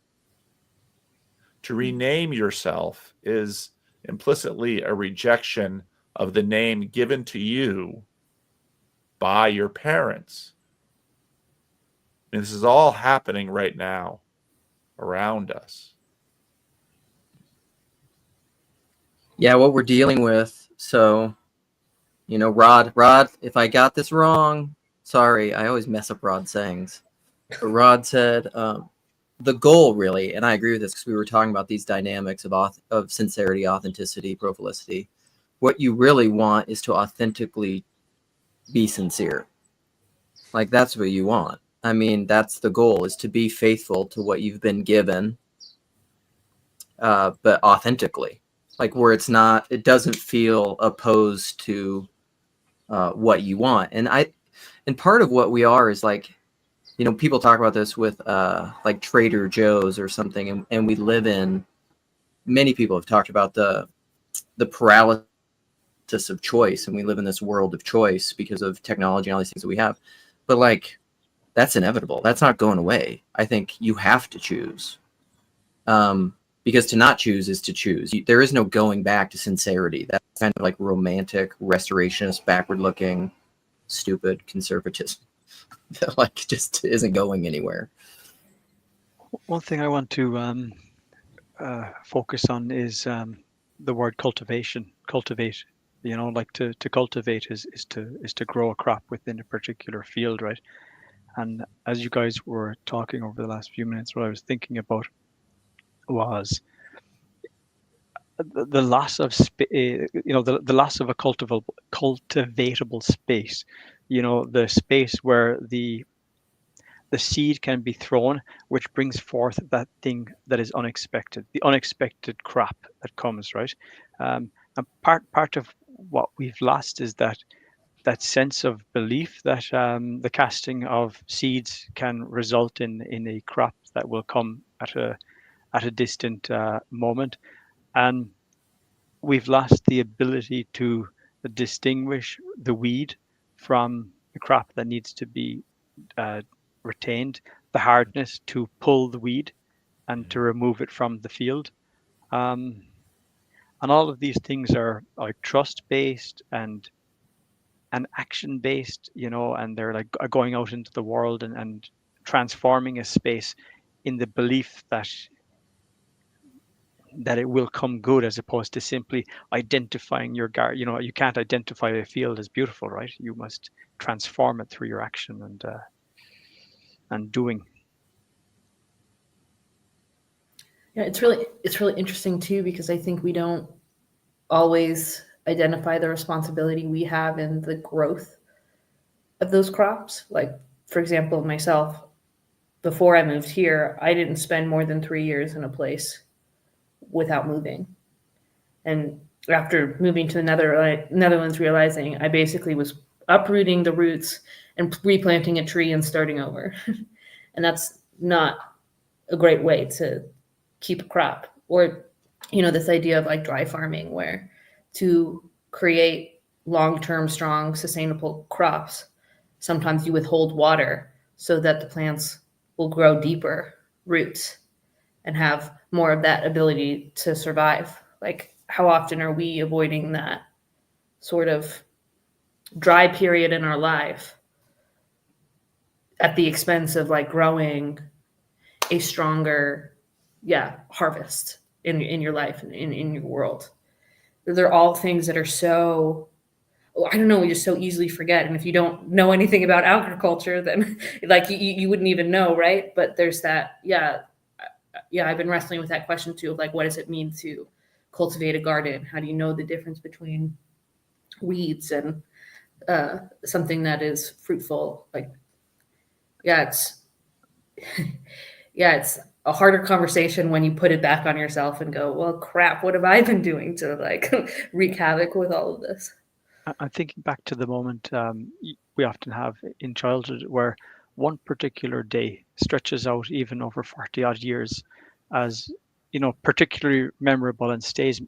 S9: To rename yourself is implicitly a rejection of the name given to you by your parents. And this is all happening right now around us.
S14: Yeah, what we're dealing with. So, Rod, if I got this wrong, sorry, I always mess up Rod's sayings. But Rod said the goal really, and I agree with this because we were talking about these dynamics of sincerity, authenticity, prophilicity. What you really want is to authentically be sincere. Like, that's what you want. I mean, that's the goal, is to be faithful to what you've been given, but authentically. Like, where it doesn't feel opposed to what you want. And part of what we are is like, people talk about this with like Trader Joe's or something, and we live in, many people have talked about the paralysis of choice, and we live in this world of choice because of technology and all these things that we have. But like, that's inevitable. That's not going away. I think you have to choose. Because to not choose is to choose. There is no going back to sincerity. That's kind of like romantic, restorationist, backward-looking, stupid conservatism that like just isn't going anywhere.
S12: One thing I want to focus on is the word cultivation. Cultivate. Like to cultivate is to grow a crop within a particular field, right? And as you guys were talking over the last few minutes, what I was thinking about was the loss of the loss of a cultivatable space. The space where the seed can be thrown, which brings forth that thing that is unexpected, the unexpected crop that comes, right? And part of what we've lost is that sense of belief that the casting of seeds can result in a crop that will come at a distant moment. And we've lost the ability to distinguish the weed from the crop that needs to be retained, the hardness to pull the weed and to remove it from the field. And all of these things are like trust-based and action-based, and they're like going out into the world and transforming a space in the belief that it will come good, as opposed to simply identifying your garden. You can't identify a field as beautiful, right? You must transform it through your action and doing.
S11: Yeah, it's really interesting too, because I think we don't always identify the responsibility we have in the growth of those crops. Like, for example, myself, before I moved here, I didn't spend more than 3 years in a place without moving. And after moving to the Netherlands, realizing I basically was uprooting the roots and replanting a tree and starting over. And that's not a great way to keep a crop. Or, this idea of like dry farming, where to create long-term, strong, sustainable crops, sometimes you withhold water so that the plants will grow deeper roots and have more of that ability to survive. Like, how often are we avoiding that sort of dry period in our life at the expense of like growing a stronger, harvest in your life and in your world? They're all things that are so I don't know, we just so easily forget. And if you don't know anything about agriculture, then like you wouldn't even know, right? But there's that, yeah, I've been wrestling with that question too, of like, what does it mean to cultivate a garden? How do you know the difference between weeds and something that is fruitful? Like, yeah, it's yeah, it's a harder conversation when you put it back on yourself and go, well, crap, what have I been doing to like wreak havoc with all of this?
S12: I'm thinking back to the moment we often have in childhood where one particular day stretches out even over 40 odd years as, particularly memorable and stays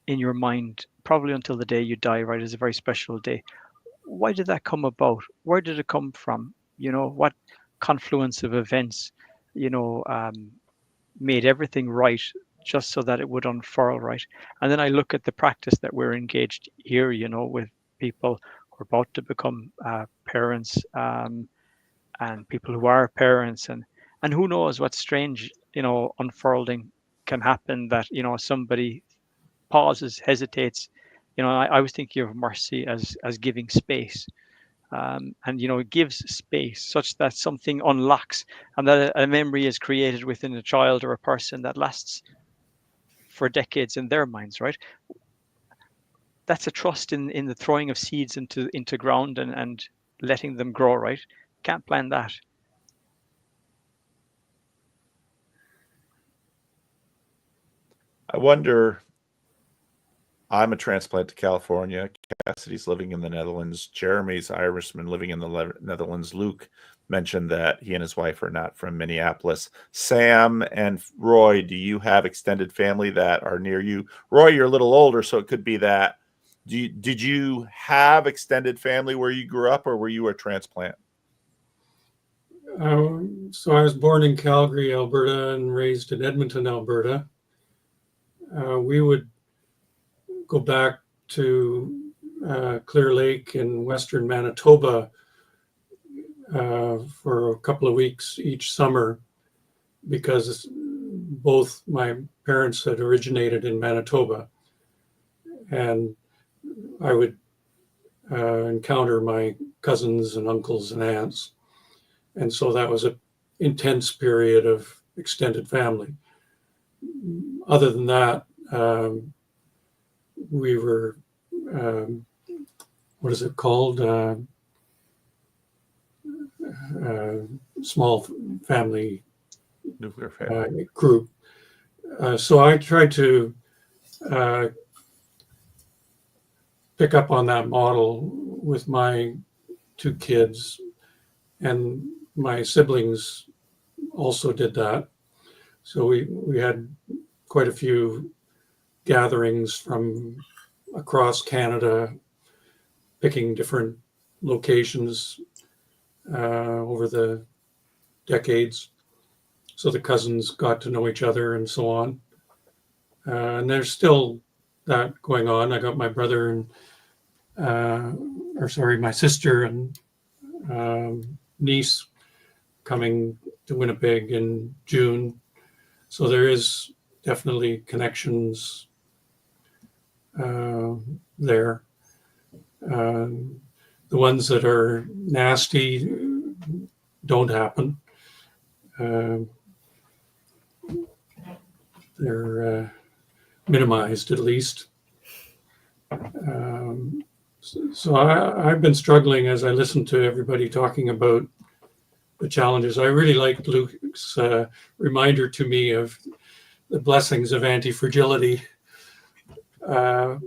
S12: in your mind probably until the day you die, right? It's a very special day. Why did that come about? Where did it come from? What confluence of events, made everything right just so that it would unfurl right. And then I look at the practice that we're engaged here, with people who are about to become parents, and people who are parents, and who knows what strange, unfurling can happen, that, somebody pauses, hesitates. I was thinking of mercy as giving space. And it gives space such that something unlocks, and that a memory is created within a child or a person that lasts for decades in their minds, right? That's a trust in the throwing of seeds into ground and letting them grow, right? Can't plan that.
S9: I wonder, I'm a transplant to California. Cassidy's living in the Netherlands. Jeremy's Irishman living in the Netherlands. Luke mentioned that he and his wife are not from Minneapolis. Sam and Roy, do you have extended family that are near you? Roy, you're a little older, so it could be that. Did you have extended family where you grew up, or were you a transplant?
S15: So I was born in Calgary, Alberta, and raised in Edmonton, Alberta. We would go back to Clear Lake in western Manitoba for a couple of weeks each summer, because both my parents had originated in Manitoba, and I would encounter my cousins and uncles and aunts. And so that was an intense period of extended family. Other than that, we were, what is it called? Small family,
S9: nuclear family
S15: group. So I tried to pick up on that model with my two kids, and my siblings also did that. So we had quite a few gatherings from across Canada, picking different locations over the decades. So the cousins got to know each other and so on. And there's still that going on. I got my brother and, my sister and niece coming to Winnipeg in June. So there is definitely connections there. The ones that are nasty don't happen. They're minimized, at least. So I've been struggling as I listen to everybody talking about the challenges. I really liked Luke's reminder to me of the blessings of anti-fragility. I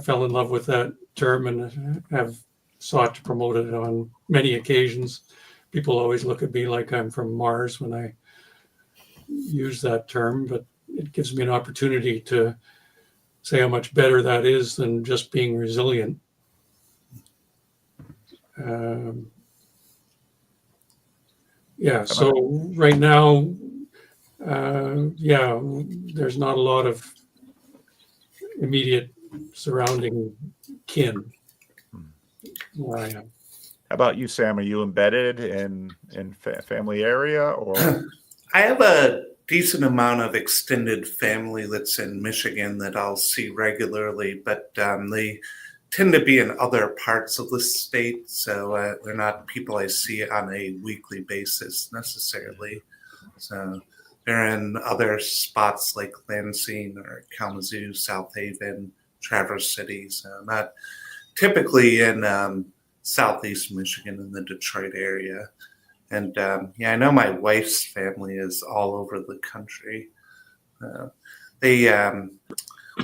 S15: fell in love with that term and have sought to promote it on many occasions. People always look at me like I'm from Mars when I use that term, but it gives me an opportunity to say how much better that is than just being resilient. So right now, there's not a lot of immediate surrounding kin where I am.
S9: How about you, Sam? Are you embedded in family area, or?
S13: I have a decent amount of extended family that's in Michigan that I'll see regularly, but the tend to be in other parts of the state, so they're not people I see on a weekly basis necessarily. So they're in other spots like Lansing or Kalamazoo, South Haven, Traverse City. So not typically in Southeast Michigan in the Detroit area. And I know my wife's family is all over the country.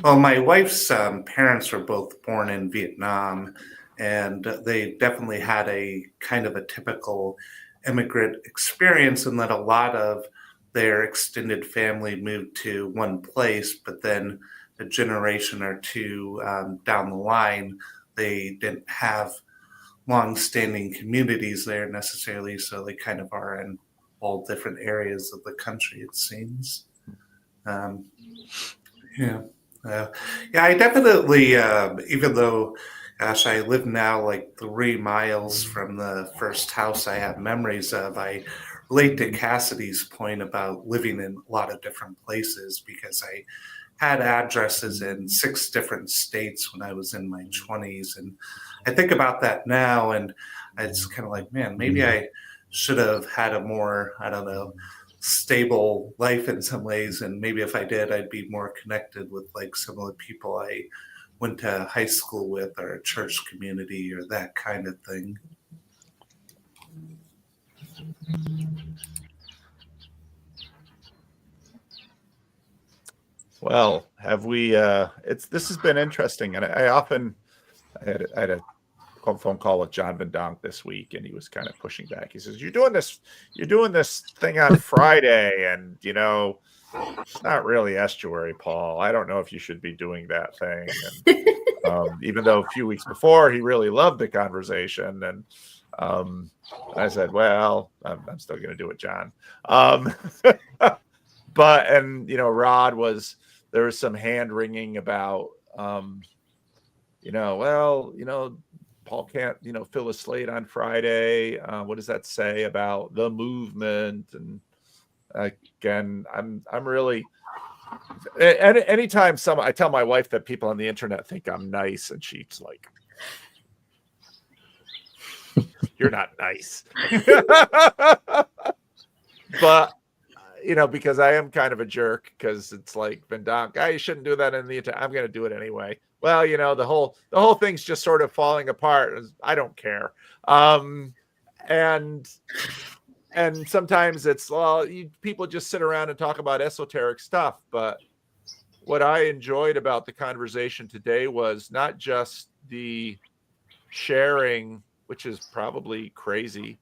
S13: Well, my wife's parents were both born in Vietnam, and they definitely had a kind of a typical immigrant experience in that a lot of their extended family moved to one place, but then a generation or two down the line, they didn't have long-standing communities there necessarily, so they kind of are in all different areas of the country, it seems. I definitely, even though, gosh, I live now like 3 miles from the first house I have memories of, I relate to Cassidy's point about living in a lot of different places because I had addresses in 6 different states when I was in my 20s. And I think about that now, and it's kind of like, man, maybe I should have had a more, I don't know, stable life in some ways, and maybe if I did, I'd be more connected with like some of the people I went to high school with or a church community or that kind of thing.
S9: Well, have we this has been interesting, and I had a phone call with John Van Donk this week, and he was kind of pushing back. He says, you're doing this thing on Friday, and it's not really Estuary, Paul. I don't know if you should be doing that thing. And even though a few weeks before he really loved the conversation, and I said, well, I'm still going to do it, John. But Rod there was some hand wringing about Paul can't fill a slate on Friday. What does that say about the movement? And again, I'm really anytime I tell my wife that people on the internet think I'm nice, and she's like, you're not nice. But because I am kind of a jerk, because it's like, Van Donk, you shouldn't do that in the internet. I'm going to do it anyway. Well, the whole thing's just sort of falling apart. I don't care. And sometimes it's, people just sit around and talk about esoteric stuff. But what I enjoyed about the conversation today was not just the sharing, which is probably crazy,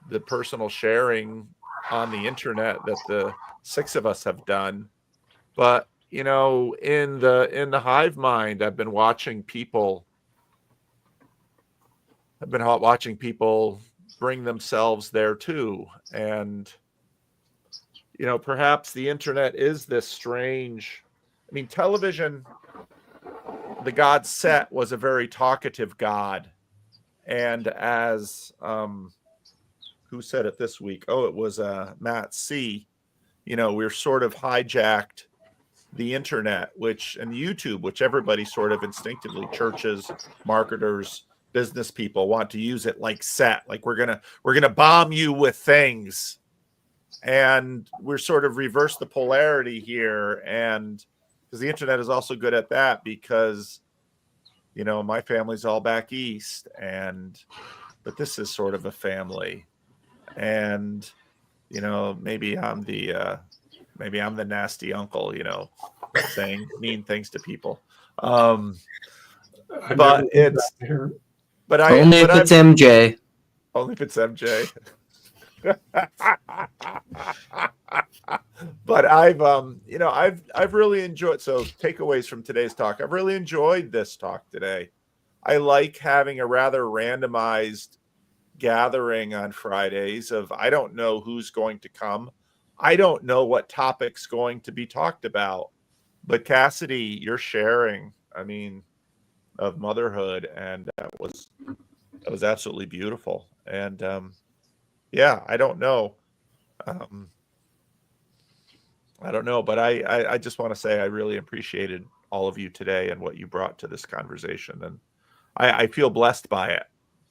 S9: the personal sharing on the internet that the 6 of us have done, but in the hive mind, I've been watching people bring themselves there too. And perhaps the internet is this strange, television, the God set was a very talkative God, and as who said it this week? Oh, it was Matt C. We're sort of hijacked the internet, and YouTube, which everybody sort of instinctively, churches, marketers, business people want to use it like set, like we're gonna bomb you with things, and we're sort of reverse the polarity here, and because the internet is also good at that, because my family's all back east, but this is sort of a family. And maybe I'm the nasty uncle, saying mean things to people. But it's
S14: only if it's MJ.
S9: Only if it's MJ. But I've really enjoyed, so takeaways from today's talk. I've really enjoyed this talk today. I like having a rather randomized gathering on Fridays of, I don't know who's going to come. I don't know what topic's going to be talked about. But Cassidy, you're sharing, of motherhood, and that was absolutely beautiful. And I don't know. But I just want to say I really appreciated all of you today and what you brought to this conversation. And I feel blessed by it.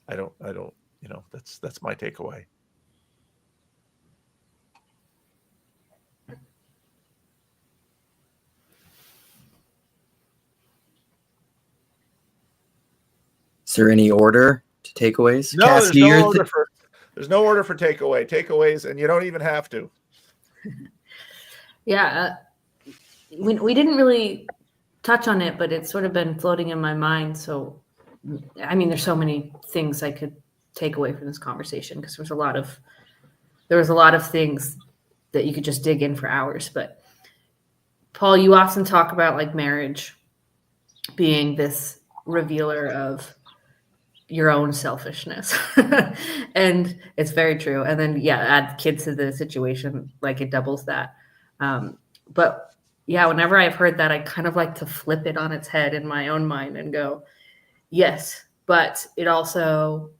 S9: I don't, that's my takeaway.
S14: Is there any order to takeaways?
S9: No,
S14: Cassidy,
S9: there's no order for takeaways, and you don't even have to.
S11: Yeah, we didn't really touch on it, but it's sort of been floating in my mind. So, I mean, there's so many things I could take away from this conversation because there was a lot of things that you could just dig in for hours. But Paul, you often talk about like marriage being this revealer of your own selfishness. And it's very true. And then, yeah, add kids to the situation, like it doubles that. But yeah, whenever I've heard that, I kind of like to flip it on its head in my own mind and go, yes, but it also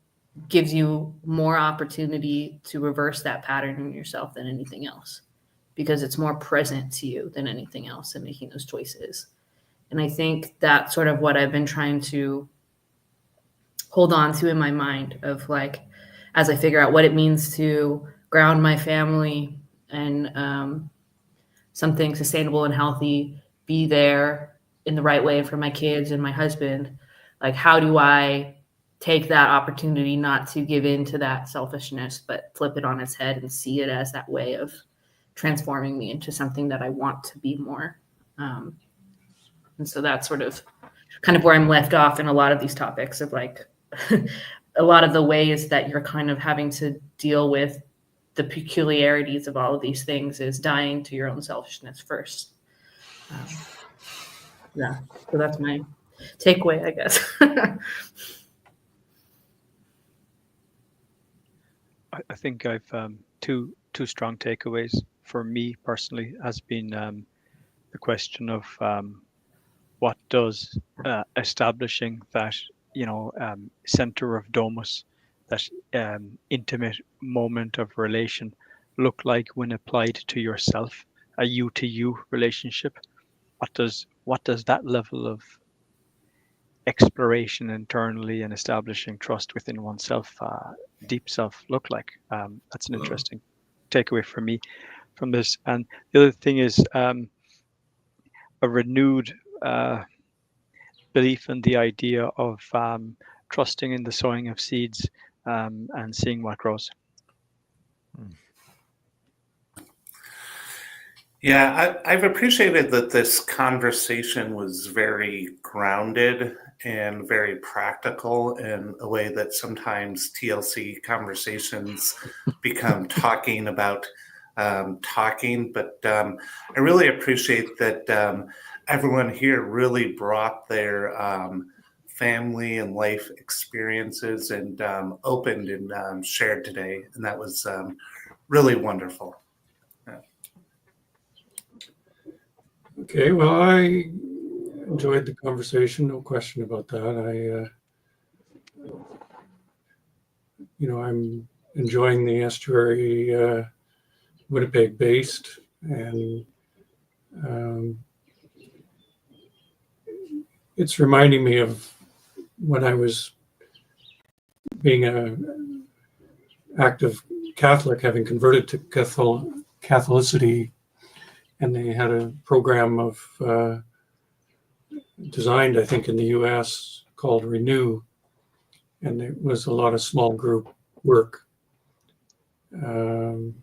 S11: gives you more opportunity to reverse that pattern in yourself than anything else, because it's more present to you than anything else in making those choices. And I think that's sort of what I've been trying to hold on to in my mind of like, as I figure out what it means to ground my family and something sustainable and healthy, be there in the right way for my kids and my husband. Like, how do I take that opportunity not to give in to that selfishness, but flip it on its head and see it as that way of transforming me into something that I want to be more. And so that's sort of kind of where I'm left off in a lot of these topics of like a lot of the ways that you're kind of having to deal with the peculiarities of all of these things is dying to your own selfishness first. Yeah, so that's my takeaway, I guess.
S12: I think I've two strong takeaways for me personally has been the question of what does establishing that center of domus, that intimate moment of relation, look like when applied to yourself, a you to you relationship. What does that level of exploration internally and establishing trust within oneself, deep self, look like? That's an interesting takeaway for me from this. And the other thing is a renewed belief in the idea of trusting in the sowing of seeds and seeing what grows.
S13: Yeah, I've appreciated that this conversation was very grounded and very practical in a way that sometimes TLC conversations become talking about talking. But I really appreciate that everyone here really brought their family and life experiences and opened and shared today. And that was really wonderful.
S15: Okay, well, I enjoyed the conversation, no question about that. I'm enjoying the Estuary Winnipeg based, and it's reminding me of when I was being an active Catholic, having converted to Catholicity, and they had a program of designed, I think, in the US called Renew, and it was a lot of small group work. That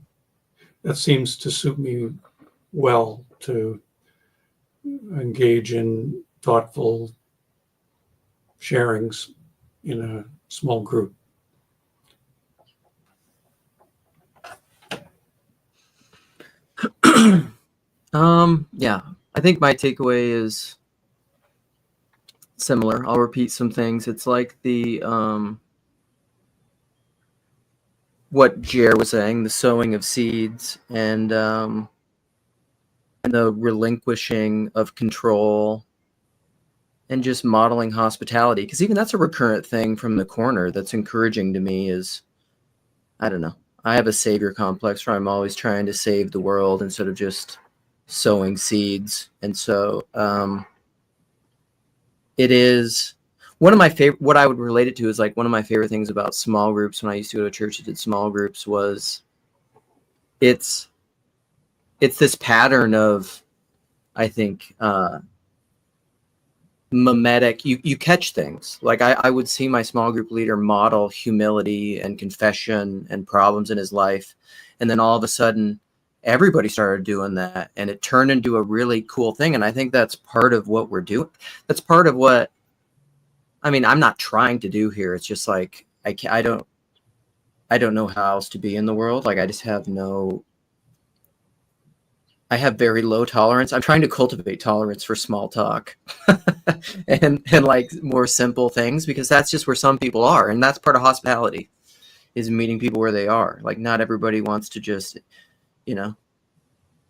S15: seems to suit me well, to engage in thoughtful sharings in a small group.
S14: Yeah, I think my takeaway is similar. I'll repeat some things. It's like the what Jer was saying, the sowing of seeds and the relinquishing of control and just modeling hospitality. Because even that's a recurrent thing from the corner that's encouraging to me is, I don't know, I have a savior complex where I'm always trying to save the world instead of just sowing seeds. And so it is, one of my favorite, what I would relate it to is like one of my favorite things about small groups when I used to go to church that did small groups was it's this pattern of, I think, mimetic, you catch things. Like I would see my small group leader model humility and confession and problems in his life. And then all of a sudden, everybody started doing that, and it turned into a really cool thing. And I think that's part of what we're doing. That's part of what, I mean, I'm not trying to do here. It's just like, I don't know how else to be in the world. Like I just have I have very low tolerance. I'm trying to cultivate tolerance for small talk and like more simple things, because that's just where some people are. And that's part of hospitality, is meeting people where they are. Like not everybody wants to just, you know,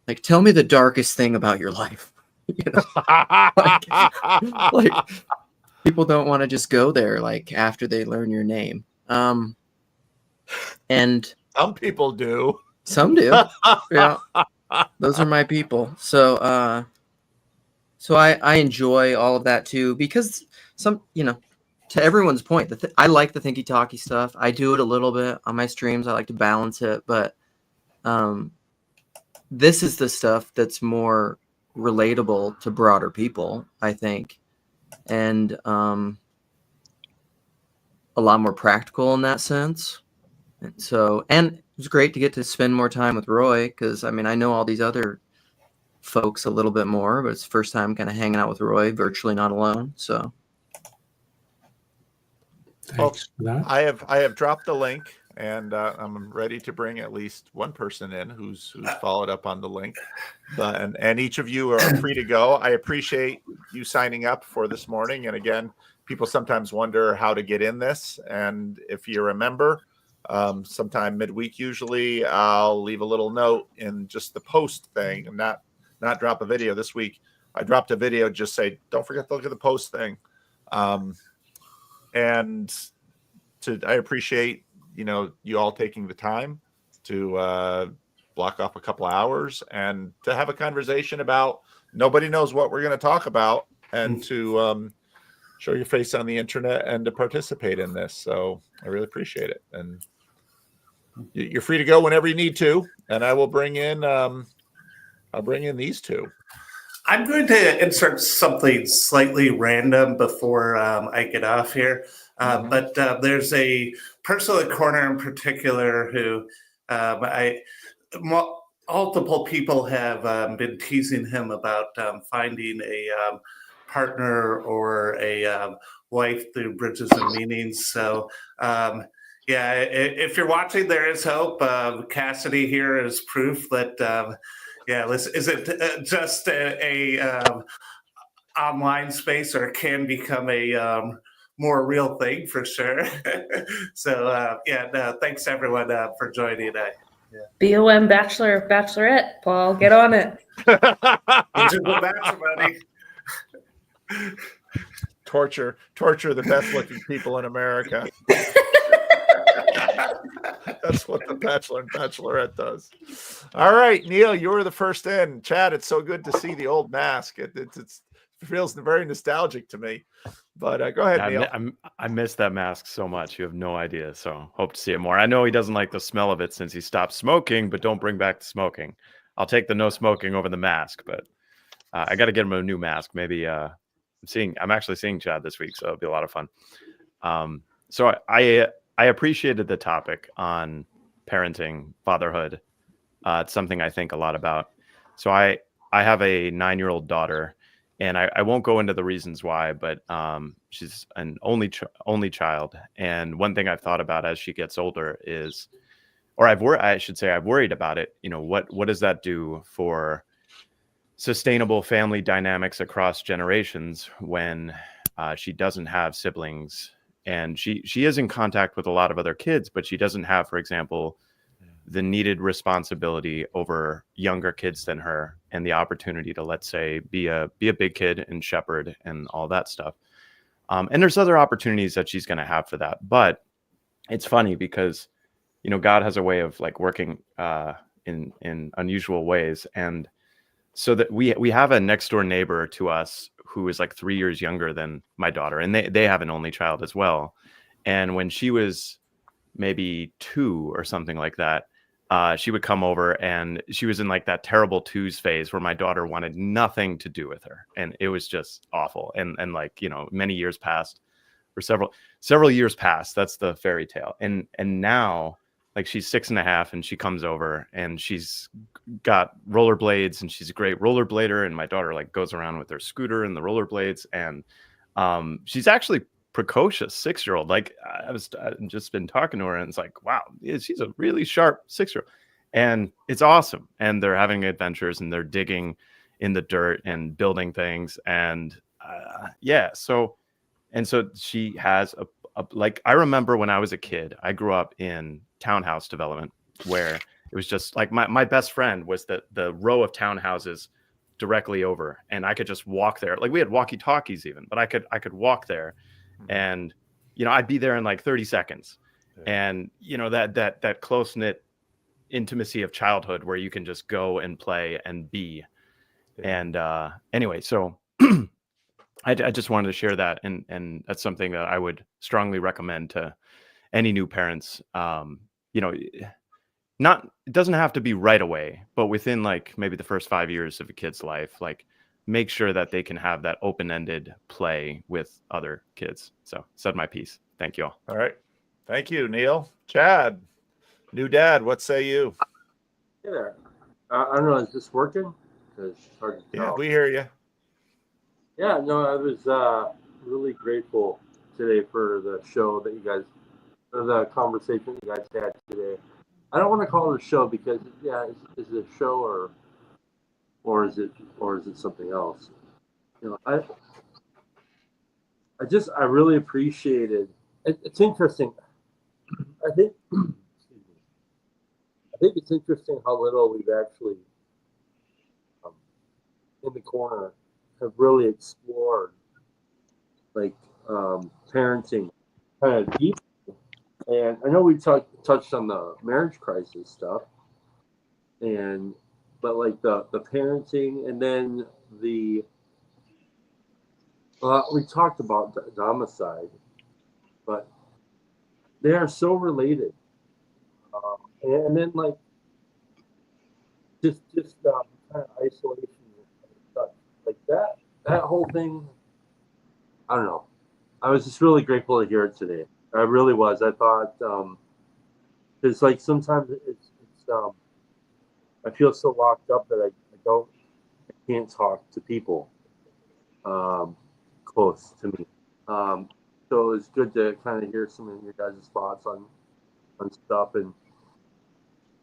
S14: like, tell me the darkest thing about your life. You know, like people don't want to just go there like after they learn your name. And
S9: some people do.
S14: Some do. Yeah. Those are my people. So so I enjoy all of that too, because some, you know, to everyone's point, I like the thinky talky stuff. I do it a little bit on my streams. I like to balance it, but this is the stuff that's more relatable to broader people, I think, and a lot more practical in that sense. And so, and it was great to get to spend more time with Roy, because I mean, I know all these other folks a little bit more, but it's the first time kind of hanging out with Roy virtually, not alone. So
S9: Folks, I have dropped the link, and I'm ready to bring at least one person in who's followed up on the link. But and each of you are free to go. I appreciate you signing up for this morning. And again, people sometimes wonder how to get in this. And if you're a member, sometime midweek, usually I'll leave a little note in just the post thing, and not drop a video. This week I dropped a video, just say, don't forget to look at the post thing. And I appreciate, you know, you all taking the time to block off a couple of hours and to have a conversation about, nobody knows what we're going to talk about, and to show your face on the internet and to participate in this. So I really appreciate it. And you're free to go whenever you need to. And I will bring in, I'll bring in these two.
S13: I'm going to insert something slightly random before I get off here. But there's a person in the corner in particular who multiple people have been teasing him about finding a partner or a wife through Bridges and Meanings. So yeah, if you're watching, there is hope. Cassidy here is proof that yeah, is it just a online space, or can become a more real thing for sure. So yeah, no, thanks everyone for joining today. Yeah.
S11: BOM Bachelor, Bachelorette, Paul, get on it.
S13: Into the Bachelor, buddy.
S9: Torture the best looking people in America. That's what the Bachelor and Bachelorette does. All right, Neil, you were the first in. Chad, it's so good to see the old mask. It feels very nostalgic to me. But go ahead, Neil.
S6: I miss that mask so much. You have no idea. So hope to see it more. I know he doesn't like the smell of it since he stopped smoking, but don't bring back the smoking. I'll take the no smoking over the mask, but I got to get him a new mask. Maybe I'm actually seeing Chad this week, so it'll be a lot of fun. So I appreciated the topic on parenting, fatherhood. It's something I think a lot about. So I have a 9-year-old daughter, and I won't go into the reasons why, but she's an only child. And one thing I've thought about as she gets older is, or I've worried about it. You know, what does that do for sustainable family dynamics across generations when she doesn't have siblings? And she is in contact with a lot of other kids, but she doesn't have, for example, the needed responsibility over younger kids than her, and the opportunity to, let's say, be a big kid and shepherd and all that stuff. And there's other opportunities that she's going to have for that. But it's funny because, you know, God has a way of like working in unusual ways. And so that we have a next door neighbor to us who is like 3 years younger than my daughter, and they have an only child as well. And when she was maybe 2 or something like that, she would come over, and she was in like that terrible twos phase where my daughter wanted nothing to do with her, and it was just awful. And like, you know, many years passed, or several years passed. That's the fairy tale. And now, like, she's 6.5, and she comes over, and she's got rollerblades, and she's a great rollerblader. And my daughter like goes around with her scooter and the rollerblades, and she's actually precocious 6-year-old. Like, I've just been talking to her, and it's like, wow, she's a really sharp 6-year-old, and it's awesome. And they're having adventures, and they're digging in the dirt and building things, and so she has a like, I remember when I was a kid, I grew up in townhouse development where it was just like my best friend was the row of townhouses directly over, and I could just walk there. Like, we had walkie talkies even, but I could walk there, and, you know, I'd be there in like 30 seconds. And, you know, that close knit intimacy of childhood where you can just go and play and be. And anyway, so I just wanted to share that, and that's something that I would strongly recommend to any new parents. You know, it doesn't have to be right away, but within like maybe the first 5 years of a kid's life, like, make sure that they can have that open-ended play with other kids. So, said my piece. Thank you all.
S9: All right. Thank you, Neil. Chad, new dad, what say you?
S16: Hey there. I don't know, is this working? 'Cause it's hard to tell.
S9: Yeah, we hear you.
S16: Yeah, no, I was really grateful today for the show that you guys, or the conversation you guys had today. I don't want to call it a show because, is it a show or is it something else? You know, I really appreciated. It's interesting. I think it's interesting how little we've actually in the corner have really explored like parenting kind of deep. And I know we touched on the marriage crisis stuff, but like the parenting, and then we talked about Domicide, but they are so related. And then like just kind of isolation and stuff like that whole thing. I don't know. I was just really grateful to hear it today. I really was. I thought it's like sometimes it's I feel so locked up that I can't talk to people close to me. So it's good to kind of hear some of your guys' thoughts on stuff, and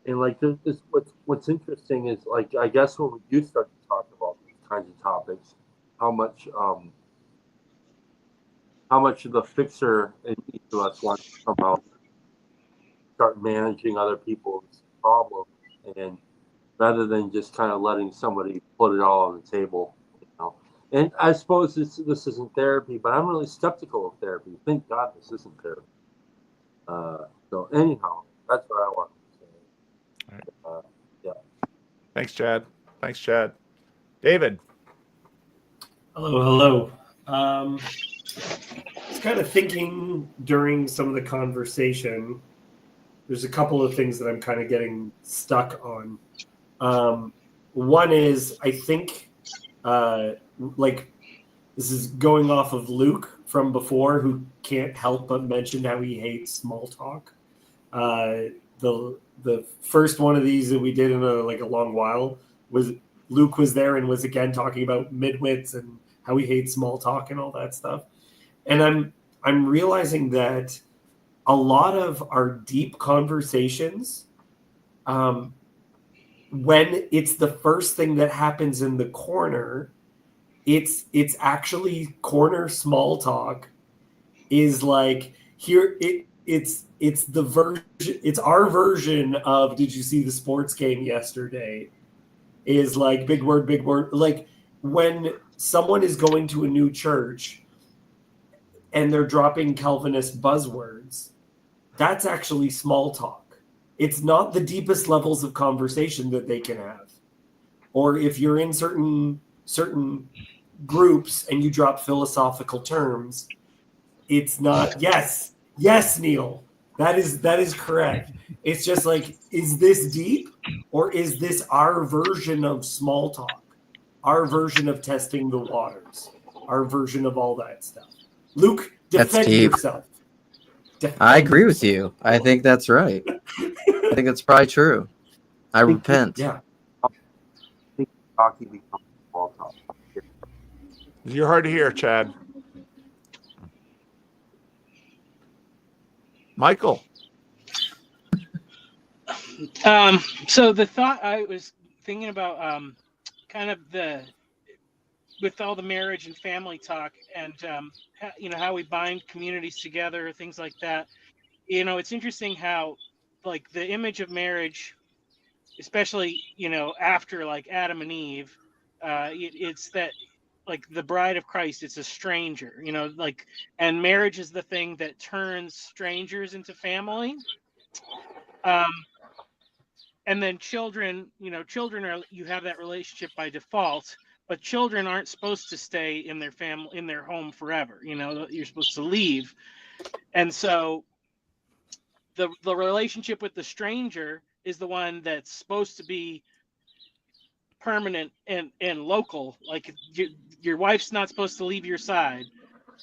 S16: like this, what's interesting is, like, I guess when we do start to talk about these kinds of topics, how much of the fixer in each of us wants to come out, start managing other people's problems, and rather than just kind of letting somebody put it all on the table, you know. And I suppose this isn't therapy, but I'm really skeptical of therapy. Thank God this isn't therapy. So anyhow, that's what I want to say.
S9: All right.
S16: Yeah.
S9: Thanks, Chad. David.
S17: Hello. I was kind of thinking during some of the conversation, there's a couple of things that I'm kind of getting stuck on. One is, I think, like, this is going off of Luke from before, who can't help but mention how he hates small talk. The first one of these that we did in a long while was Luke was there and was again talking about midwits and how he hates small talk and all that stuff. And I'm realizing that a lot of our deep conversations, when it's the first thing that happens in the corner, it's actually corner small talk is like, here it's the version, it's our version of, did you see the sports game yesterday? Is like big word. Like when someone is going to a new church and they're dropping Calvinist buzzwords, that's actually small talk. It's not the deepest levels of conversation that they can have. Or if you're in certain groups and you drop philosophical terms, it's not yes, Neil. That is correct. It's just like, is this deep or is this our version of small talk? Our version of testing the waters, our version of all that stuff. Luke,
S14: That's
S17: defend
S14: deep.
S17: yourself.
S14: I agree with you. I think that's right. I think that's probably true. I repent.
S17: Yeah.
S16: Hockey becomes small talk.
S9: You're hard to hear, Chad. Michael.
S18: So the thought I was thinking about, kind of with all the marriage and family talk, and how we bind communities together, things like that. It's interesting how, like, the image of marriage, especially after like Adam and Eve, it's that, like, the bride of Christ, it's a stranger, like, and marriage is the thing that turns strangers into family. And then children are, you have that relationship by default, but children aren't supposed to stay in their family, in their home forever. You're supposed to leave. And so the relationship with the stranger is the one that's supposed to be permanent and local. Like, your wife's not supposed to leave your side,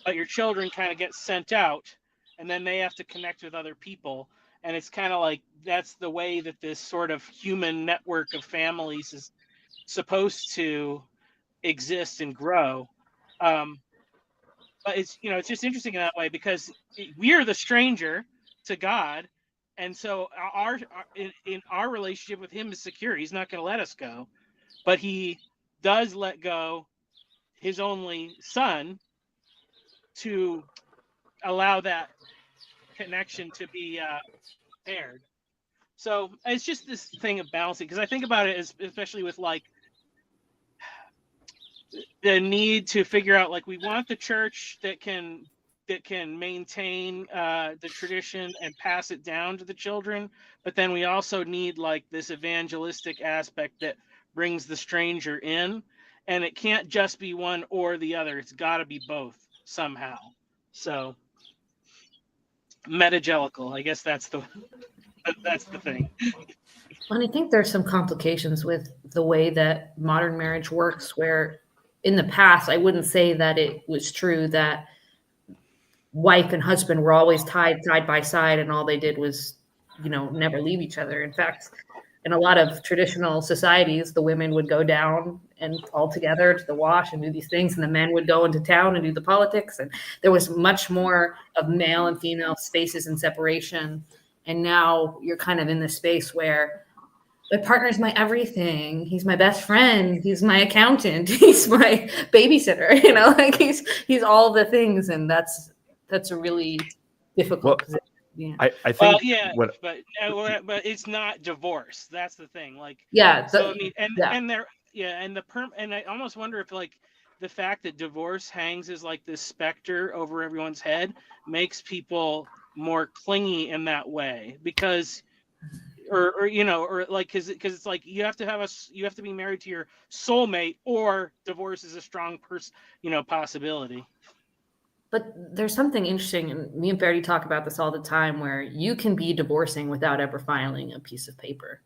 S18: but your children kind of get sent out, and then they have to connect with other people. And it's kind of like, that's the way that this sort of human network of families is supposed to exist and grow. But it's just interesting in that way, because we are the stranger to God, and so in our relationship with Him is secure. He's not going to let us go, but He does let go His only Son to allow that connection to be paired. So it's just this thing of balancing, because I think about it especially with, like, the need to figure out, like, we want the church that can maintain the tradition and pass it down to the children, but then we also need, like, this evangelistic aspect that brings the stranger in, and it can't just be one or the other. It's got to be both somehow. So metagelical, I guess that's the thing.
S11: And I think there's some complications with the way that modern marriage works, where in the past, I wouldn't say that it was true that wife and husband were always tied side by side and all they did was, never leave each other. In fact, in a lot of traditional societies, the women would go down and all together to the wash and do these things, and the men would go into town and do the politics. And there was much more of male and female spaces and separation. And now you're kind of in this space where my partner's my everything. He's my best friend. He's my accountant. He's my babysitter. Like he's all the things, and that's a really difficult position. Yeah.
S6: I think.
S18: Well, yeah, but it's not divorce. That's the thing. Like,
S11: yeah.
S18: So I mean, and I almost wonder if, like, the fact that divorce hangs as like this specter over everyone's head makes people more clingy in that way, because or like, because it's like you have to be married to your soulmate, or divorce is a strong possibility.
S11: But there's something interesting, and me and Verdi talk about this all the time, where you can be divorcing without ever filing a piece of paper.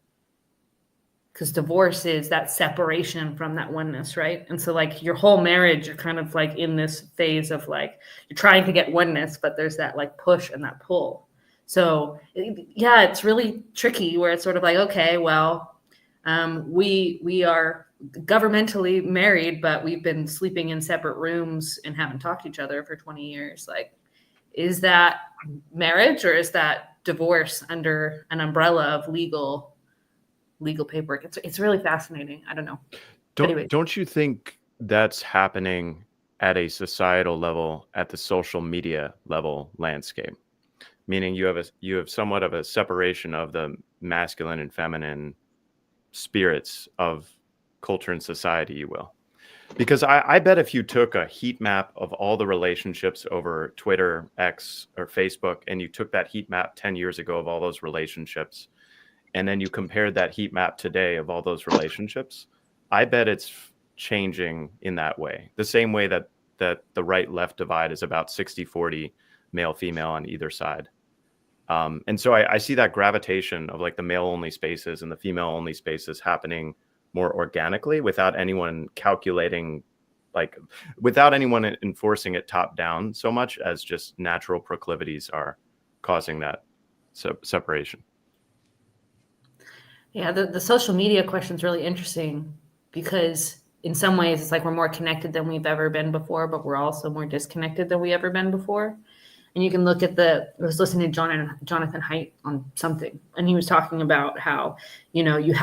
S11: Because divorce is that separation from that oneness, right? And so, like, your whole marriage, you're kind of like in this phase of, like, you're trying to get oneness, but there's that, like, push and that pull. So yeah, it's really tricky, where it's sort of like, okay, well, we are governmentally married, but we've been sleeping in separate rooms and haven't talked to each other for 20 years. Like, is that marriage, or is that divorce under an umbrella of legal paperwork? It's really fascinating. I don't know.
S6: Don't you think that's happening at a societal level, at the social media level landscape? Meaning you have somewhat of a separation of the masculine and feminine spirits of culture and society, you will. Because I bet if you took a heat map of all the relationships over Twitter, X, or Facebook, and you took that heat map 10 years ago of all those relationships, and then you compared that heat map today of all those relationships, I bet it's changing in that way. The same way that the right-left divide is about 60-40 male-female on either side. And so I see that gravitation of like the male-only spaces and the female-only spaces happening more organically without anyone calculating, like without anyone enforcing it top down so much as just natural proclivities are causing that separation.
S11: Yeah, the social media question is really interesting because in some ways it's like we're more connected than we've ever been before, but we're also more disconnected than we ever been before. And you can look at I was listening to Jonathan Haidt on something, and he was talking about how, you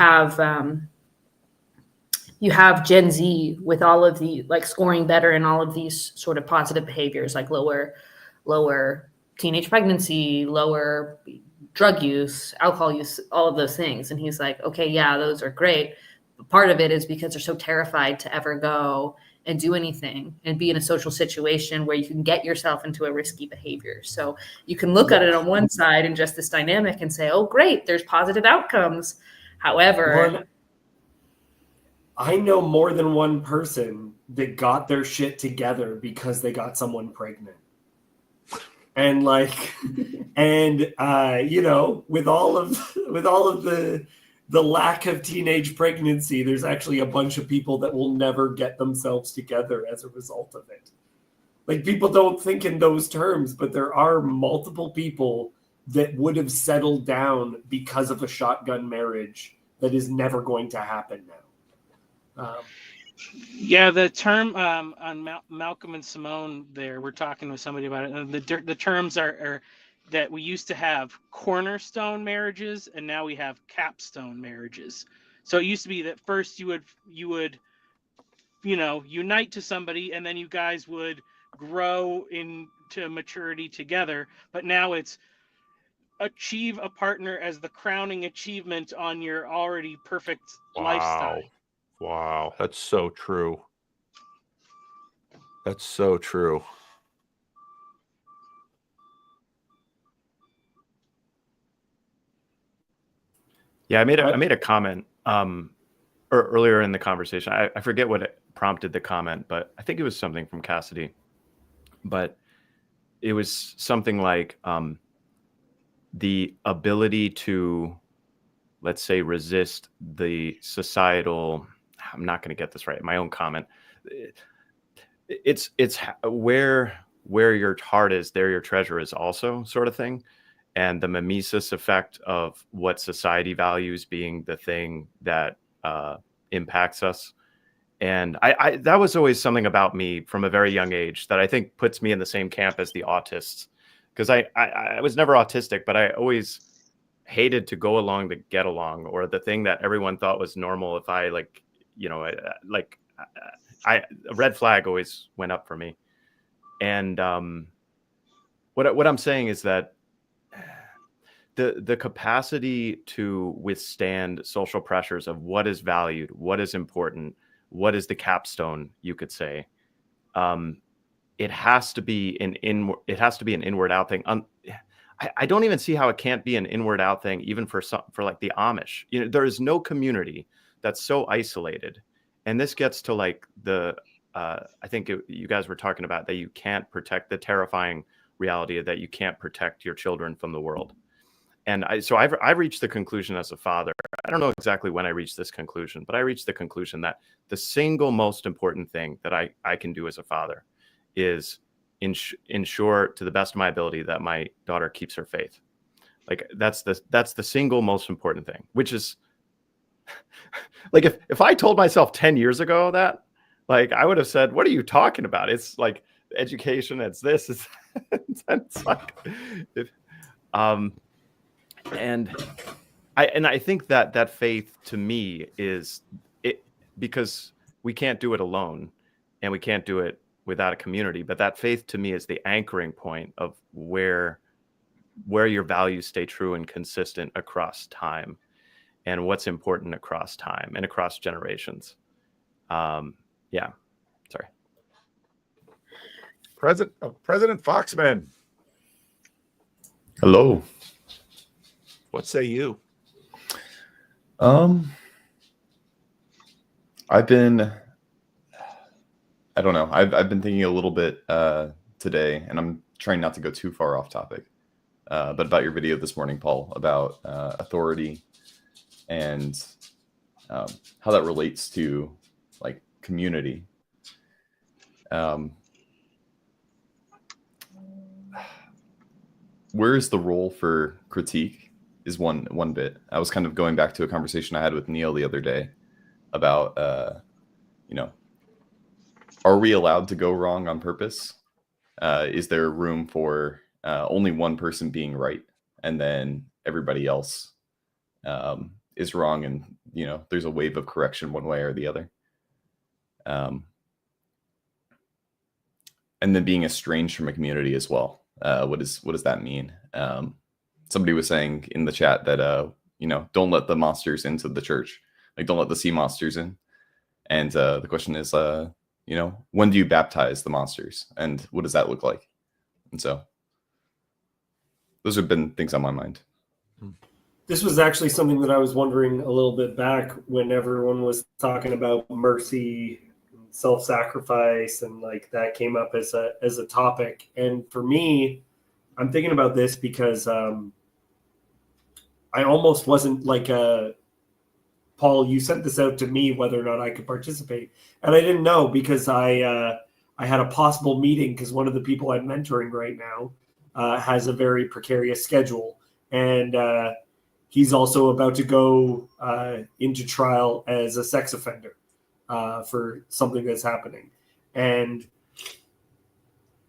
S11: have Gen Z with all of the like scoring better in all of these sort of positive behaviors, like lower teenage pregnancy, lower drug use, alcohol use, all of those things. And he's like, okay, yeah, those are great. But part of it is because they're so terrified to ever go and do anything and be in a social situation where you can get yourself into a risky behavior. So you can look at it on one side and just this dynamic and say, oh, great, there's positive outcomes. However,
S17: I know more than one person that got their shit together because they got someone pregnant. And with all of the lack of teenage pregnancy, there's actually a bunch of people that will never get themselves together as a result of it. Like, people don't think in those terms, but there are multiple people that would have settled down because of a shotgun marriage that is never going to happen now.
S18: Yeah, the term on Malcolm and Simone there, we're talking with somebody about it. And the terms are that we used to have cornerstone marriages, and now we have capstone marriages. So it used to be that first you would unite to somebody, and then you guys would grow into maturity together. But now it's achieve a partner as the crowning achievement on your already perfect lifestyle.
S9: Wow, that's so true. That's so true.
S6: Yeah, I made a comment earlier in the conversation. I forget what it prompted the comment, but I think it was something from Cassidy. But it was something like the ability to, let's say, resist the societal. I'm not going to get this right. My own comment. It's where your heart is, there your treasure is also, sort of thing. And the mimesis effect of what society values being the thing that impacts us. And I that was always something about me from a very young age that I think puts me in the same camp as the autists. Because I was never autistic, but I always hated to go along to get along, or the thing that everyone thought was normal. If I a red flag always went up for me. And what I'm saying is that the capacity to withstand social pressures of what is valued, what is important, what is the capstone, you could say, it has to be an inward out thing. I don't even see how it can't be an inward out thing, even for like the Amish. There is no community that's so isolated. And this gets to like I think you guys were talking about that you can't protect the terrifying reality that you can't protect your children from the world. And I've reached the conclusion as a father. I don't know exactly when I reached this conclusion, but I reached the conclusion that the single most important thing that I can do as a father is ensure to the best of my ability that my daughter keeps her faith. Like that's the single most important thing, which is like if I told myself 10 years ago that, like, I would have said, what are you talking about? It's like education. It's this. It's like, and I think that faith to me is it, because we can't do it alone and we can't do it without a community. But that faith to me is the anchoring point of where your values stay true and consistent across time, and what's important across time and across generations. Yeah, sorry.
S9: President Foxman.
S19: Hello.
S9: What say you?
S19: I've been I don't know. I've been thinking a little bit today, and I'm trying not to go too far off topic, but about your video this morning, Paul, about authority and how that relates to like community. Where is the role for critique is one bit. I was kind of going back to a conversation I had with Neil the other day about you know, are we allowed to go wrong on purpose? Is there room for only one person being right and then everybody else is wrong, and there's a wave of correction one way or the other? And then being estranged from a community as well. What does that mean? Somebody was saying in the chat that don't let the monsters into the church, like don't let the sea monsters in. And the question is, when do you baptize the monsters, and what does that look like? And so those have been things on my mind.
S17: This was actually something that I was wondering a little bit back when everyone was talking about mercy, self-sacrifice, and like that came up as a topic. And for me, I'm thinking about this because I almost wasn't like Paul, you sent this out to me whether or not I could participate, and I didn't know because I had a possible meeting because one of the people I'm mentoring right now has a very precarious schedule, and he's also about to go into trial as a sex offender for something that's happening. And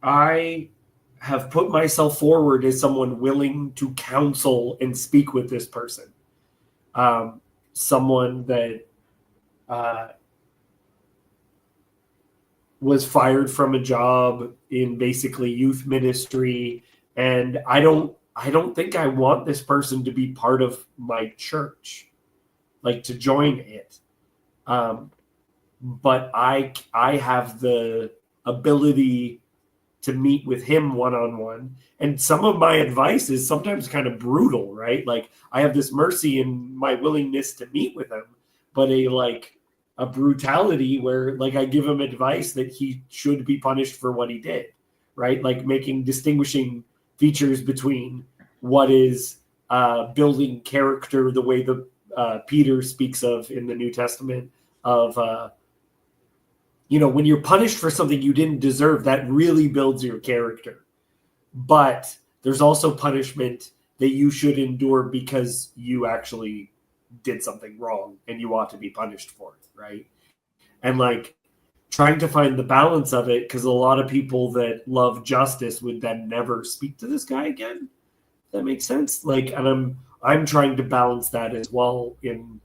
S17: I have put myself forward as someone willing to counsel and speak with this person. Someone that was fired from a job in basically youth ministry. And I don't think I want this person to be part of my church, like to join it. But I have the ability to meet with him one-on-one. And some of my advice is sometimes kind of brutal, right? Like I have this mercy in my willingness to meet with him, but a brutality where like I give him advice that he should be punished for what he did, right? Like making distinguishing features between what is building character the way the Peter speaks of in the New Testament of when you're punished for something you didn't deserve, that really builds your character. But there's also punishment that you should endure because you actually did something wrong and you ought to be punished for it, right? And like trying to find the balance of it, because a lot of people that love justice would then never speak to this guy again. That makes sense. Like, and I'm trying to balance that as well in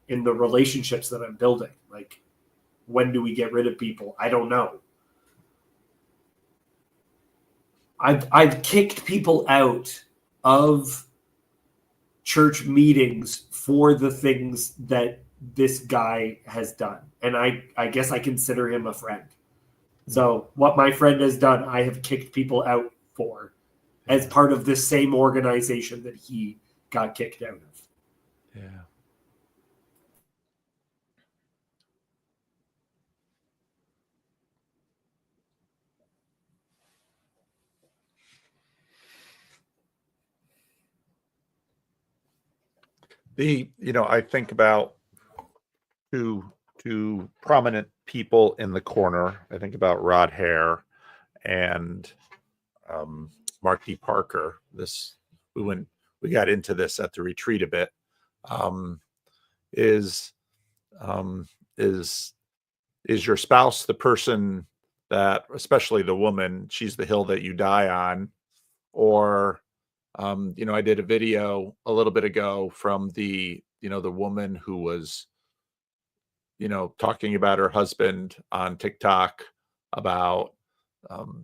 S17: the relationships that I'm building. Like, when do we get rid of people? I don't know. I've kicked people out of church meetings for the things that this guy has done. And I guess I consider him a friend. So what my friend has done, I have kicked people out for as part of the same organization that he got kicked out of.
S9: Yeah. I think about two prominent people in the corner. I think about Rod Hare and Mark D. Parker. We got into this at the retreat a bit. Is your spouse the person that, especially the woman, she's the hill that you die on? Or I did a video a little bit ago from the woman who was talking about her husband on TikTok about and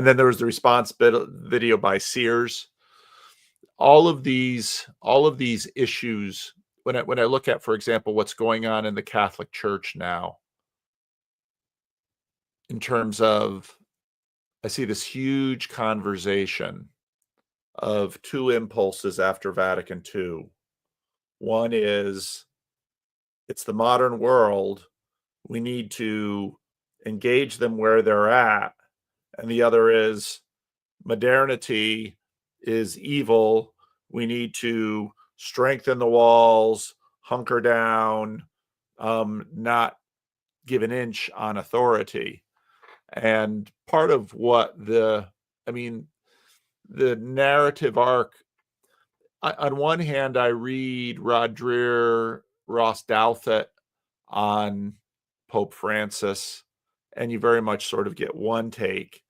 S9: then there was the response video by Sears. All of these issues, when I look at, for example, what's going on in the Catholic Church now, in terms of, I see this huge conversation of two impulses after Vatican II. One is, it's the modern world. we need to engage them where they're at. And the other is modernity is evil. We need to strengthen the walls, hunker down, not give an inch on authority. And part of what the narrative arc, on one hand, I read Rodrir Ross Douthat on Pope Francis, and you very much sort of get one take.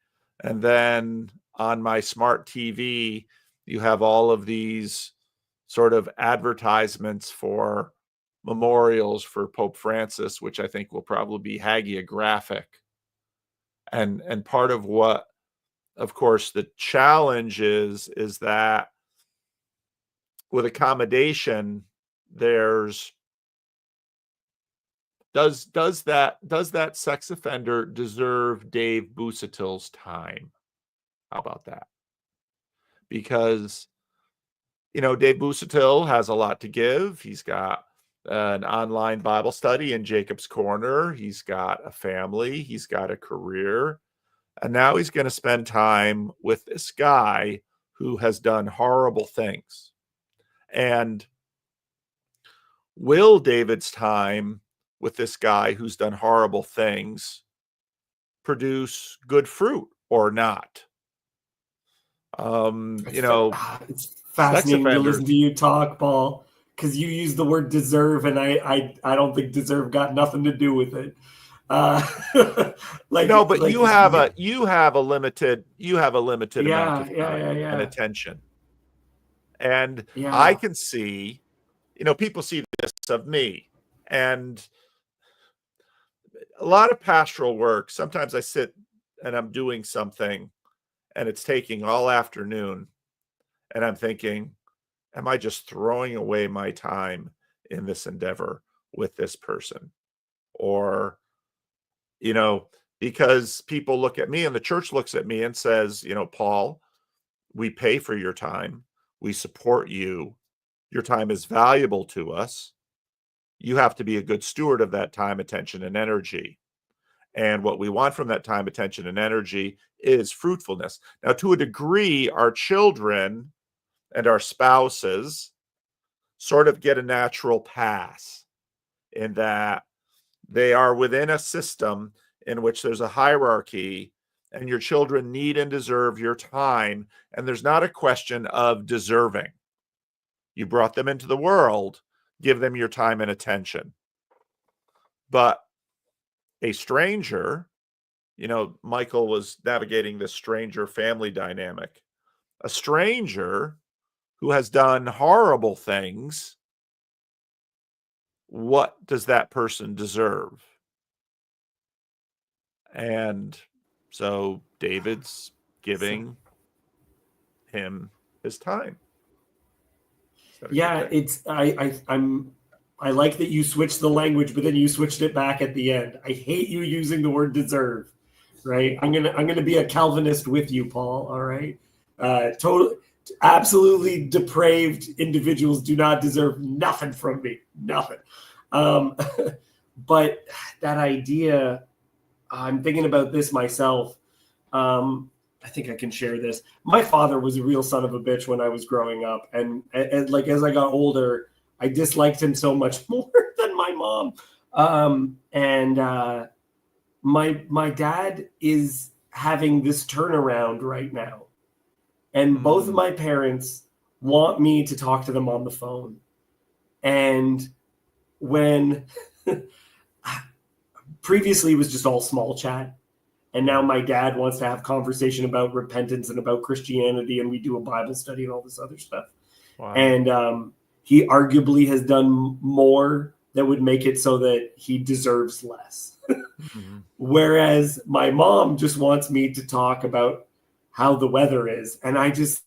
S9: And then on my smart TV, you have all of these sort of advertisements for memorials for Pope Francis, which I think will probably be hagiographic. And part of what, of course, the challenge is that with accommodation, there's does that sex offender deserve Dave Busuttil's time? How about that? Because Dave Busuttil has a lot to give. He's got an online Bible study in Jacob's Corner. He's got a family. He's got a career. And now he's going to spend time with this guy who has done horrible things. And will David's time with this guy who's done horrible things produce good fruit or not?
S17: It's fascinating to listen to you talk, Paul, because you use the word deserve, and I don't think deserve got nothing to do with it.
S9: You have a limited amount of time and attention. And I can see, people see this of me, and a lot of pastoral work. Sometimes I sit and I'm doing something and it's taking all afternoon, and I'm thinking, am I just throwing away my time in this endeavor with this person? Or, because people look at me and the church looks at me and says, Paul, we pay for your time. We support you. Your time is valuable to us. You have to be a good steward of that time, attention, and energy. And what we want from that time, attention, and energy is fruitfulness. Now, to a degree, our children and our spouses sort of get a natural pass in that they are within a system in which there's a hierarchy, and your children need and deserve your time. And there's not a question of deserving. You brought them into the world, give them your time and attention. But a stranger, Michael was navigating this stranger family dynamic. A stranger who has done horrible things, what does that person deserve? And so David's giving him his time.
S17: Yeah, I like that you switched the language, but then you switched it back at the end. I hate you using the word deserve, right? I'm gonna be a Calvinist with you, Paul. All right, absolutely depraved individuals do not deserve nothing from me, nothing. But that idea, I'm thinking about this myself. I think I can share this. My father was a real son of a bitch when I was growing up. And as I got older, I disliked him so much more than my mom. My dad is having this turnaround right now. And both of my parents want me to talk to them on the phone. And when previously it was just all small chat. And now my dad wants to have conversation about repentance and about Christianity, and we do a Bible study and all this other stuff. Wow. And he arguably has done more that would make it so that he deserves less. Mm-hmm. Whereas my mom just wants me to talk about how the weather is. And I just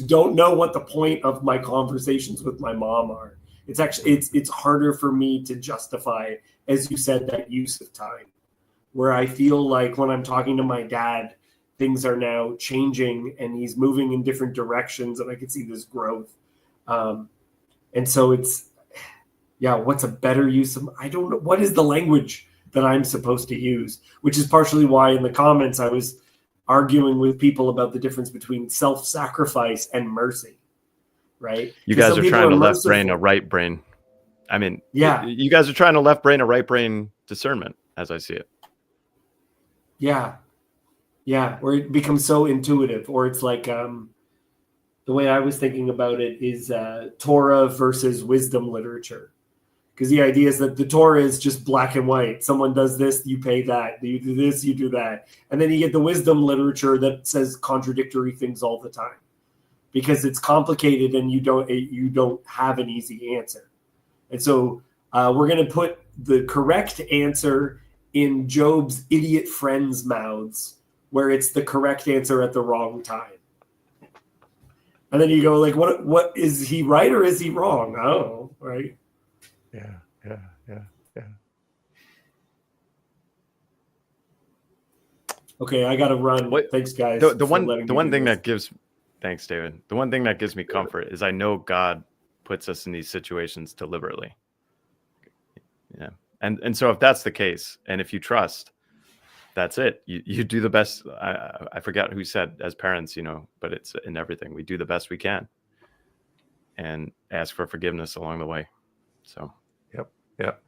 S17: don't know what the point of my conversations with my mom are. It's actually, it's harder for me to justify, as you said, that use of time. Where I feel like when I'm talking to my dad, things are now changing and he's moving in different directions, and I can see this growth. And so yeah, what's a better use of, I don't know, what is the language that I'm supposed to use? Which is partially why in the comments I was arguing with people about the difference between self-sacrifice and mercy, right?
S6: You
S17: 'Cause
S6: guys
S17: some
S6: are
S17: people
S6: trying
S17: are
S6: to left brain a
S17: merciful.
S6: right brain. I mean,
S17: Yeah.
S6: you guys are trying to left brain a right brain discernment, as I see it.
S17: Yeah. Yeah, where it becomes so intuitive, or it's like the way I was thinking about it is Torah versus wisdom literature. Because the idea is that the Torah is just black and white. Someone does this, you pay that. You do this, you do that. And then you get the wisdom literature that says contradictory things all the time. Because it's complicated and you don't have an easy answer. And so we're going to put the correct answer in Job's idiot friends' mouths, where it's the correct answer at the wrong time. And then you go like, what is he right or is he wrong? Oh, right.
S9: Yeah.
S17: Okay, I gotta run. Thanks, guys.
S6: The one thing
S17: this.
S6: that gives, thanks, David. The one thing that gives me comfort is I know God puts us in these situations deliberately. Yeah, and so if that's the case, and if you trust, that's it. You do the best. I forgot who said as parents, but it's in everything. We do the best we can, and ask for forgiveness along the way. So.
S9: Yep.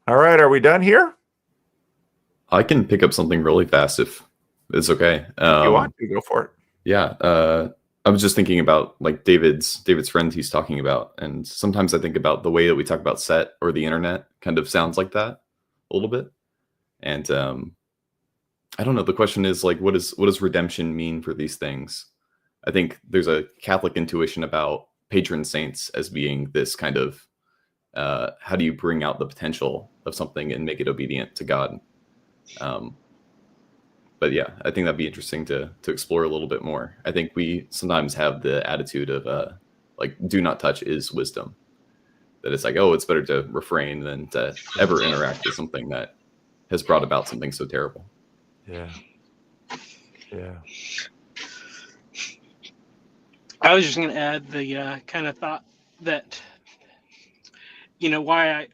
S9: All right, are we done here?
S19: I can pick up something really fast if it's okay.
S9: If you want to, go for it.
S19: Yeah. I was just thinking about like David's friend he's talking about. And sometimes I think about the way that we talk about set or the internet kind of sounds like that a little bit. And I don't know. The question is like, what does redemption mean for these things? I think there's a Catholic intuition about patron saints as being this kind of how do you bring out the potential of something and make it obedient to God? But yeah, I think that'd be interesting to explore a little bit more. I think we sometimes have the attitude of like do not touch is wisdom. That it's like, oh, it's better to refrain than to ever interact with something that has brought about something so terrible.
S9: Yeah.
S18: I was just going to add the kind of thought that, why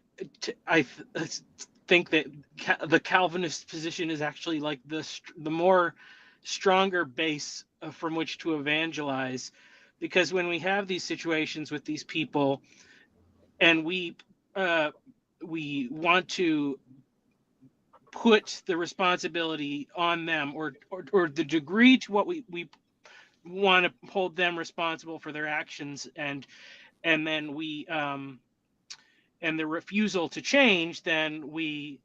S18: I think that the Calvinist position is actually like the more stronger base from which to evangelize, because when we have these situations with these people, and we want to put the responsibility on them, or the degree to what we want to hold them responsible for their actions, and then we and the refusal to change, then we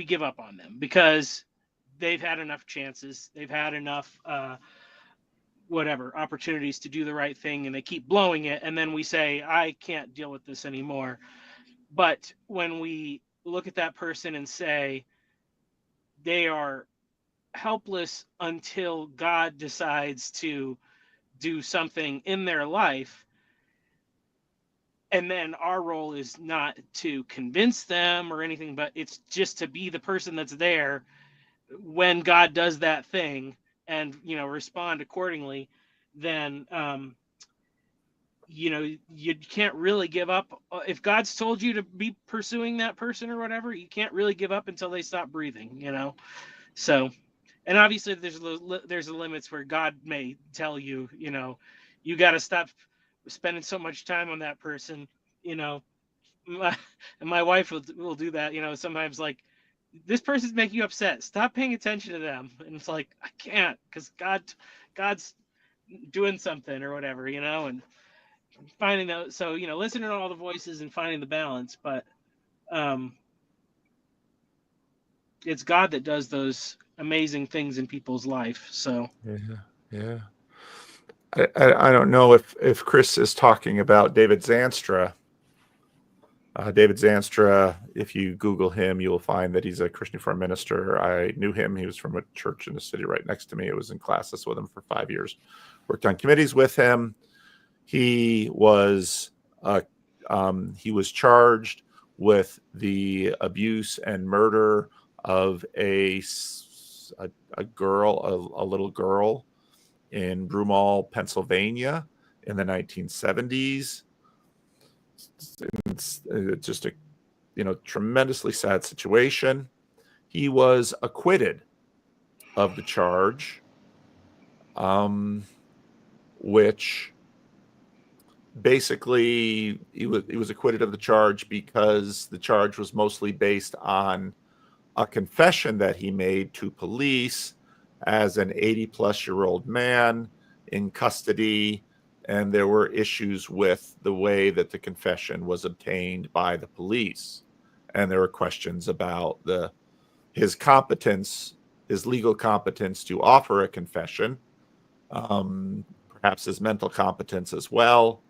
S18: give up on them because they've had enough chances, they've had enough opportunities to do the right thing, and they keep blowing it, and then we say, I can't deal with this anymore. But when we look at that person and say they are helpless until God decides to do something in their life, and then our role is not to convince them or anything, but it's just to be the person that's there when God does that thing and, respond accordingly, then, you can't really give up. If God's told you to be pursuing that person or whatever, you can't really give up until they stop breathing, So, and obviously there's the limits where God may tell you, you got to stop spending so much time on that person, my wife will do that, sometimes, like, this person's making you upset, stop paying attention to them, and it's like, I can't, because God's doing something or whatever, and finding those. So, listening to all the voices and finding the balance, but it's God that does those amazing things in people's life. So
S9: Yeah. I don't know if Chris is talking about David Zanstra. David Zanstra, if you Google him, you'll find that he's a Christian Reformed minister. I knew him. He was from a church in the city right next to me. I was in classes with him for 5 years. Worked on committees with him. He was charged with the abuse and murder of a little girl in Broomall, Pennsylvania in the 1970s. it's just a tremendously sad situation. He was acquitted of the charge, which basically he was acquitted of the charge because the charge was mostly based on a confession that he made to police as an 80-plus-year-old man in custody, and there were issues with the way that the confession was obtained by the police, and there were questions about his competence, his legal competence to offer a confession, perhaps his mental competence as well,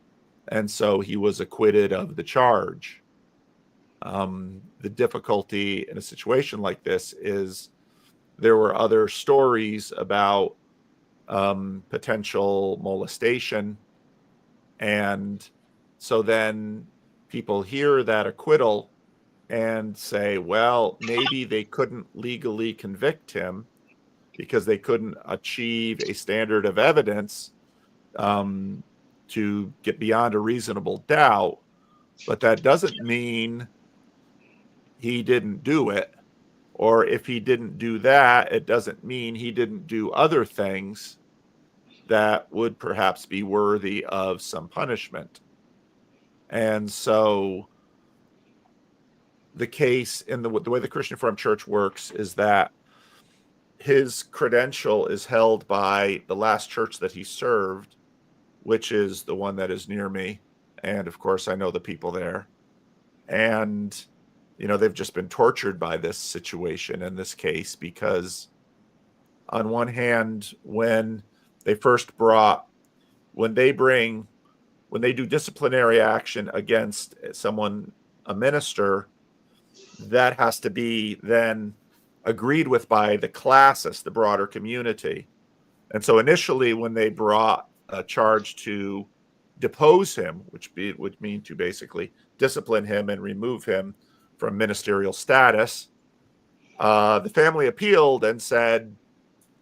S9: and so he was acquitted of the charge. The difficulty in a situation like this is there were other stories about potential molestation, and so then people hear that acquittal and say, well, maybe they couldn't legally convict him because they couldn't achieve a standard of evidence to get beyond a reasonable doubt, but that doesn't mean he didn't do it. Or if he didn't do that, it doesn't mean he didn't do other things that would perhaps be worthy of some punishment. And so the case in the way the Christian Reformed Church works is that his credential is held by the last church that he served, which is the one that is near me. And of course, I know the people there. And, they've just been tortured by this situation in this case because, on one hand, when they do disciplinary action against someone, a minister, that has to be then agreed with by the classis, the broader community. And so initially when they brought a charge to depose him, which would mean to basically discipline him and remove him from ministerial status, the family appealed and said,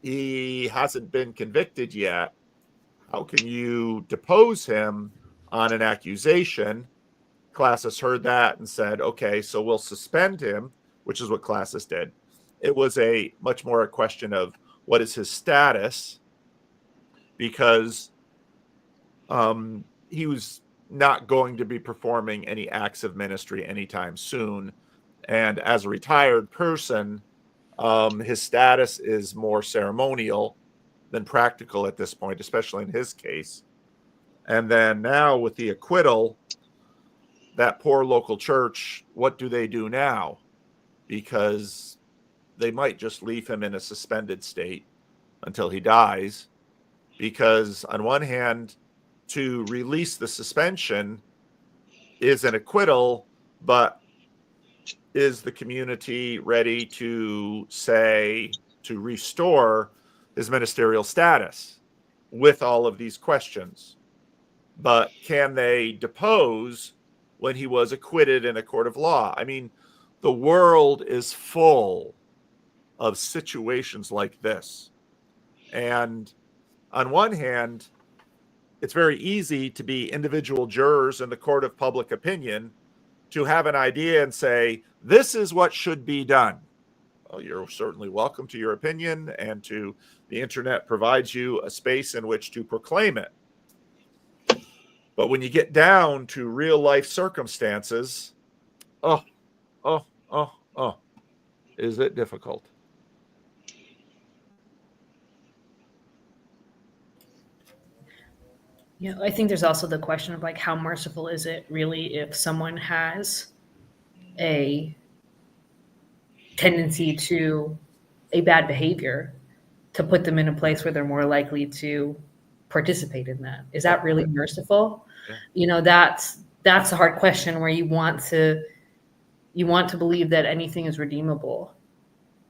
S9: he hasn't been convicted yet. How can you depose him on an accusation? Classis heard that and said, okay, so we'll suspend him, which is what Classis did. It was much more a question of what is his status, because he was not going to be performing any acts of ministry anytime soon. And as a retired person, his status is more ceremonial than practical at this point, especially in his case. And then now with the acquittal, that poor local church, what do they do now? Because they might just leave him in a suspended state until he dies. Because on one hand, to release the suspension is an acquittal, but is the community ready to restore his ministerial status with all of these questions? But can they depose when he was acquitted in a court of law? I mean, the world is full of situations like this. And on one hand, it's very easy to be individual jurors in the court of public opinion to have an idea and say, this is what should be done. Well, you're certainly welcome to your opinion, and the internet provides you a space in which to proclaim it. But when you get down to real life circumstances, is it difficult?
S11: I think there's also the question of how merciful is it really if someone has a tendency to a bad behavior, to put them in a place where they're more likely to participate in that. Is that really merciful? Yeah. That's a hard question where you want to believe that anything is redeemable.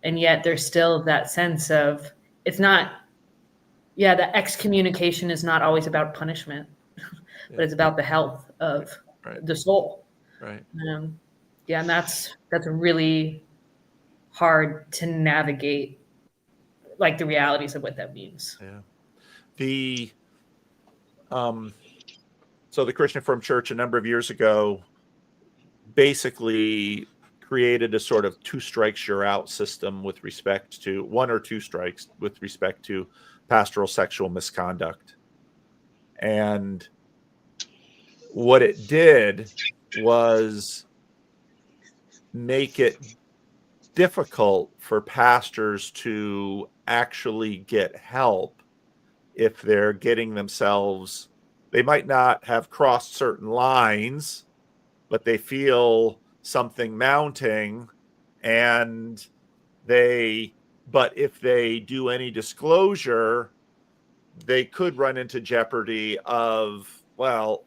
S11: And yet there's still that sense of it's not, the excommunication is not always about punishment, but it's about the health of the soul.
S9: Right.
S11: And that's really hard to navigate, the realities of what that means.
S9: Yeah. So the Christian Reformed Church a number of years ago basically created a sort of 2 strikes you're out system with respect to 1 or 2 strikes with respect to pastoral sexual misconduct. And what it did was make it difficult for pastors to actually get help if they're getting themselves, they might not have crossed certain lines, but they feel something mounting, and but if they do any disclosure, they could run into jeopardy of, well,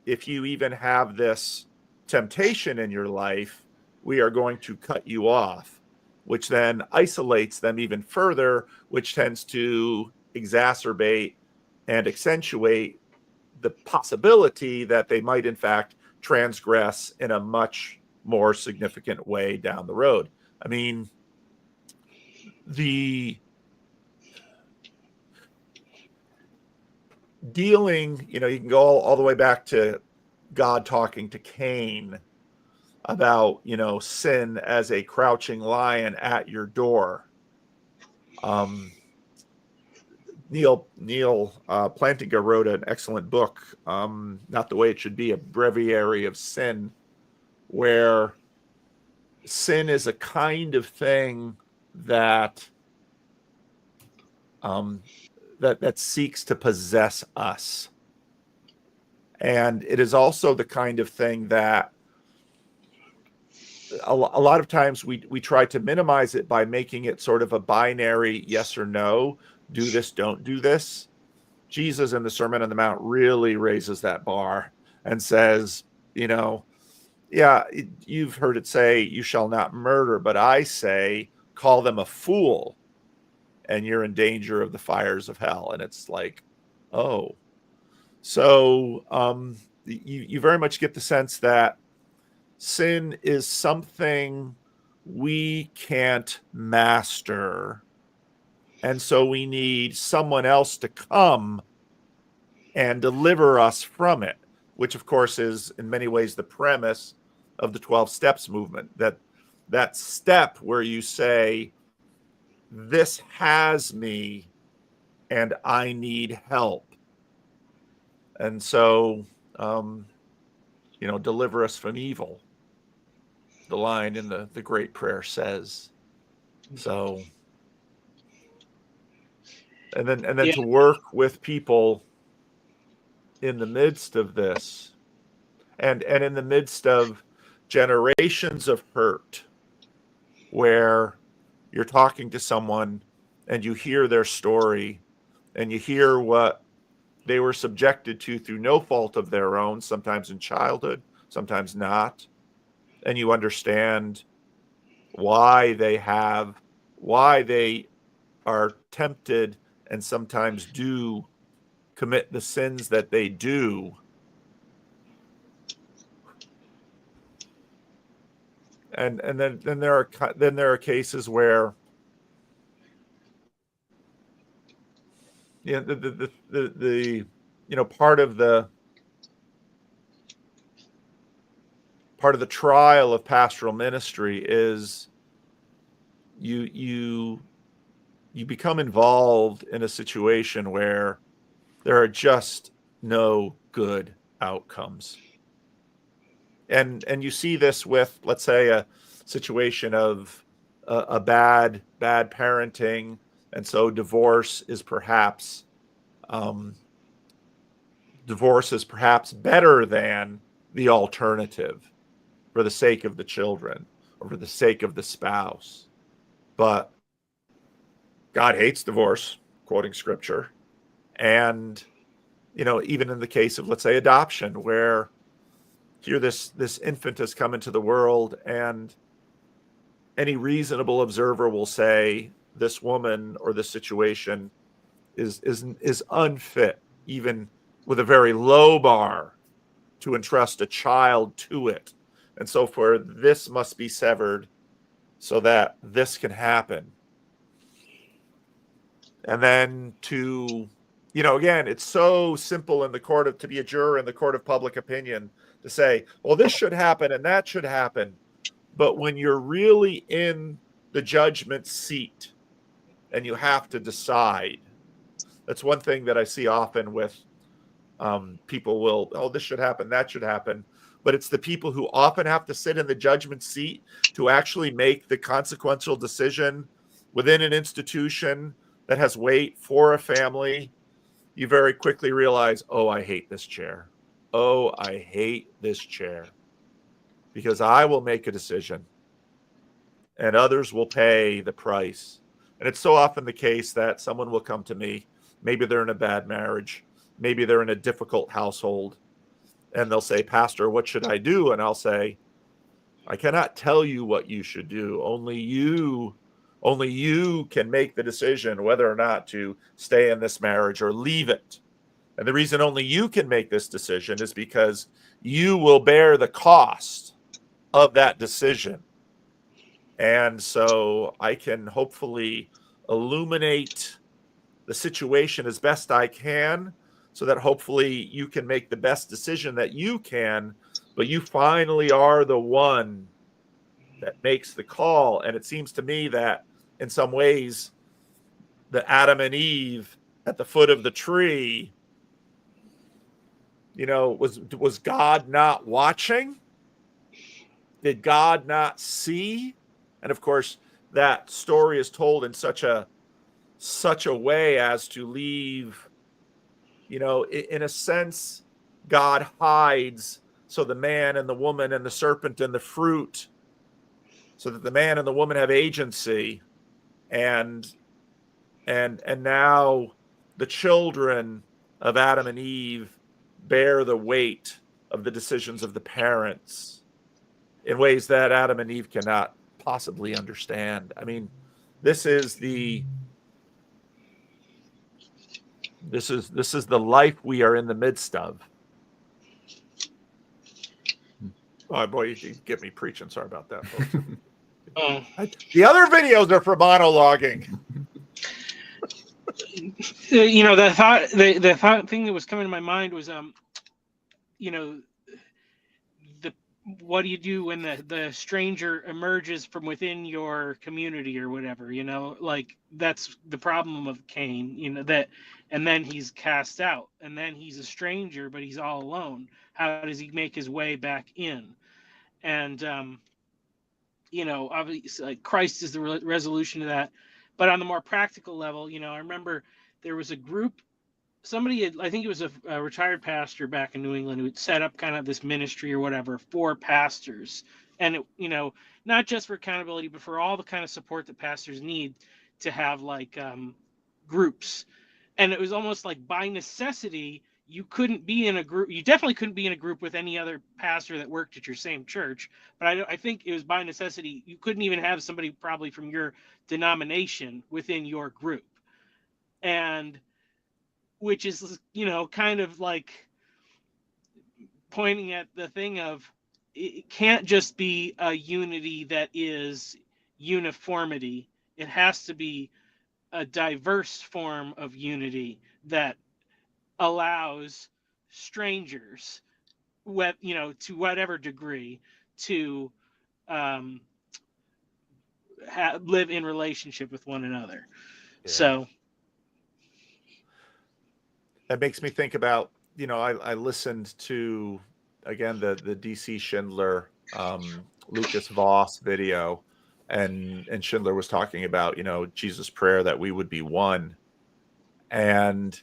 S9: if you even have this temptation in your life, we are going to cut you off, which then isolates them even further, which tends to exacerbate and accentuate the possibility that they might in fact transgress in a much more significant way down the road. I mean, the dealing, you can go all the way back to God talking to Cain about, sin as a crouching lion at your door. Neil Plantinga wrote an excellent book, Not the Way It Should Be, a breviary of sin, where sin is a kind of thing that that seeks to possess us. And it is also the kind of thing that a lot of times we try to minimize it by making it sort of a binary yes or no, do this, don't do this. Jesus in the Sermon on the Mount really raises that bar and says, you've heard it say, you shall not murder, but I say, call them a fool, and you're in danger of the fires of hell. And it's like, oh. So you very much get the sense that sin is something we can't master. And so we need someone else to come and deliver us from it, which of course is in many ways the premise of the 12 steps movement, that step where you say, this has me and I need help. And so, deliver us from evil. The line in the great prayer says. So, and then to work with people in the midst of this, and in the midst of generations of hurt, where you're talking to someone and you hear their story and you hear what they were subjected to through no fault of their own, sometimes in childhood, sometimes not, and you understand why they are tempted and sometimes do commit the sins that they do. And then there are cases where the part of the trial of pastoral ministry is you become involved in a situation where there are just no good outcomes. And you see this with, let's say, a situation of a bad parenting, and so divorce is perhaps better than the alternative for the sake of the children or for the sake of the spouse. But God hates divorce, quoting scripture. And even in the case of, let's say, adoption, where here this infant has come into the world, and any reasonable observer will say this woman or this situation is unfit, even with a very low bar, to entrust a child to it. And so for this must be severed so that this can happen. And then to again, it's so simple in the court of to be a juror in the court of public opinion to say, well, this should happen and that should happen. But when you're really in the judgment seat and you have to decide, that's one thing that I see often with people will, oh, this should happen, that should happen. But it's the people who often have to sit in the judgment seat to actually make the consequential decision within an institution that has weight for a family. You very quickly realize, oh, I hate this chair. Oh, I hate this chair. Because I will make a decision and others will pay the price. And it's so often the case that someone will come to me. Maybe they're in a bad marriage. Maybe they're in a difficult household. And they'll say, Pastor, what should I do? And I'll say, I cannot tell you what you should do. Only you can make the decision whether or not to stay in this marriage or leave it. And the reason only you can make this decision is because you will bear the cost of that decision. And so I can hopefully illuminate the situation as best I can so that hopefully you can make the best decision that you can, but you finally are the one that makes the call. And it seems to me that in some ways, the Adam and Eve at the foot of the tree, was God not watching? Did God not see? And of course, that story is told in such a way as to leave, in a sense, God hides so the man and the woman and the serpent and the fruit, so that the man and the woman have agency, and now the children of Adam and Eve bear the weight of the decisions of the parents in ways that Adam and Eve cannot possibly understand. I mean, this is the life we are in the midst of. Oh boy, you get me preaching. Sorry about that, folks. The other videos are for monologuing.
S18: The thought thing that was coming to my mind was what do you do when the stranger emerges from within your community or whatever, like that's the problem of Cain, and then he's cast out and then he's a stranger, but he's all alone. How does he make his way back in? And obviously like Christ is the resolution to that. But on the more practical level, I remember there was a group, I think it was a retired pastor back in New England who had set up kind of this ministry or whatever for pastors. And, not just for accountability, but for all the kind of support that pastors need to have like groups. And it was almost like by necessity, you couldn't be in a group. You definitely couldn't be in a group with any other pastor that worked at your same church. But I think it was by necessity. You couldn't even have somebody probably from your denomination within your group. And which is, kind of like pointing at the thing of it can't just be a unity that is uniformity. It has to be a diverse form of unity that allows strangers, to whatever degree, to live in relationship with one another. Yeah. So
S9: that makes me think about, I listened to, again, the DC Schindler, Lucas Voss video, and Schindler was talking about, Jesus' prayer that we would be one. And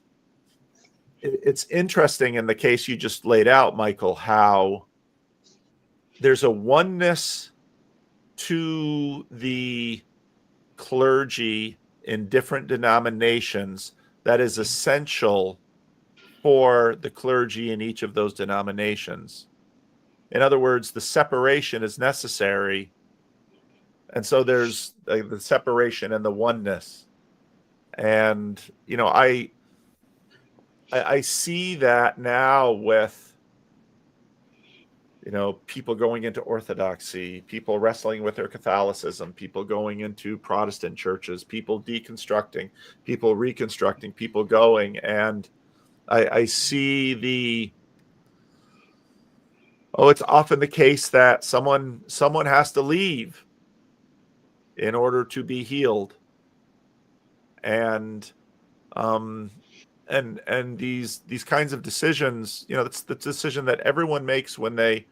S9: it's interesting in the case you just laid out, Michael, how there's a oneness to the clergy in different denominations that is essential for the clergy in each of those denominations. In other words, the separation is necessary. And so there's the separation and the oneness. And, I see that now with people going into Orthodoxy, people wrestling with their Catholicism, people going into Protestant churches, people deconstructing, people reconstructing, people going. And I see it's often the case that someone has to leave in order to be healed. And these kinds of decisions, that's the decision that everyone makes when they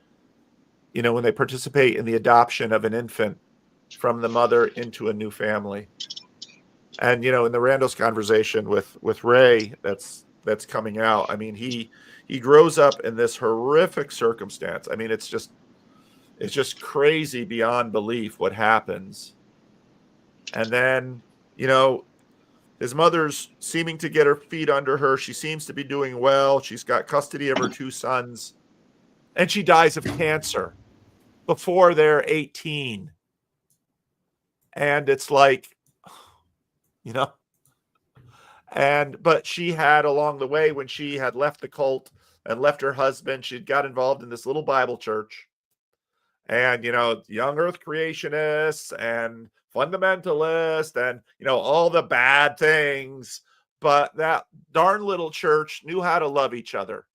S9: participate in the adoption of an infant from the mother into a new family. And in the Randall's conversation with Ray that's coming out, I mean, he grows up in this horrific circumstance. I mean, it's just crazy beyond belief what happens. And then, his mother's seeming to get her feet under her. She seems to be doing well. She's got custody of her 2 sons. And she dies of cancer before they're 18. And it's like, but she had, along the way, when she had left the cult and left her husband, she'd got involved in this little Bible church. And, young earth creationists and fundamentalists and, all the bad things. But that darn little church knew how to love each other.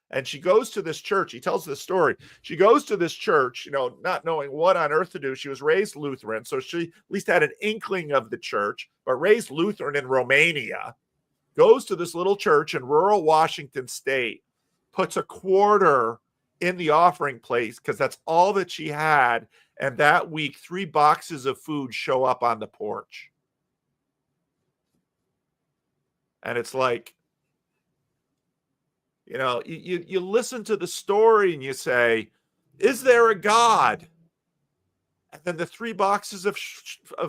S9: And she goes to this church. He tells this story. She goes to this church, not knowing what on earth to do. She was raised Lutheran, so she at least had an inkling of the church, but raised Lutheran in Romania. Goes to this little church in rural Washington State, puts a quarter in the offering plate because that's all that she had. And that week, 3 boxes of food show up on the porch. And it's like, you listen to the story and you say, is there a God? And then the 3 boxes of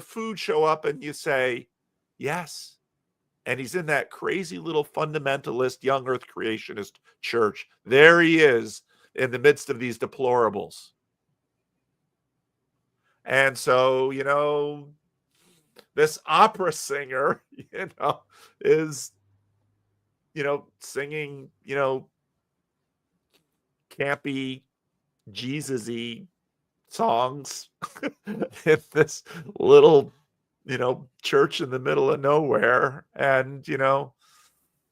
S9: food show up and you say, yes. And he's in that crazy little fundamentalist young earth creationist church. There he is in the midst of these deplorables. And so, this opera singer, is, singing, campy, Jesus-y songs in this little, church in the middle of nowhere. And,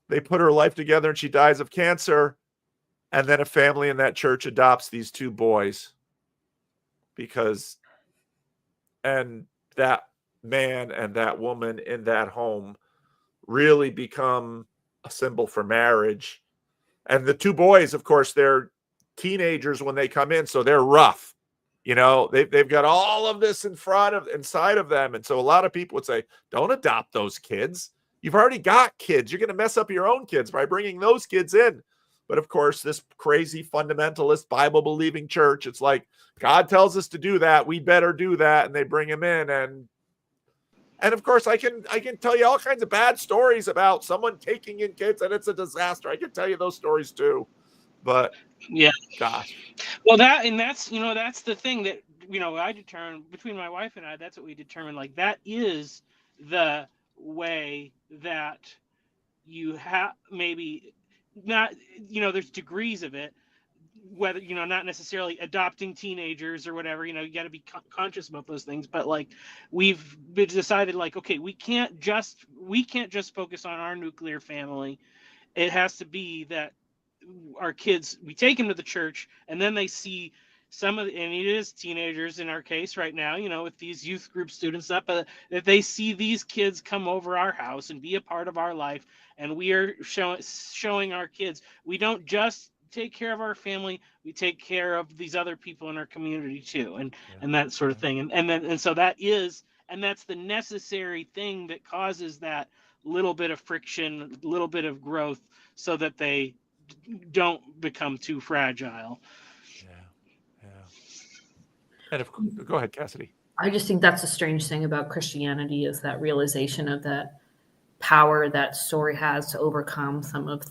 S9: they put her life together and she dies of cancer. And then a family in that church adopts these 2 boys and that man and that woman in that home really become a symbol for marriage. And the 2 boys, of course, they're teenagers when they come in, so they're rough. They've got all of this inside of them. And so a lot of people would say, don't adopt those kids. You've already got kids. You're going to mess up your own kids by bringing those kids in. But of course, this crazy fundamentalist Bible believing church, it's like, God tells us to do that. We better do that. And they bring him in. And of course, I can tell you all kinds of bad stories about someone taking in kids and it's a disaster. I can tell you those stories too. But
S18: yeah,
S9: gosh.
S18: Well, that's the thing that I determined between my wife and I. That's what we determined. Like, that is the way that you have, maybe not. There's degrees of it. Whether not necessarily adopting teenagers or whatever. You got to be conscious about those things. But like, we've decided, like, okay, we can't just focus on our nuclear family. It has to be that our kids, we take them to the church and then they see and it is teenagers in our case right now, with these youth group students up, that they see these kids come over our house and be a part of our life. And we are showing our kids, we don't just take care of our family, we take care of these other people in our community too. And that sort of thing. And so that's the necessary thing that causes that little bit of friction, little bit of growth, so that they don't become too fragile.
S9: And go ahead, Cassidy.
S11: I just think that's a strange thing about Christianity, is that realization of that power that story has to overcome some of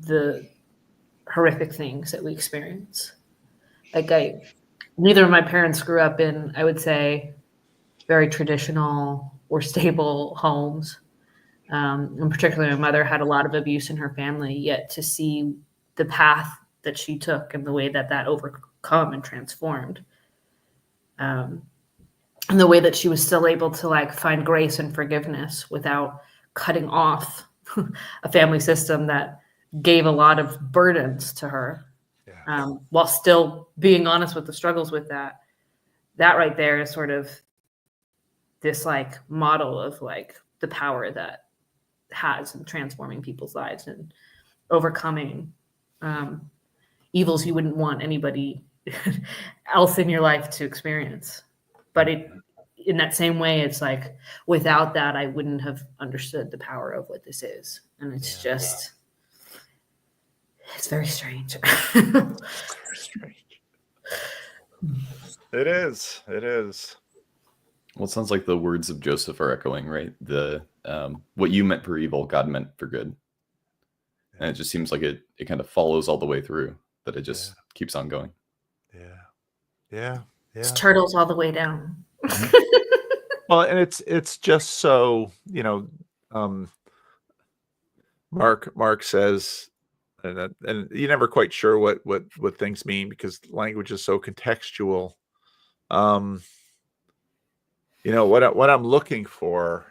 S11: the horrific things that we experience. Like, neither of my parents grew up in, I would say, very traditional or stable homes. And particularly my mother had a lot of abuse in her family, yet to see the path that she took and the way that overcome and transformed. And the way that she was still able to like find grace and forgiveness without cutting off a family system that gave a lot of burdens to her, while still being honest with the struggles with that. That right there is sort of this like model of like the power that has in transforming people's lives and overcoming evils you wouldn't want anybody else in your life to experience. But in that same way, it's like, without that, I wouldn't have understood the power of what this is. And it's just, it's very strange.
S9: Very strange. It is. It is.
S19: Well, it sounds like the words of Joseph are echoing, right? The what you meant for evil, God meant for good. And it just seems like it kind of follows all the way through, that it just keeps on going.
S9: Yeah.
S11: It's turtles all the way down.
S9: Well, and it's just so, Mark says, and you're never quite sure what things mean because language is so contextual. What I'm looking for,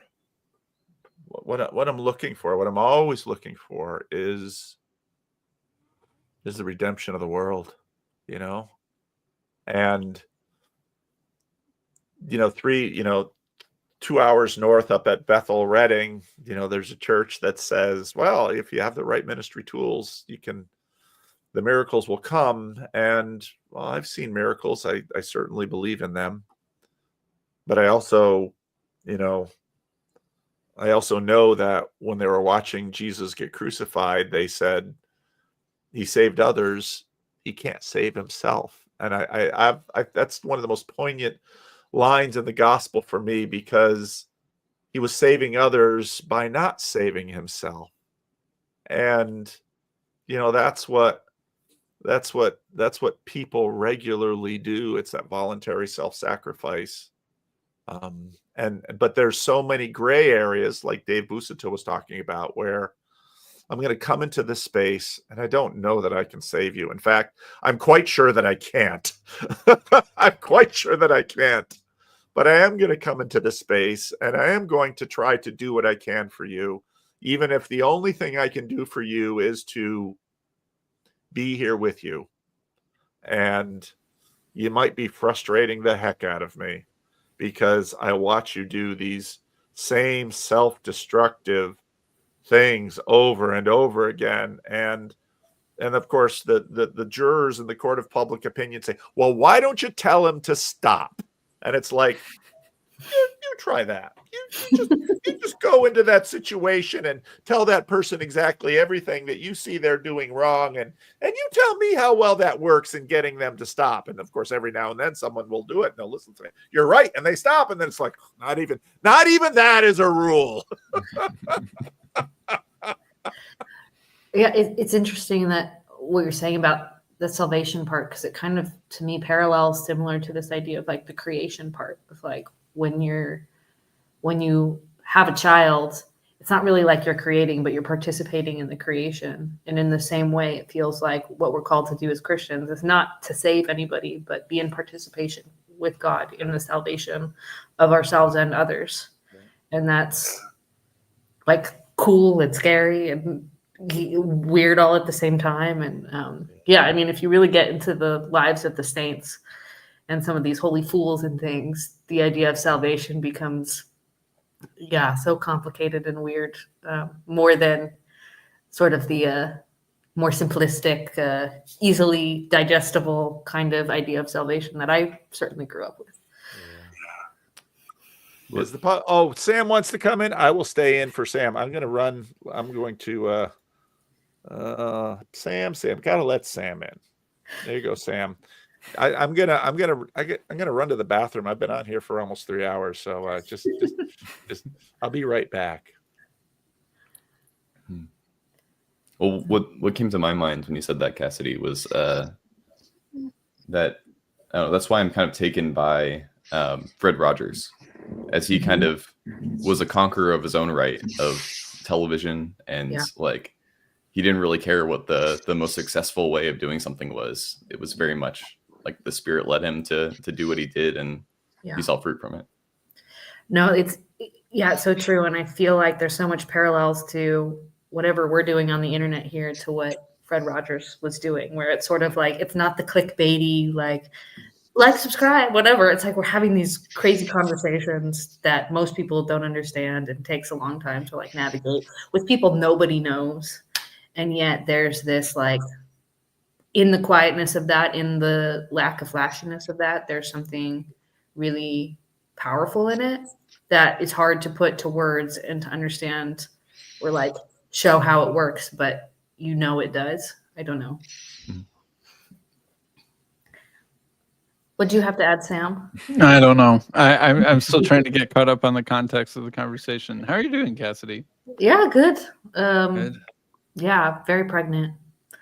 S9: what I'm always looking for is the redemption of the world, and 2 hours north up at Bethel Redding, there's a church that says, well, if you have the right ministry tools, the miracles will come. And well, I've seen miracles. I certainly believe in them. But I also know that when they were watching Jesus get crucified, they said, he saved others, he can't save himself. And I that's one of the most poignant lines in the gospel for me, because he was saving others by not saving himself. And that's what people regularly do. It's that voluntary self-sacrifice. But there's so many gray areas, like Dave Busito was talking about, where I'm going to come into this space and I don't know that I can save you. In fact, I'm quite sure that I can't. I'm quite sure that I can't. But I am going to come into this space and I am going to try to do what I can for you, even if the only thing I can do for you is to be here with you. And you might be frustrating the heck out of me because I watch you do these same self-destructive things over and over again. And of course, the jurors in the court of public opinion say, well, why don't you tell him to stop? And it's like, you try that. You just go into that situation and tell that person exactly everything that you see they're doing wrong. And you tell me how well that works in getting them to stop. And of course, every now and then someone will do it and they'll listen to me. You're right. And they stop. And then it's like, not even that is a rule.
S11: Yeah, it's interesting that what you're saying about the salvation part, because it kind of, to me, parallels similar to this idea of like the creation part of like when you have a child, it's not really like you're creating, but you're participating in the creation. And in the same way, it feels like what we're called to do as Christians is not to save anybody, but be in participation with God in the salvation of ourselves and others. And that's like cool and scary and weird all at the same time. And I mean, if you really get into the lives of the saints and some of these holy fools and things, the idea of salvation becomes so complicated and weird, more than sort of the more simplistic, easily digestible kind of idea of salvation that I certainly grew up with.
S9: Sam wants to come in. I will stay in for Sam. I'm going to Sam, gotta let Sam in. There you go, Sam. I'm gonna run to the bathroom. I've been on here for almost 3 hours, so just I'll be right back.
S19: Well, what came to my mind when you said that, Cassidy, was that that's why I'm kind of taken by Fred Rogers, as he kind of was a conqueror of his own right of television and like he didn't really care what the most successful way of doing something was. It was very much like the Spirit led him to do what he did, and
S11: Yeah.
S19: he saw fruit from it.
S11: No, it's so true. And I feel like there's so much parallels to whatever we're doing on the internet here to what Fred Rogers was doing, where it's sort of like, it's not the clickbaity, like, subscribe, whatever. It's like we're having these crazy conversations that most people don't understand and takes a long time to like navigate with people nobody knows. And yet there's this like, in the quietness of that, in the lack of flashiness of that, there's something really powerful in it that is hard to put to words and to understand or like show how it works, but it does. I don't know. What do you have to add, Sam?
S20: I don't know. I'm still trying to get caught up on the context of the conversation. How are you doing, Cassidy?
S11: Yeah, good.
S20: Good.
S11: Yeah, very pregnant.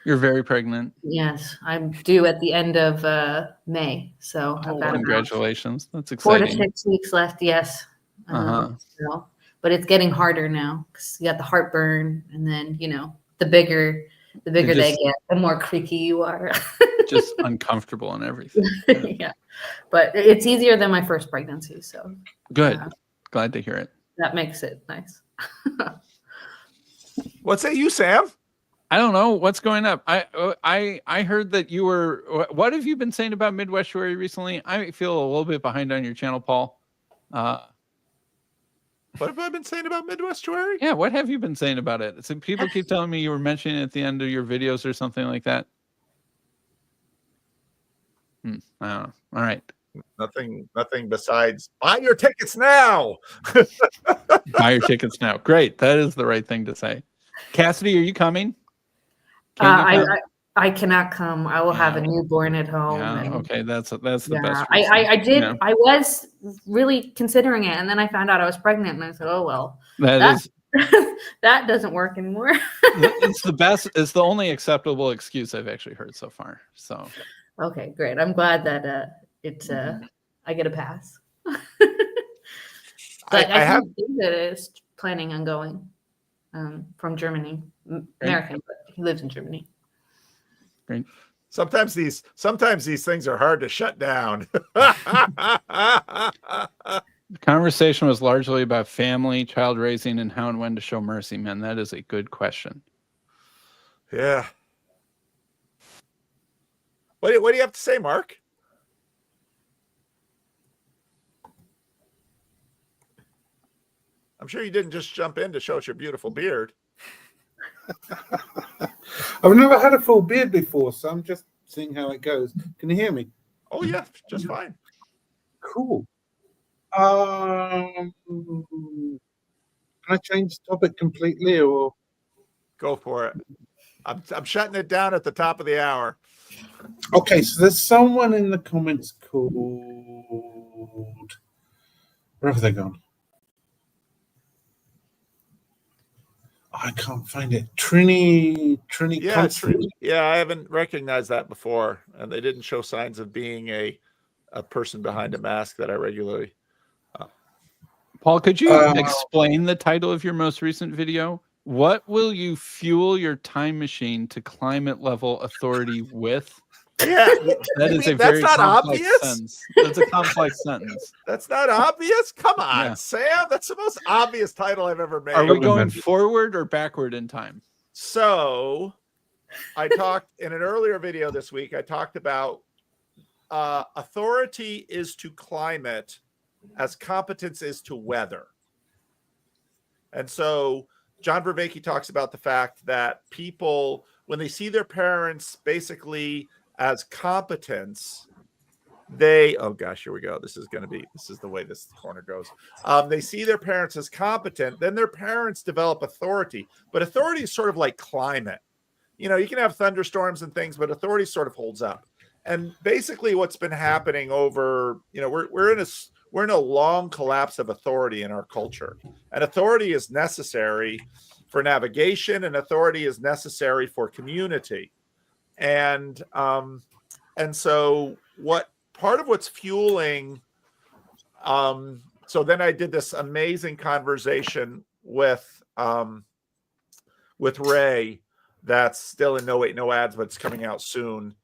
S20: You're very pregnant.
S11: Yes, I'm due at the end of May, so I've got
S20: Congratulations. That's
S11: about 4
S20: exciting.
S11: to 6 weeks left. Yes. So, but it's getting harder now because you got the heartburn, and then the bigger they get, the more creaky you are.
S20: Just uncomfortable and everything.
S11: Yeah, but it's easier than my first pregnancy, so
S20: good. Glad to hear it.
S11: that makes it nice.
S9: What say you, Sam?
S20: I don't know what's going up. I heard that you were. What have you been saying about Midwestuary recently? I feel a little bit behind on your channel, Paul.
S9: What have I been saying about Midwestuary?
S20: Yeah, what have you been saying about it? So people keep telling me you were mentioning it at the end of your videos or something like that. I don't know. All right.
S9: Nothing besides buy your tickets now.
S20: Buy your tickets now. Great. That is the right thing to say. Cassidy, are you coming?
S11: I cannot come. I will have a newborn at home.
S20: Yeah, okay, that's the best.
S11: I did.
S20: Yeah.
S11: I was really considering it, and then I found out I was pregnant, and I said, "Oh well,
S20: That
S11: that doesn't work anymore."
S20: it's the best. It's the only acceptable excuse I've actually heard so far. So,
S11: okay, great. I'm glad that I get a pass. But I have that is planning on going from Germany, American, but he lives in Germany.
S20: Great.
S9: Sometimes these things are hard to shut down.
S20: the conversation was largely about family, child raising, and how and when to show mercy. Man, that is a good question.
S9: Yeah. What do you have to say, Mark? I'm sure you didn't just jump in to show us your beautiful beard.
S21: I've never had a full beard before, so I'm just seeing how it goes. Can you hear me?
S9: Oh yeah, just fine.
S21: Cool. Can I change the topic completely, or
S9: go for it? I'm shutting it down at the top of the hour.
S21: Okay, so there's someone in the comments called, where have they gone? I can't find it. Trini.
S9: Yeah, I haven't recognized that before, and they didn't show signs of being a person behind a mask that I regularly.
S20: Paul, could you explain the title of your most recent video? What will you fuel your time machine to climate level authority with?
S9: Yeah,
S20: that is a very complex sentence. That's a complex sentence.
S9: That's not obvious? Come on, Sam. That's the most obvious title I've ever made.
S20: Are we going forward or backward in time?
S9: So I talked in an earlier video this week, I talked about authority is to climate as competence is to weather. And so John Vervaeke talks about the fact that people, when they see their parents basically as competence, they, oh gosh, here we go. This is the way this corner goes. They see their parents as competent, then their parents develop authority. But authority is sort of like climate. You can have thunderstorms and things, but authority sort of holds up. And basically what's been happening over, we're in a long collapse of authority in our culture. And authority is necessary for navigation, and authority is necessary for community. And so part of what's fueling, so then I did this amazing conversation with Ray that's still in No Wait, No Ads, but it's coming out soon,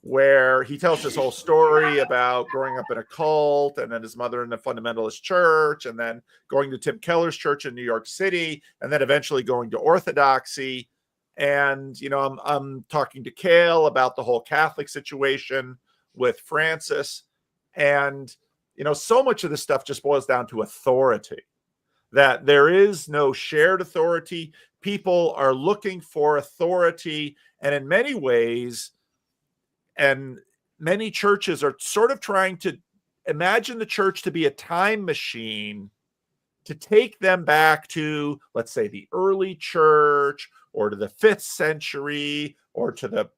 S9: where he tells this whole story about growing up in a cult and then his mother in the fundamentalist church and then going to Tim Keller's church in New York City and then eventually going to Orthodoxy. And, I'm talking to Cale about the whole Catholic situation with Francis. And, so much of this stuff just boils down to authority, that there is no shared authority. People are looking for authority. And in many ways, and many churches are sort of trying to imagine the church to be a time machine to take them back to, let's say, the early church or to the 5th century or to the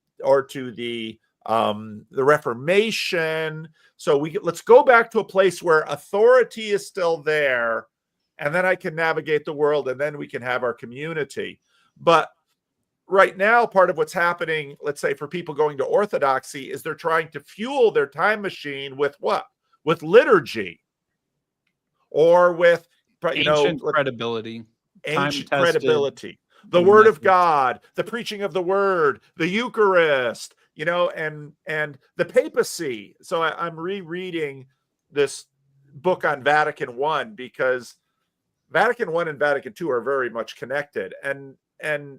S9: Reformation. So let's go back to a place where authority is still there, and then I can navigate the world, and then we can have our community. But right now, part of what's happening, let's say for people going to Orthodoxy, is they're trying to fuel their time machine with what? With liturgy, or with
S20: ancient credibility,
S9: ancient credibility, the Word of God, the preaching of the Word, the Eucharist, and the papacy. So I'm rereading this book on Vatican I because Vatican I and Vatican II are very much connected. And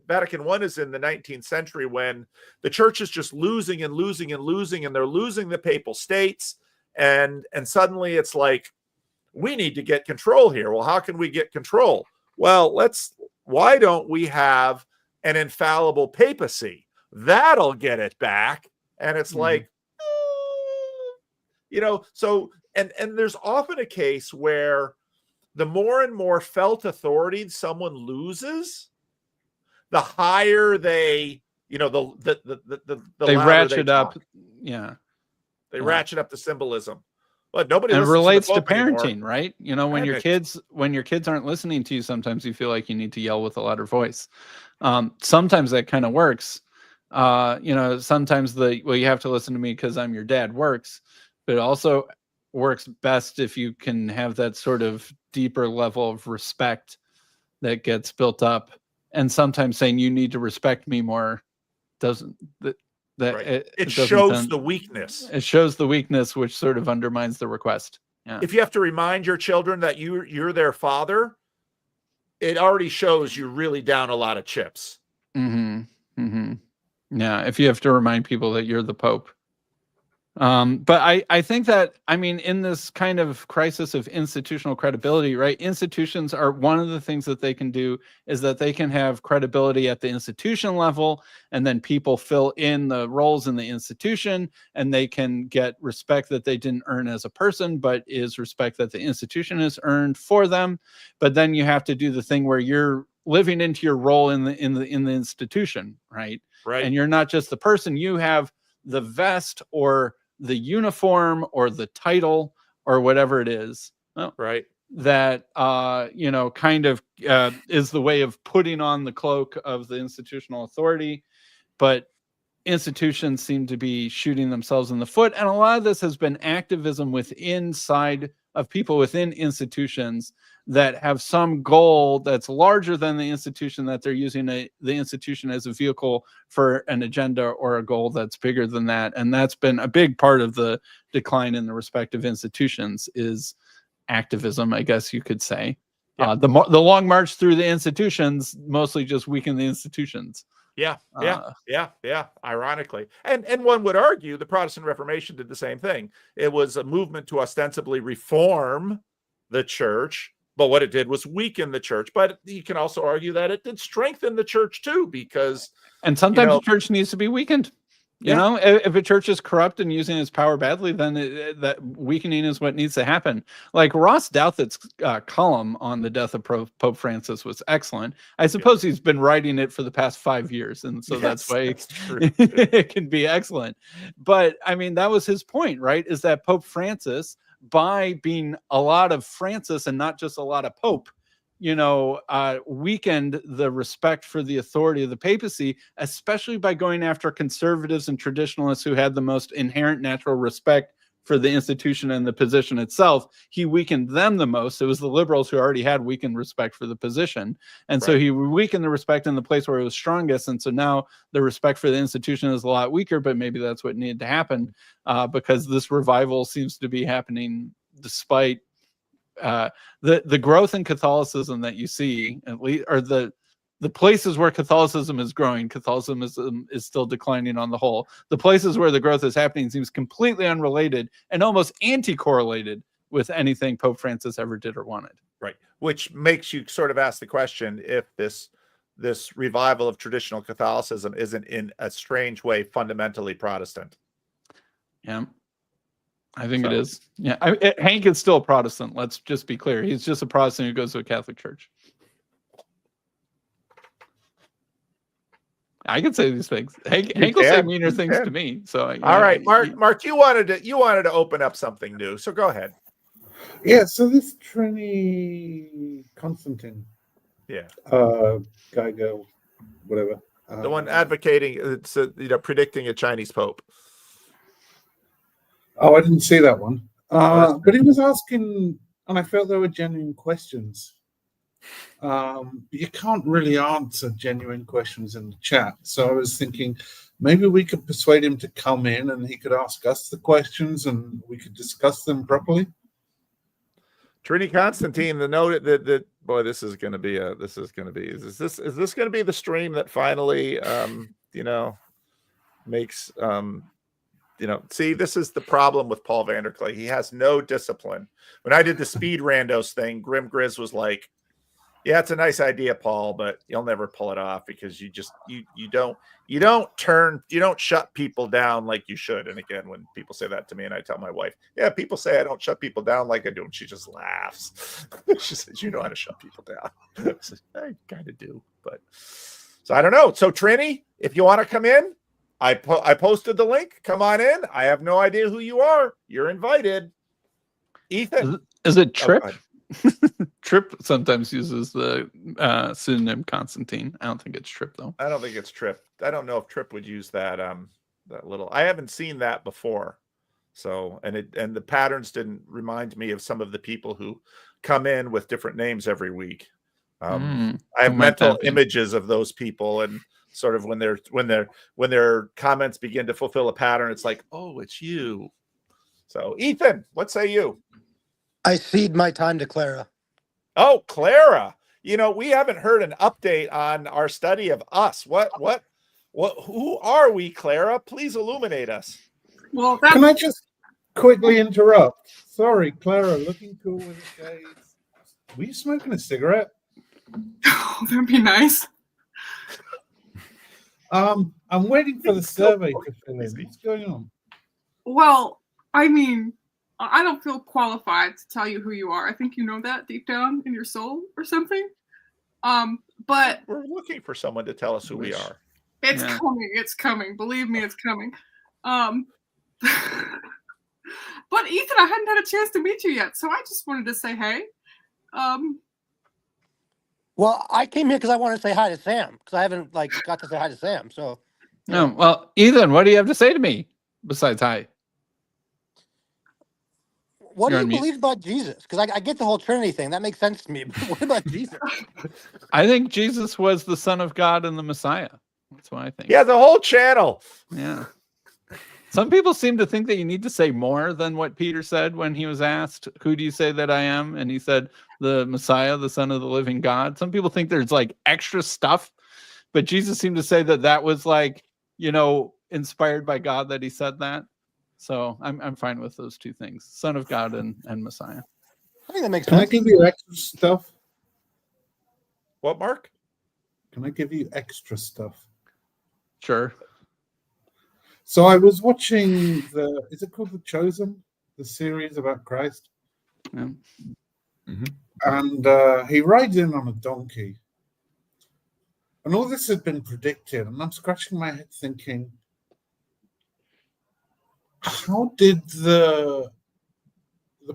S9: Vatican I is in the 19th century when the church is just losing and losing and losing, and they're losing the papal states. And suddenly it's like, we need to get control here. Well, how can we get control? Well, why don't we have an infallible papacy? That'll get it back. And it's like, so, and there's often a case where the more and more felt authority someone loses, the higher they, the
S20: they ratchet up.
S9: Yeah. They ratchet up the symbolism. But nobody
S20: and relates to parenting,
S9: anymore.
S20: Right? When your kids aren't listening to you, sometimes you feel like you need to yell with a louder voice. Sometimes that kind of works. Sometimes you have to listen to me because I'm your dad works, but it also works best if you can have that sort of deeper level of respect that gets built up. And sometimes saying you need to respect me more doesn't.
S9: It shows the weakness.
S20: It shows the weakness, which sort of undermines the request. Yeah.
S9: If you have to remind your children that you're their father, it already shows you're really down a lot of chips.
S20: Yeah. If you have to remind people that you're the Pope. But I think that, in this kind of crisis of institutional credibility, right? Institutions are one of the things that they can do is that they can have credibility at the institution level, and then people fill in the roles in the institution, and they can get respect that they didn't earn as a person, but is respect that the institution has earned for them. But then you have to do the thing where you're living into your role in the institution, right?
S9: Right.
S20: And you're not just the person, you have the vest or the uniform or the title or whatever it is.
S9: Right.
S20: That, kind of is the way of putting on the cloak of the institutional authority. But institutions seem to be shooting themselves in the foot. And a lot of this has been activism inside of people within institutions that have some goal that's larger than the institution, that they're using the institution as a vehicle for an agenda or a goal that's bigger than that. And that's been a big part of the decline in the respective institutions is activism, I guess you could say. Yeah. The long march through the institutions mostly just weakened the institutions.
S9: Yeah. Ironically. And one would argue the Protestant Reformation did the same thing. It was a movement to ostensibly reform the church, but what it did was weaken the church. But you can also argue that it did strengthen the church too, because
S20: and sometimes the church needs to be weakened. You know, if a church is corrupt and using its power badly, then that weakening is what needs to happen. Like Ross Douthat's column on the death of Pope Francis was excellent. I suppose he's been writing it for the past 5 years, and so that's why it can be excellent. But I mean, that was his point, right? Is that Pope Francis, by being a lot of Francis and not just a lot of Pope, weakened the respect for the authority of the papacy, especially by going after conservatives and traditionalists who had the most inherent natural respect for the institution and the position itself, he weakened them the most. It was the liberals who already had weakened respect for the position. And so he weakened the respect in the place where it was strongest. And so now the respect for the institution is a lot weaker, but maybe that's what needed to happen because this revival seems to be happening despite the growth in Catholicism that you see, at least, or the places where Catholicism is growing, Catholicism is still declining on the whole. The places where the growth is happening seems completely unrelated and almost anti-correlated with anything Pope Francis ever did or wanted.
S9: Right. Which makes you sort of ask the question if this revival of traditional Catholicism isn't in a strange way fundamentally Protestant.
S20: Yeah. I think it is. Yeah. Hank is still a Protestant. Let's just be clear. He's just a Protestant who goes to a Catholic church. I can say these things. Hank will say meaner things to me. So
S9: all right, Mark, you wanted to open up something new, so go ahead.
S21: Yeah. So this Trini Constantine, guy, girl, whatever,
S9: the one advocating, predicting a Chinese pope.
S21: Oh, I didn't see that one. But he was asking, and I felt there were genuine questions. You can't really answer genuine questions in the chat. So I was thinking maybe we could persuade him to come in and he could ask us the questions and we could discuss them properly.
S9: Trini Constantine, the note that boy, this is going to be is this going to be the stream that finally makes see, this is the problem with Paul Vanderklay. He has no discipline. When I did the speed randos thing, Grim Grizz was like, yeah, it's a nice idea, Paul, but you'll never pull it off because you don't shut people down like you should. And again, when people say that to me and I tell my wife, yeah, people say I don't shut people down like I do, and she just laughs. She says, you know how to shut people down. I said, I kind of do, but so I don't know. So Trini, if you want to come in, I posted the link. Come on in. I have no idea who you are. You're invited. Ethan.
S20: Is it Trip? Trip sometimes uses the pseudonym Constantine. I don't think it's Trip though.
S9: I don't think it's Trip. I don't know if Trip would use that that little. I haven't seen that before. So and the patterns didn't remind me of some of the people who come in with different names every week. I have mental images of those people, and sort of when their comments begin to fulfill a pattern, it's like, oh, it's you. So Ethan, what say you?
S1: I cede my time to Clara.
S9: Oh, Clara. We haven't heard an update on our study of us. Who are we, Clara? Please illuminate us.
S7: Well,
S21: can I just quickly interrupt? Sorry, Clara, looking cool with the shades. Were you smoking a cigarette?
S7: Oh, that'd be nice.
S21: I'm waiting for the survey to fill in. What's going on?
S7: Well, I mean, I don't feel qualified to tell you who you are. I think you know that deep down in your soul or something. But
S9: we're looking for someone to tell us who we are.
S7: It's coming. It's coming. Believe me, it's coming. But Ethan, I hadn't had a chance to meet you yet, so I just wanted to say hey.
S1: Well, I came here because I want to say hi to Sam because I haven't got to say hi to Sam. So.
S20: No, well, Ethan, what do you have to say to me besides hi?
S1: What do you believe about Jesus? Because I get the whole Trinity thing. That makes sense to me. But what about Jesus?
S20: I think Jesus was the Son of God and the Messiah. That's what I think.
S9: Yeah, the whole channel.
S20: Yeah. Some people seem to think that you need to say more than what Peter said when he was asked, who do you say that I am? And he said, the Messiah, the Son of the living God. Some people think there's extra stuff, but Jesus seemed to say that was inspired by God that he said that. So I'm fine with those two things, Son of God and Messiah.
S1: I think that makes
S21: sense. Can I give you extra stuff?
S9: What, Mark?
S21: Can I give you extra stuff?
S20: Sure.
S21: So I was watching is it called The Chosen? The series about Christ?
S20: Yeah.
S21: Mm-hmm. And he rides in on a donkey. And all this had been predicted. And I'm scratching my head thinking, how did the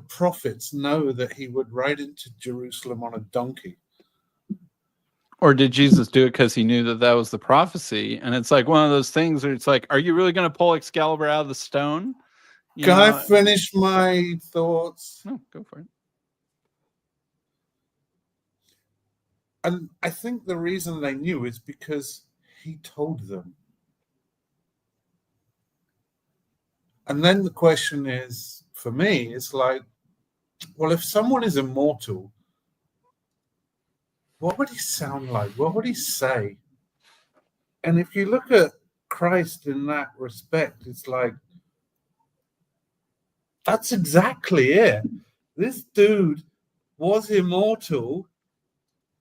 S21: prophets know that he would ride into Jerusalem on a donkey?
S20: Or did Jesus do it because he knew that was the prophecy? And it's like one of those things where it's like, are you really going to pull Excalibur out of the stone?
S21: Can I finish my thoughts?
S20: No, go for it.
S21: And I think the reason they knew is because he told them. And then the question is, for me, it's like, well, if someone is immortal, what would he sound like? What would he say? And if you look at Christ in that respect, it's like, that's exactly it. This dude was immortal.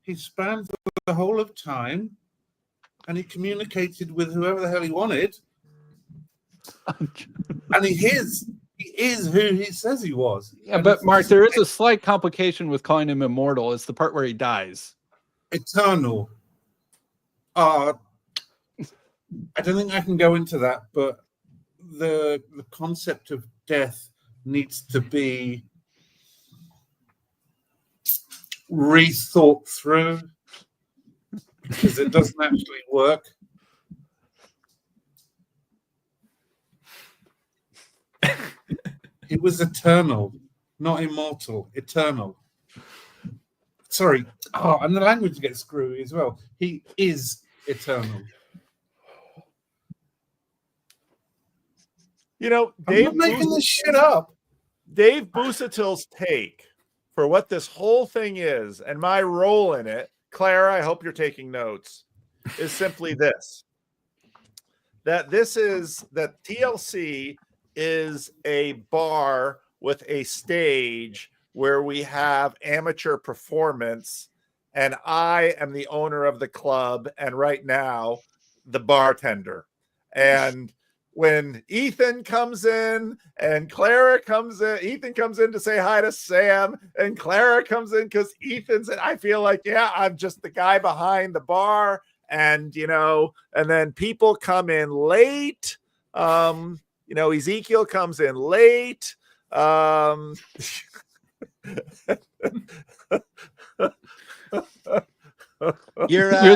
S21: He spanned the whole of time, and he communicated with whoever the hell he wanted. And he is who he says he was.
S20: Yeah,
S21: And
S20: but Mark, there is a slight complication with calling him immortal. It's the part where he dies.
S21: Eternal. I don't think I can go into that, but the concept of death needs to be rethought through because it doesn't actually work. He was eternal, not immortal, eternal. Sorry. Oh, and the language gets screwy as well. He is eternal.
S9: You know,
S21: I'm not making this shit up.
S9: Dave Busatil's take for what this whole thing is and my role in it, Clara, I hope you're taking notes, is simply this. That TLC is a bar with a stage where we have amateur performance, and I am the owner of the club, and right now, the bartender. And when Ethan comes in and Clara comes in, Ethan comes in to say hi to Sam, and Clara comes in because Ethan's, and I feel like, yeah, I'm just the guy behind the bar, and, you know, and then people come in late. You know, Ezekiel comes in late.
S20: You're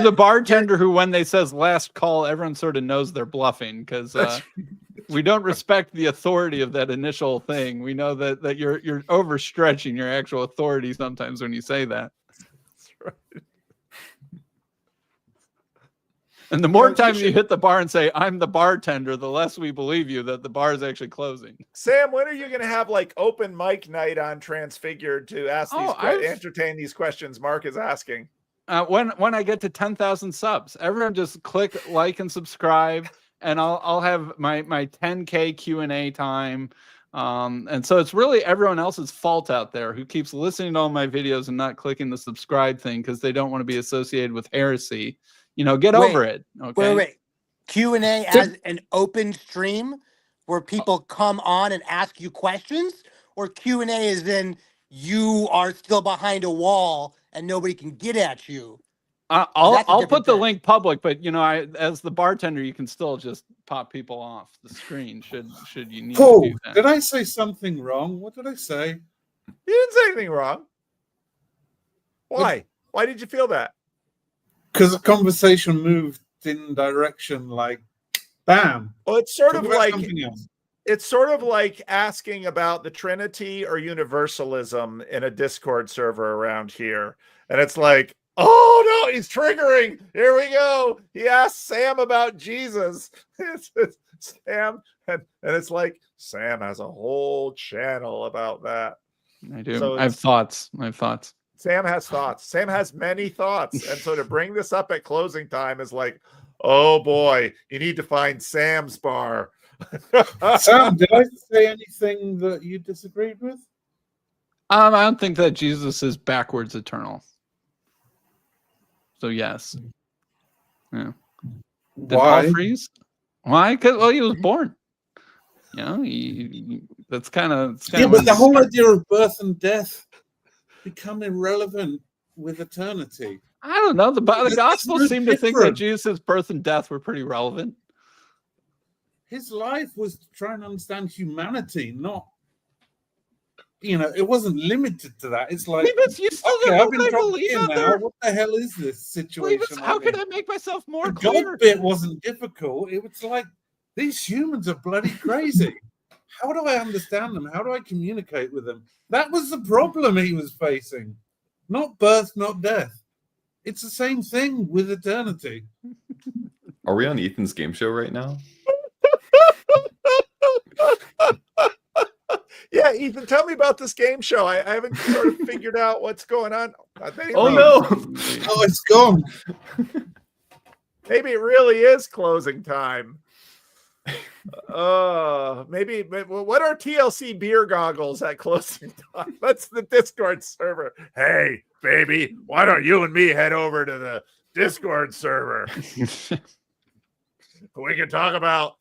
S20: the bartender who, when they says last call, everyone sort of knows they're bluffing because we don't respect the authority of that initial thing. We know that you're overstretching your actual authority sometimes when you say that.
S9: That's right.
S20: And the more times you hit the bar and say, I'm the bartender, the less we believe you that the bar is actually closing.
S9: Sam, when are you going to have like open mic night on Transfigured to ask entertain these questions Mark is asking?
S20: When I get to 10,000 subs, everyone just click like and subscribe, and I'll have my 10K Q&A time. And so it's really everyone else's fault out there who keeps listening to all my videos and not clicking the subscribe thing because they don't want to be associated with heresy. You know, get over it. Okay.
S1: Wait. Q&A as an open stream where people come on and ask you questions, or Q&A is in you are still behind a wall and nobody can get at you.
S20: I'll put the link public, but you know, as the bartender, you can still just pop people off the screen. Should you need
S21: Paul,
S20: to do that?
S21: did I say something wrong? What did I say?
S9: You didn't say anything wrong. Why? Why did you feel that?
S21: Because the conversation moved in direction like, bam.
S9: Well, it's sort of like asking about the Trinity or universalism in a Discord server around here. And it's like, oh no, he's triggering. Here we go. He asked Sam about Jesus. It's Sam. And it's like, Sam has a whole channel about that.
S20: I do.
S9: So
S20: I have thoughts.
S9: Sam has thoughts. Sam has many thoughts. And so to bring this up at closing time is like, oh boy, you need to find Sam's bar.
S21: Sam, did I say anything that you disagreed with?
S20: I don't think that Jesus is backwards eternal. So yes. Yeah. Did
S21: Why?
S20: Paul freeze? Why? Because he was born. You know, that's kind of
S21: but the whole idea of birth and death become irrelevant with eternity.
S20: I don't know. The Gospels seem to think that Jesus' birth and death were pretty relevant.
S21: His life was to try and understand humanity, not, you know, it wasn't limited to that. It's like, okay, I've been dropped in now. What the hell is this situation?
S20: How could I make myself more
S21: the
S20: clear?
S21: God bit wasn't difficult. It was like, these humans are bloody crazy. how do I understand them? How do I communicate with them? That was the problem he was facing. Not birth, not death. It's the same thing with eternity.
S19: Are we on Ethan's game show right now?
S9: Yeah, Ethan, tell me about this game show. I haven't sort of figured out what's going on.
S19: Oh no!
S21: Oh, it's gone.
S9: Maybe it really is closing time. Maybe what are TLC beer goggles at closing time? That's the Discord server. Hey, baby, why don't you and me head over to the Discord server? We can talk about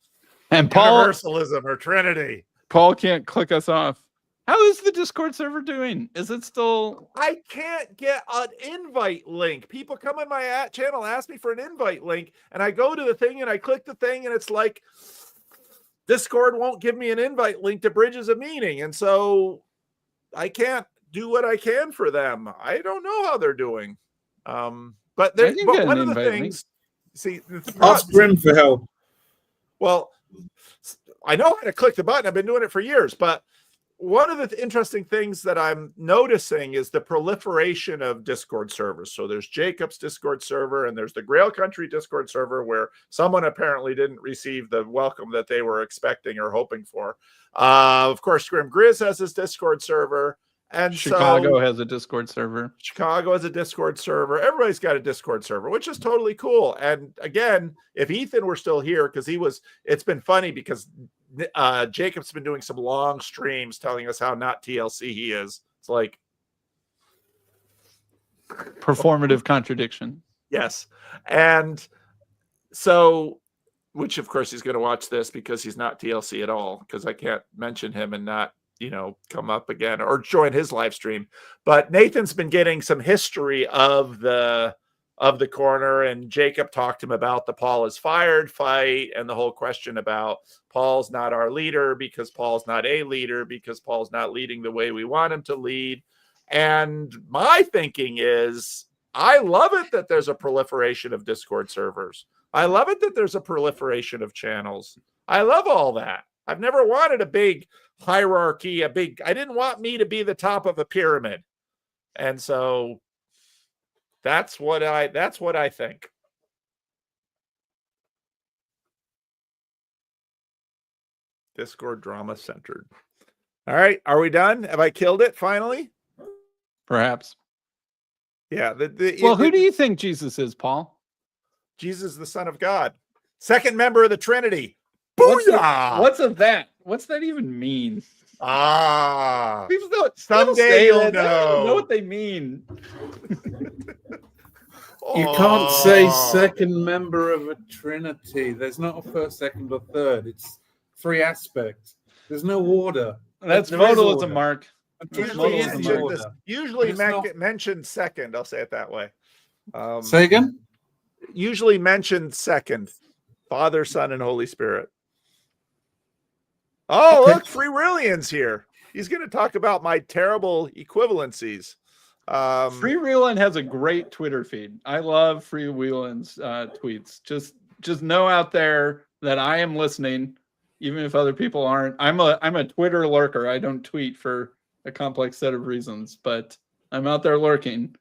S20: And Paul,
S9: universalism or Trinity.
S20: Paul can't click us off. How is the Discord server doing? Is it still?
S9: I can't get an invite link. People come on my channel, ask me for an invite link, and I go to the thing and I click the thing, and it's like Discord won't give me an invite link to Bridges of Meaning, and so I can't do what I can for them. I don't know how they're doing. But one of the things, see,
S21: ask Grim for help.
S9: Well, I know how to click the button. I've been doing it for years, but one of the interesting things that I'm noticing is the proliferation of Discord servers. So there's Jacob's Discord server, and there's the Grail Country Discord server, where someone apparently didn't receive the welcome that they were expecting or hoping for. Of course, Grim Grizz has his Discord server. And
S20: Chicago has a Discord server.
S9: Chicago has a Discord server. Everybody's got a Discord server, which is totally cool. And again, if Ethan were still here, because it's been funny because Jacob's been doing some long streams telling us how not TLC he is. It's like
S20: performative contradiction.
S9: Yes. And so, which of course he's going to watch this because he's not TLC at all, because I can't mention him and not, come up again or join his live stream. But Nathan's been getting some history of the corner, and Jacob talked to him about the Paul is fired fight and the whole question about Paul's not our leader because Paul's not a leader because Paul's not leading the way we want him to lead. And my thinking is, I love it that there's a proliferation of Discord servers. I love it that there's a proliferation of channels. I love all that. I've never wanted a big hierarchy, I didn't want me to be the top of a pyramid. And so that's what I think. Discord drama centered. All right, are we done? Have I killed it finally?
S20: Perhaps.
S9: Yeah.
S20: Who do you think Jesus is, Paul?
S9: Jesus, the Son of God, second member of the Trinity. Booyah!
S20: What's that? What's that even mean?
S9: People
S20: don't.
S9: Someday you'll know.
S20: They don't know what they mean.
S21: You can't say second member of a Trinity. There's not a first, second, or third. It's three aspects. There's no order.
S20: That's modalism, Mark.
S9: Usually mentioned second. I'll say it that way.
S21: Say again?
S9: Usually mentioned second. Father, Son, and Holy Spirit. Oh, look, Free Willian's here. He's going to talk about my terrible equivalencies.
S20: Free Wheelin has a great Twitter feed. I love Free Wheelin's tweets. Just know out there that I am listening, even if other people aren't. I'm a Twitter lurker. I don't tweet for a complex set of reasons, but I'm out there lurking.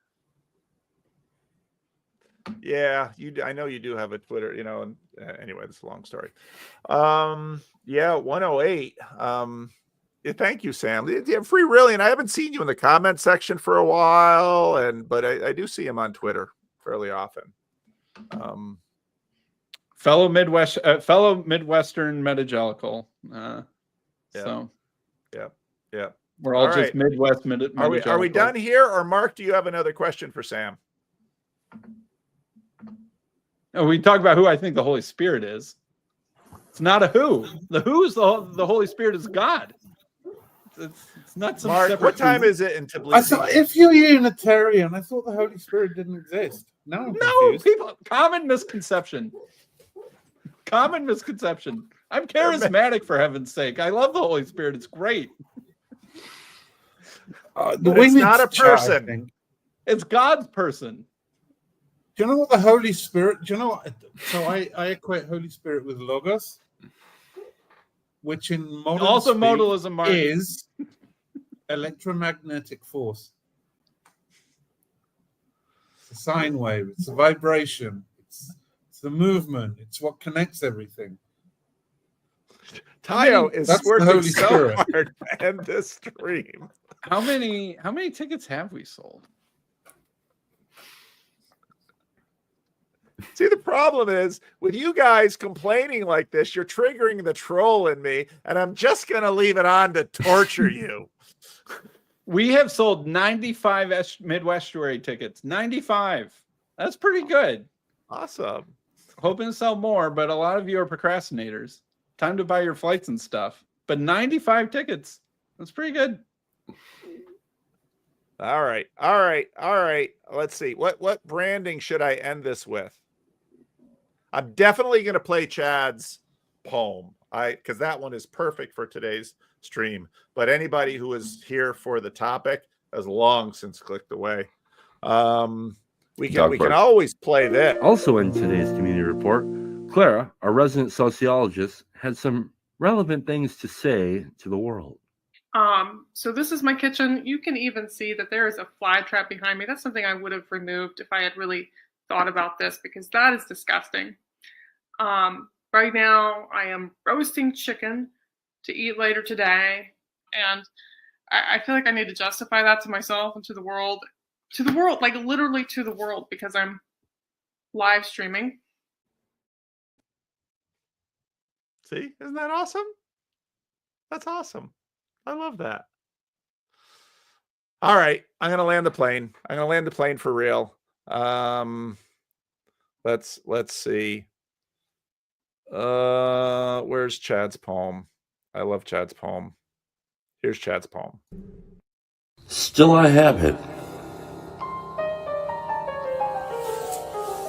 S9: Yeah, I know you do have a Twitter, and anyway, that's a long story. Yeah, 108. Thank you, Sam. Yeah, Free Really, and I haven't seen you in the comment section for a while, but I do see him on Twitter fairly often.
S20: Fellow Midwestern Metagelical. So
S9: yeah.
S20: We're all just right. Midwest
S9: Are we done here, or Mark, do you have another question for Sam?
S20: No, we talk about who I think the Holy Spirit is. It's not a who. The who is the Holy Spirit is God. It's not some
S9: Mark, what time is it in Tbilisi?
S21: If you're Unitarian, I thought the Holy Spirit didn't exist. No,
S20: people. Common misconception. I'm charismatic, for heaven's sake. I love the Holy Spirit. It's great.
S9: It's not a person.
S20: It's God's person.
S21: Do you know what the Holy Spirit? Do you know what? So I equate Holy Spirit with Logos. which in modern
S20: Also
S21: speak
S20: modalism, Mark.
S21: is electromagnetic force. It's a sine wave. It's a vibration. It's the movement. It's what connects everything.
S9: Tayo is
S21: That's the
S9: working
S21: Holy
S9: so
S21: Spirit.
S9: hard to end this stream.
S20: How many tickets have we sold?
S9: See, the problem is with you guys complaining like this, you're triggering the troll in me, and I'm just going to leave it on to torture you.
S20: We have sold 95 Midwestuary tickets. 95. That's pretty good.
S9: Awesome.
S20: Hoping to sell more, but a lot of you are procrastinators. Time to buy your flights and stuff. But 95 tickets. That's pretty good.
S9: All right. Let's see. What branding should I end this with? I'm definitely going to play Chad's poem. Because that one is perfect for today's stream. But anybody who is here for the topic has long since clicked away. We can always play this.
S2: Also in today's community report, Clara, our resident sociologist, had some relevant things to say to the world.
S7: So this is my kitchen. You can even see that there is a fly trap behind me. That's something I would have removed if I had really thought about this, because that is disgusting. Right now I am roasting chicken to eat later today, and I feel like I need to justify that to myself and to the world, like literally to the world, because I'm live streaming.
S9: See, isn't that awesome? That's awesome. I love that. All right, I'm gonna land the plane. I'm gonna land the plane for real. Let's see. Where's Chad's poem? I love Chad's poem. Here's Chad's poem.
S2: Still I have it.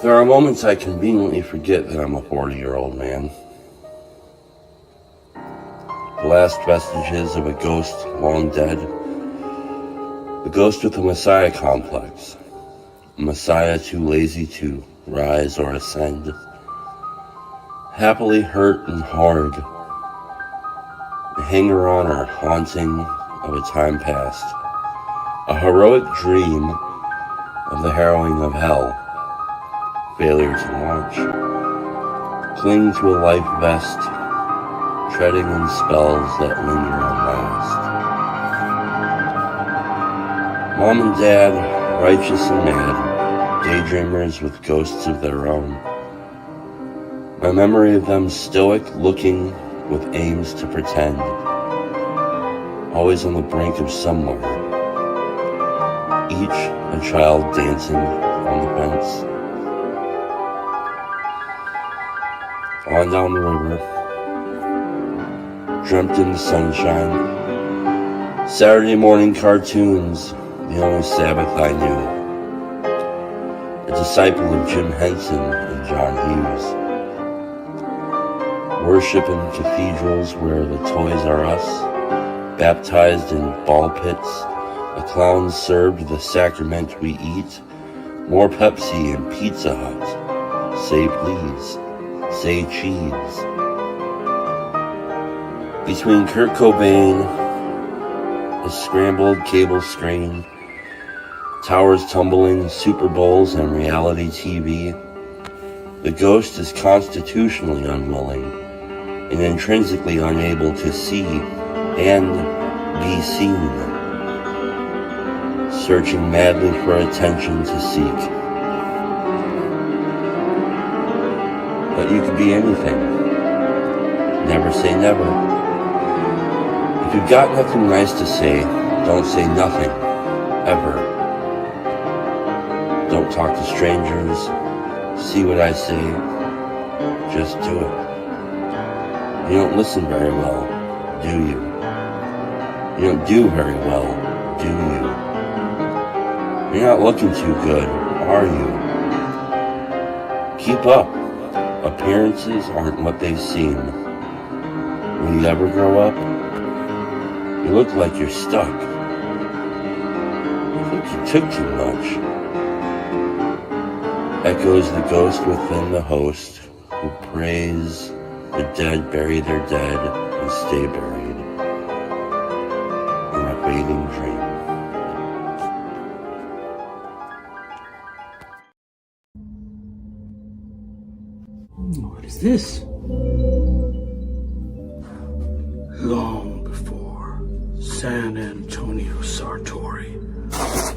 S2: There are moments I conveniently forget that I'm a 40-year-old man. The last vestiges of a ghost long dead. The ghost with a Messiah complex. A Messiah too lazy to rise or ascend. Happily hurt and hard. A hanger-on or haunting of a time past. A heroic dream of the harrowing of hell. Failure to launch. Cling to a life vest. Treading in spells that linger and last. Mom and Dad, righteous and mad, daydreamers with ghosts of their own. My memory of them stoic, looking with aims to pretend. Always on the brink of somewhere. Each a child dancing on the fence. On down the river. Dreamt in the sunshine. Saturday morning cartoons, the only Sabbath I knew. A disciple of Jim Henson and John Hughes. Worship in cathedrals where the Toys R Us. Baptized in ball pits. A clown served the sacrament we eat. More Pepsi and Pizza Hut. Say please. Say cheese. Between Kurt Cobain, a scrambled cable screen, towers tumbling, Super Bowls, and reality TV, the ghost is constitutionally unwilling and intrinsically unable to see and be seen, searching madly for attention to seek. But you could be anything. Never say never. If you've got nothing nice to say, don't say nothing, ever. Don't talk to strangers, see what I say, just do it. You don't listen very well, do you? You don't do very well, do you? You're not looking too good, are you? Keep up. Appearances aren't what they seem. Will you ever grow up? You look like you're stuck. I think you took too much. Echoes the ghost within the host, who prays the dead bury their dead, and stay buried in a fading dream.
S5: What is this? Long before San Antonio Sartori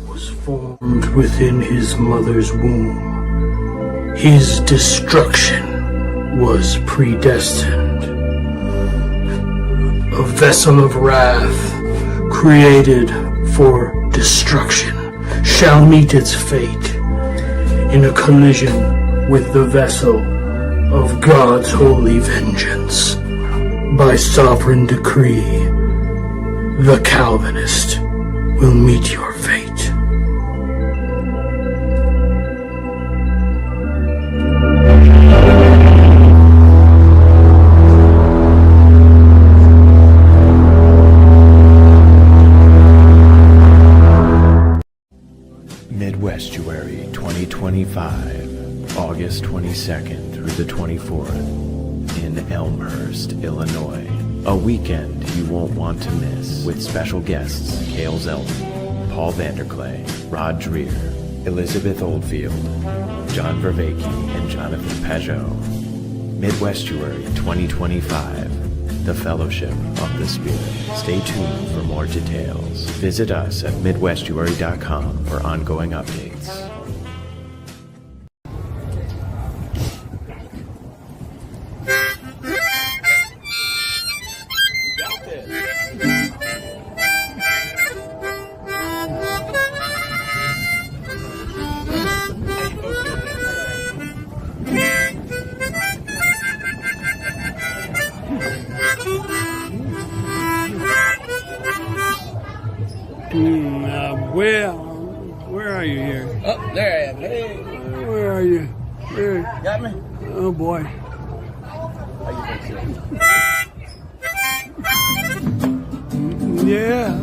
S5: was formed within his mother's womb, his destruction was predestined. A vessel of wrath created for destruction shall meet its fate in a collision with the vessel of God's holy vengeance. By sovereign decree, the Calvinist will meet your fate.
S4: Estuary 2025, August 22nd through the 24th, in Elmhurst, Illinois. A weekend you won't want to miss, with special guests Cale Zeldin, Paul Vanderklay, Rod Dreer, Elizabeth Oldfield, John Vervaeke, and Jonathan Peugeot. Midwestuary 2025, the Fellowship of the Spirit. Stay tuned for more details. Visit us at midwestuary.com for ongoing updates.
S22: Where are you here?
S23: Oh, there I am. Hey.
S22: Where are you? Where?
S23: Got me?
S22: Oh boy. Yeah.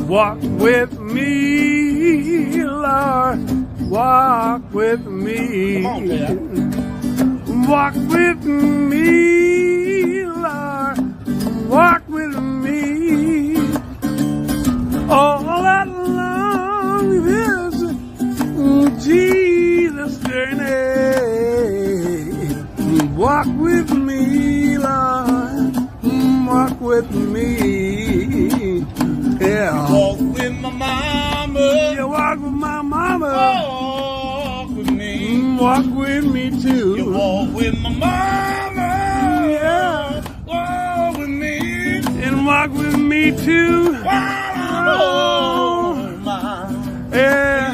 S22: Walk with me, Lord. Walk with me.
S23: Come on, man.
S22: Walk with me, Lord. Walk with me. All along this Jesus journey. Walk with me, Lord. Walk with me. Yeah.
S23: Walk with my mama.
S22: You walk with my mama.
S23: Walk with me.
S22: Walk with me too.
S23: You walk with my mama.
S22: Yeah.
S23: Walk with me.
S22: And walk with me too.
S23: Oh, my.
S22: Yeah.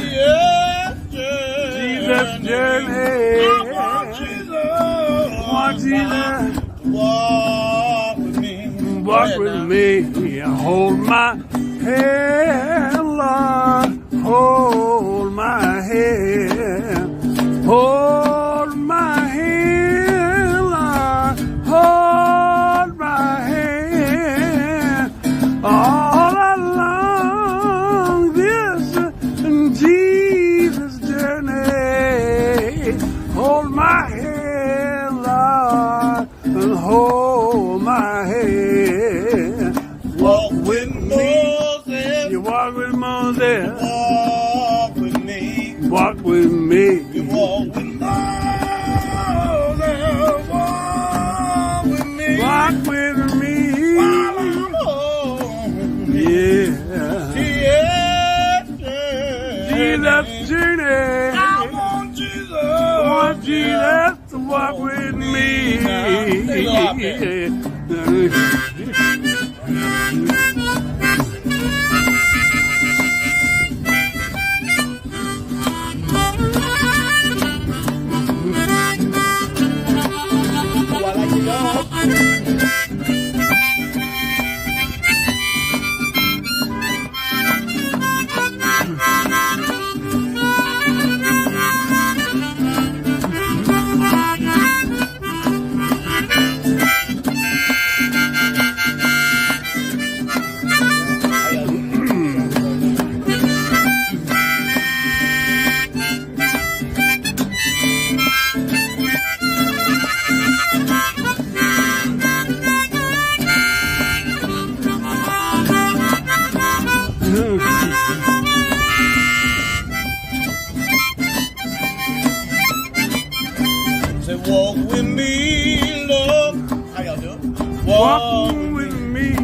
S23: Jesus
S22: journey.
S23: I want Jesus.
S22: Want Jesus.
S23: Walk with me.
S22: Walk with me. Hold my hand, Lord. Hold my hand. Hold my hand, Lord. Hold my hand. All along this Jesus journey. Hold my hand, Lord. And hold my hand.
S23: Walk with Moses.
S22: You walk with Moses.
S23: Walk with me.
S22: Walk with me.
S23: You walk with Moses. Walk with me.
S22: Walk with me.
S23: While I'm home.
S22: Yeah. Jesus journey.
S23: I want Jesus.
S22: I want Jesus to walk with me.
S23: Say, walk with me, Lord. How y'all do it? Walk with me.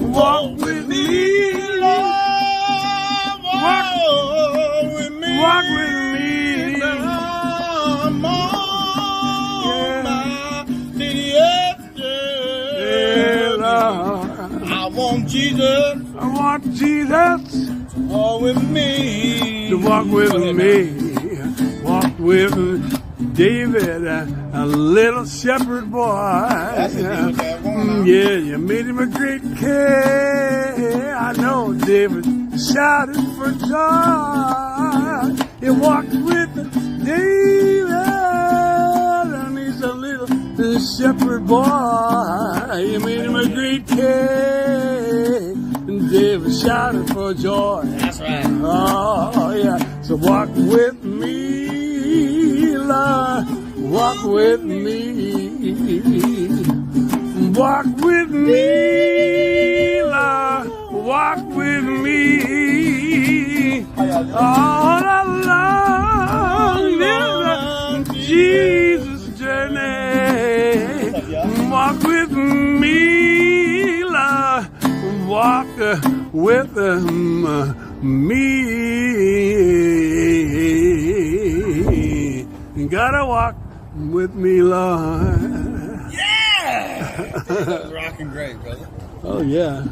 S23: Walk with me, Lord. Walk with me. Walk with me. I'm on my city Lord. I want Jesus. I want Jesus to walk with me. To walk with me. Walk with David, a little shepherd boy. Yeah, you made him a great king. I know David shouted for joy. He walked with David, and he's a little shepherd boy. You made him a great king, and David shouted for joy. That's right. Oh, yeah. So walk with me, Lord. Walk with me. Walk with me, Lord. Walk with me. All along this Jesus journey. Walk with me, Lord. Walk with me. You gotta walk with me, Lord. Yeah! That was rocking great, brother. Oh, yeah.